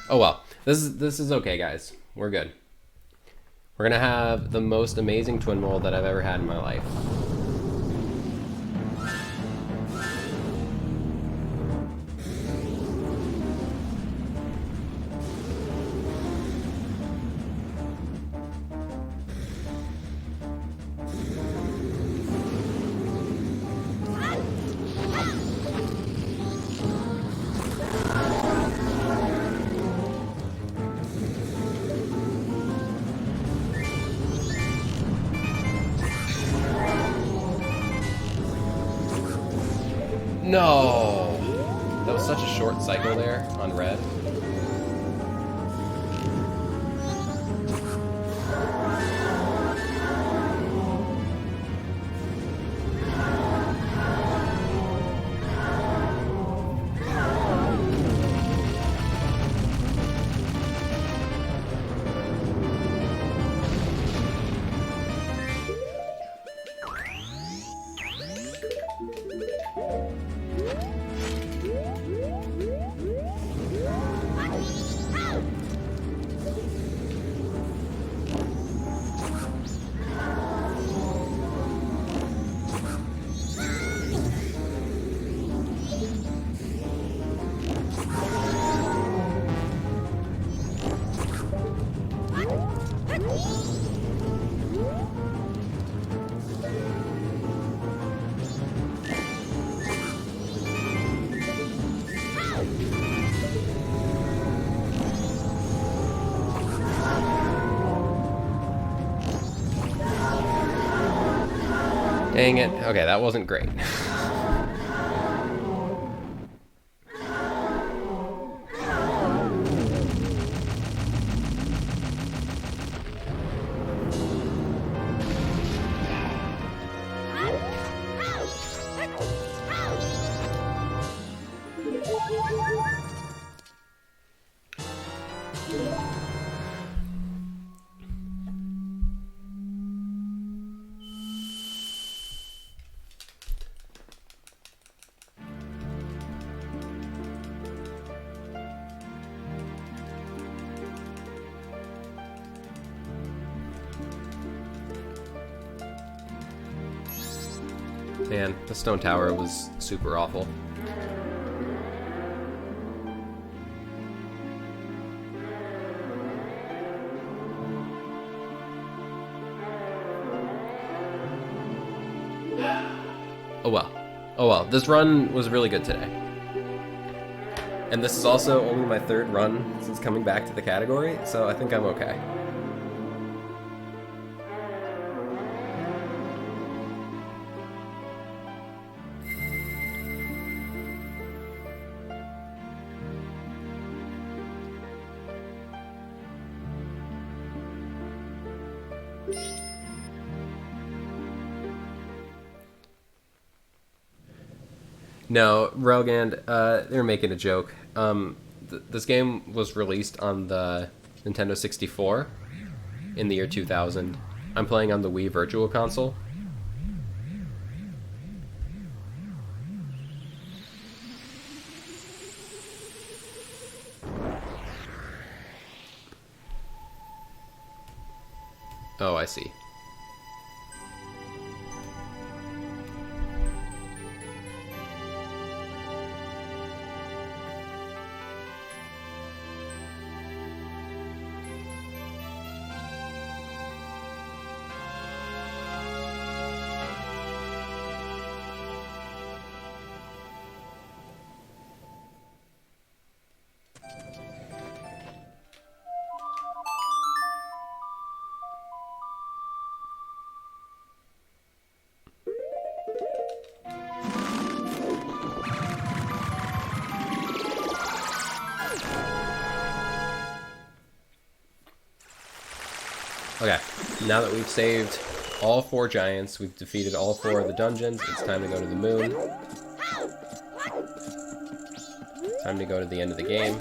Oh well, this is okay, guys. We're good. We're gonna have the most amazing twin mold that I've ever had in my life. No! That was such a short cycle there on red. Dang it. Okay, that wasn't great. Man, the stone tower was super awful. Oh well. Oh well. This run was really good today. And this is also only my third run since coming back to the category, so I think I'm okay. No, Rogand, they're making a joke. This game was released on the Nintendo 64 in the year 2000. I'm playing on the Wii Virtual Console. Oh, I see. Okay, now that we've saved all 4 giants, we've defeated all 4 of the dungeons, it's time to go to the moon. Time to go to the end of the game.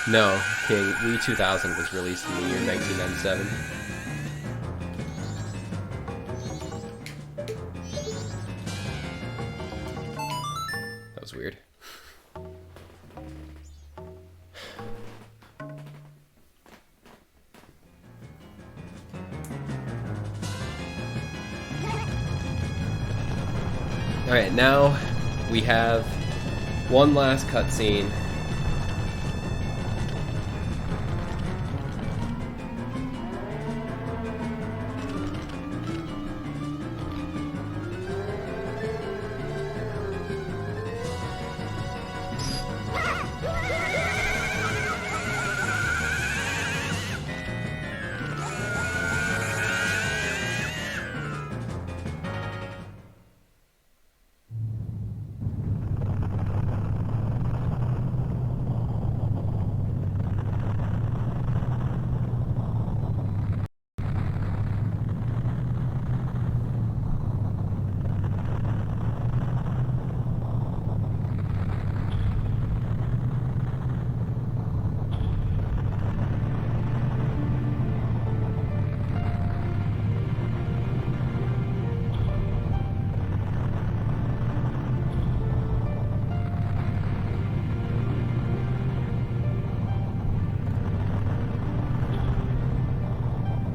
No, King, Wii 2000 was released in the year 1997. That was weird. Alright, now we have one last cutscene.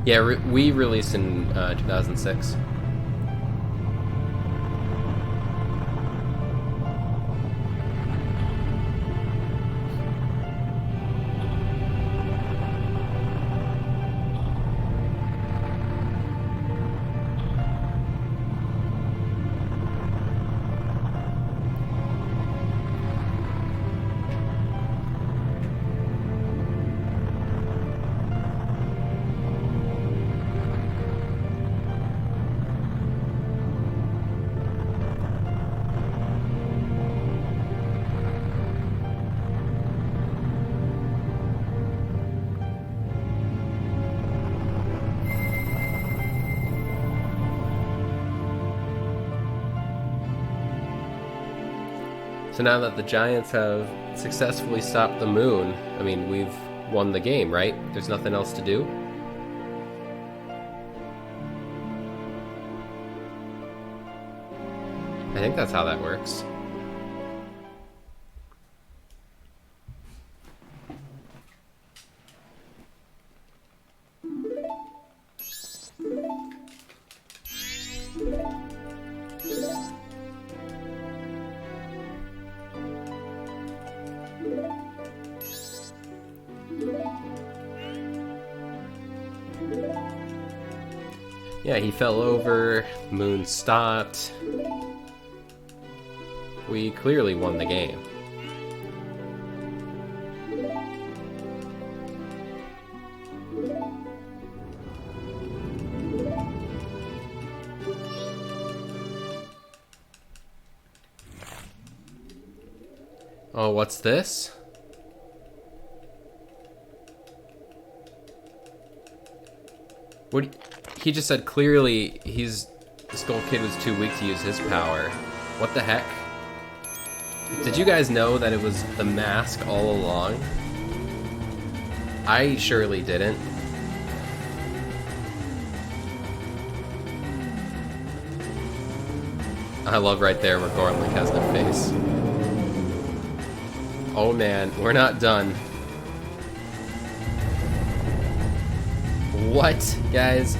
Yeah, we released in 2006. So now that the Giants have successfully stopped the moon, I mean, we've won the game, right? There's nothing else to do? I think that's how that works. Yeah, he fell over, moon stopped. We clearly won the game. Oh, what's this? What? He just said clearly the Skull Kid was too weak to use his power. What the heck? Did you guys know that it was the mask all along? I surely didn't. I love right there where Gormley has the face. Oh man, we're not done. What, guys?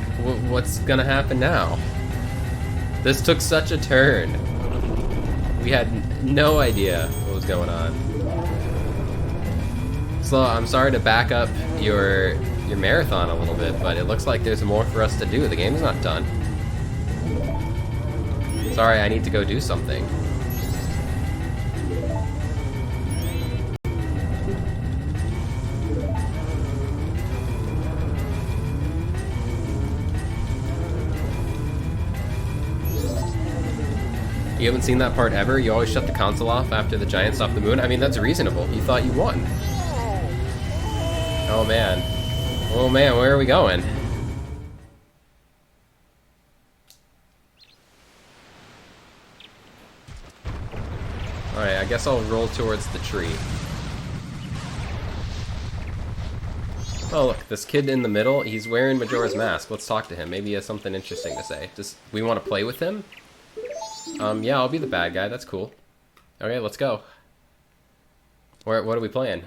What's gonna happen now? This took such a turn. We had no idea what was going on. So I'm sorry to back up your marathon a little bit, but it looks like there's more for us to do. The game's not done. Sorry, I need to go do something. You haven't seen that part ever? You always shut the console off after the Giants stop the moon? I mean, that's reasonable. You thought you won. Oh man. Oh man, where are we going? Alright, I guess I'll roll towards the tree. Oh look, this kid in the middle, he's wearing Majora's Mask. Let's talk to him. Maybe he has something interesting to say. We want to play with him? Yeah, I'll be the bad guy. That's cool. Okay, let's go. What are we playing?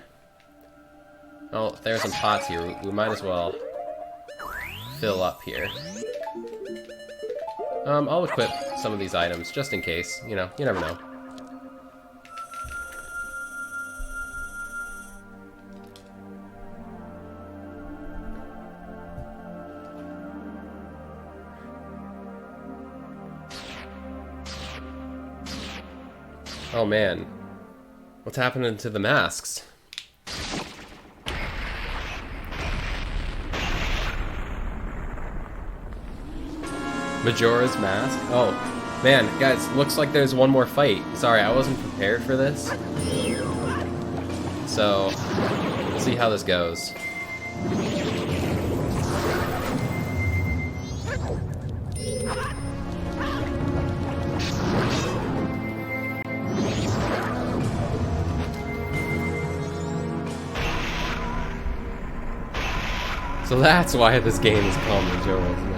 Oh, there's some pots here. We might as well fill up here. I'll equip some of these items just in case. You know, you never know. Oh man, what's happening to the masks? Majora's Mask? Oh, man, guys, looks like there's one more fight. Sorry, I wasn't prepared for this. So, we'll see how this goes. So that's why this game is called Majora's Mask.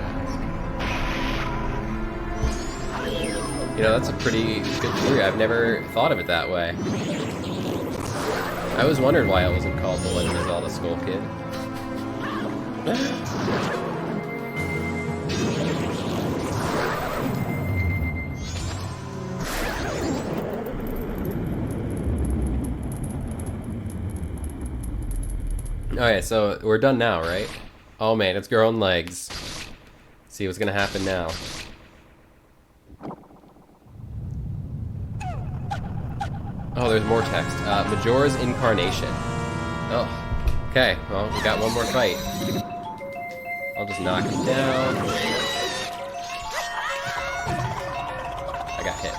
You know, that's a pretty good theory. I've never thought of it that way. I always wondered why it wasn't called The Legend of Zelda Skull Kid. Alright, so we're done now, right? Oh man, it's growing legs. See what's gonna happen now. Oh, there's more text. Majora's Incarnation. Oh, okay. Well, we got one more fight. I'll just knock him down. I got hit.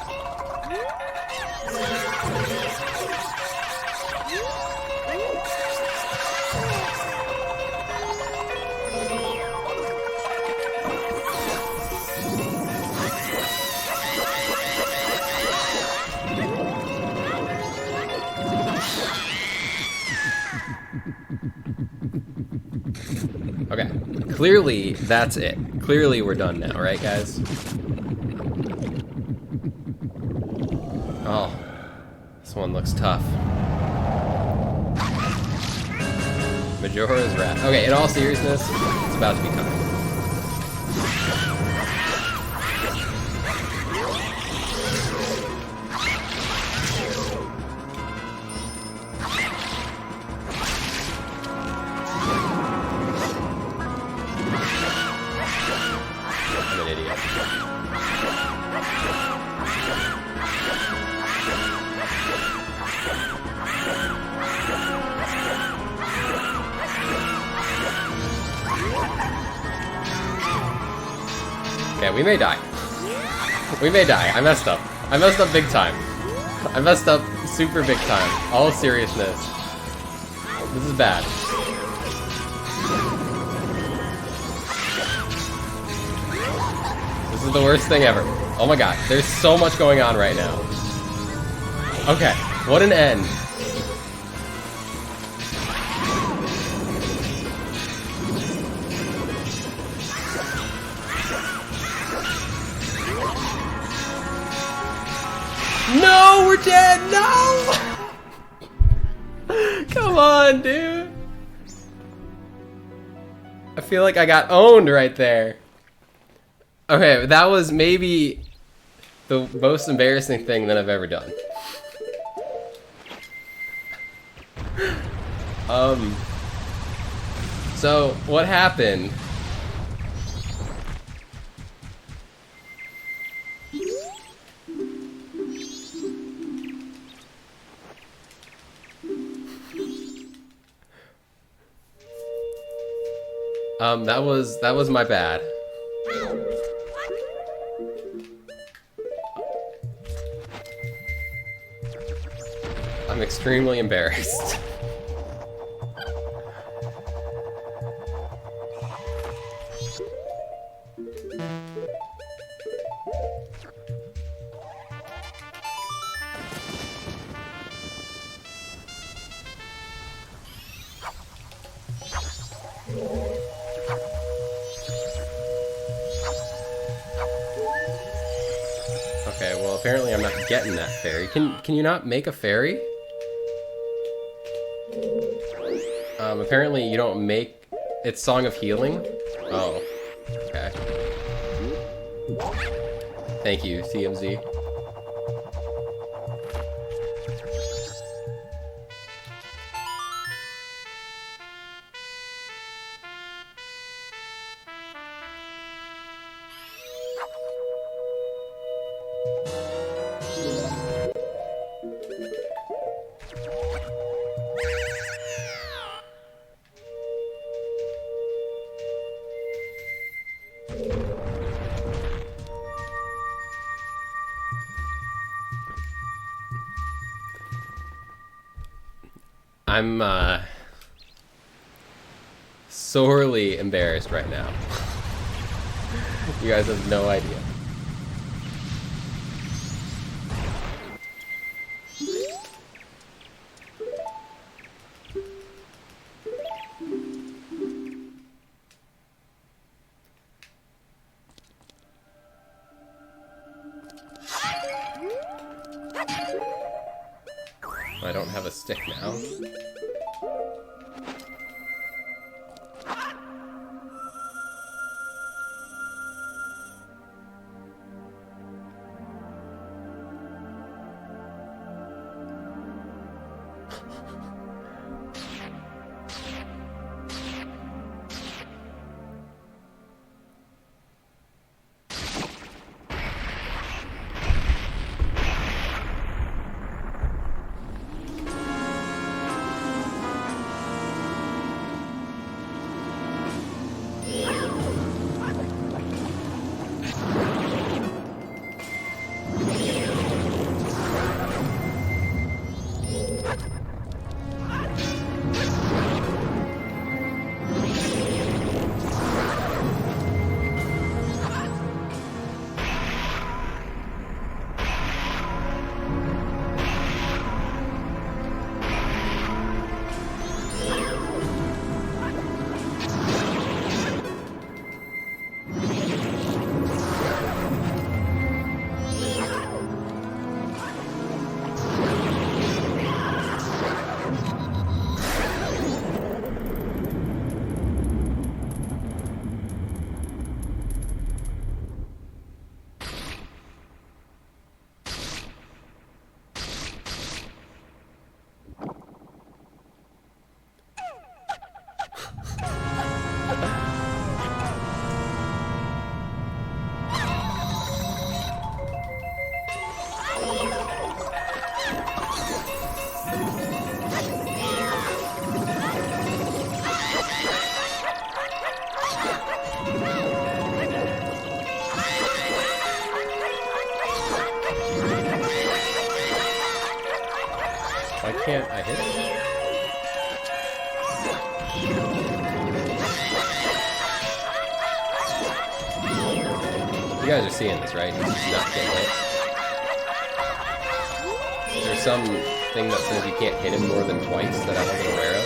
Okay, clearly that's it. Clearly we're done now, right guys? Oh, this one looks tough. Majora's Wrath. Okay, in all seriousness, it's about to be time. I'm an idiot. Okay, we may die. We may die. I messed up. I messed up big time. I messed up super big time. All seriousness. This is bad. This is the worst thing ever. Oh my god, there's so much going on right now. Okay, what an end. No, we're dead! No! Come on, dude. I feel like I got owned right there. Okay, that was maybe the most embarrassing thing that I've ever done. So what happened? That was my bad. I'm extremely embarrassed. Okay, well apparently I'm not getting that fairy. Can you not make a fairy? Apparently you don't make... It's Song of Healing? Oh. Okay. Thank you, CMZ. I'm sorely embarrassed right now. You guys have no idea. I don't have a stick now. can't I hit it? You guys are seeing this, right? He's just not getting hit. Is there some thing that says you can't hit him more than twice that I wasn't aware of?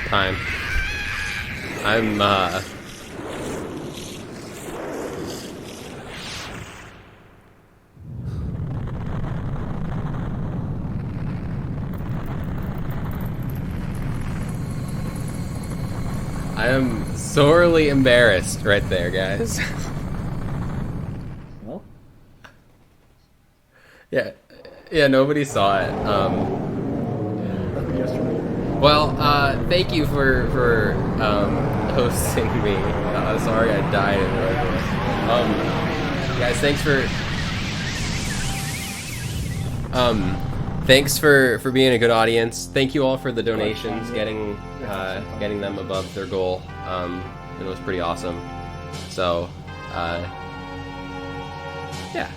Time. I am sorely embarrassed right there, guys. Well, Yeah, nobody saw it. that was yesterday. Well, thank you for hosting me. Sorry I died in guys, thanks for being a good audience. Thank you all for the donations, getting them above their goal. It was pretty awesome. So, yeah.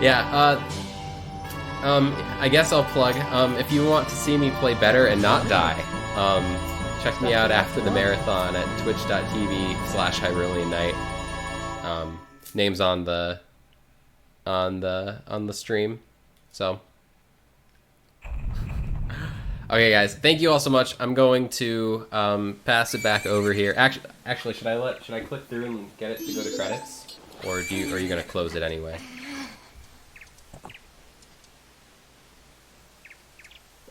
Yeah, I guess I'll plug, if you want to see me play better and not die, check me out after the marathon at twitch.tv/Hyrulian Night. Name's on the stream. So, okay guys, thank you all so much. I'm going to pass it back over here. Actually, should I click through and get it to go to credits, or are you gonna close it anyway?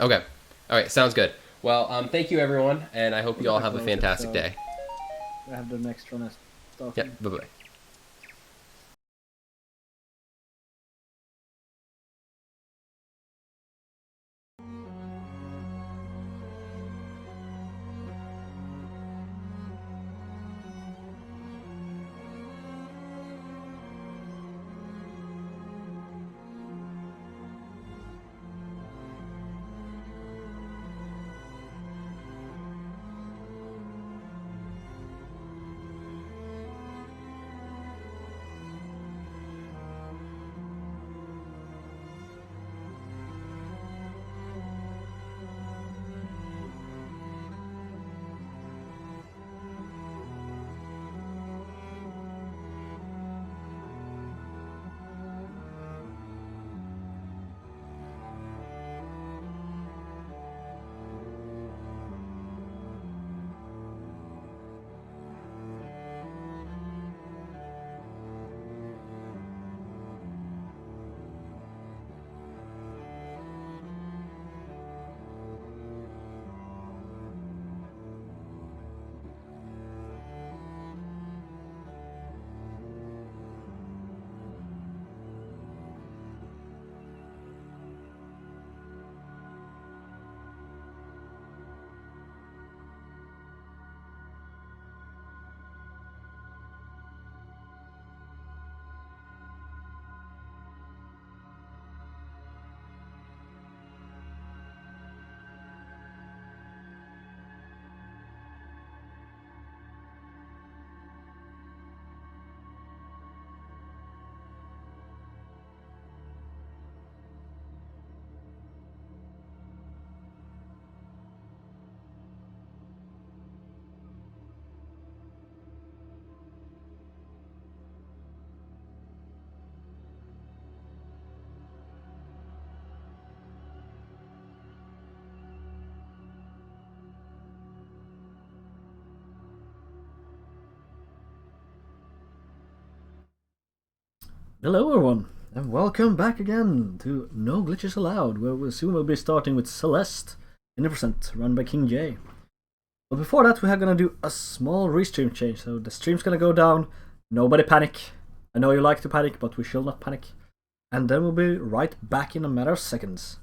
Okay. All right. Sounds good. Well, thank you everyone, and I hope you all have a fantastic day. I have the next one. Yep. Bye bye. Hello everyone, and welcome back again to No Glitches Allowed, where we soon will be starting with Celeste, 100%, run by King J. But before that, we are gonna do a small restream change, so the stream's gonna go down, nobody panic. I know you like to panic, but we shall not panic. And then we'll be right back in a matter of seconds.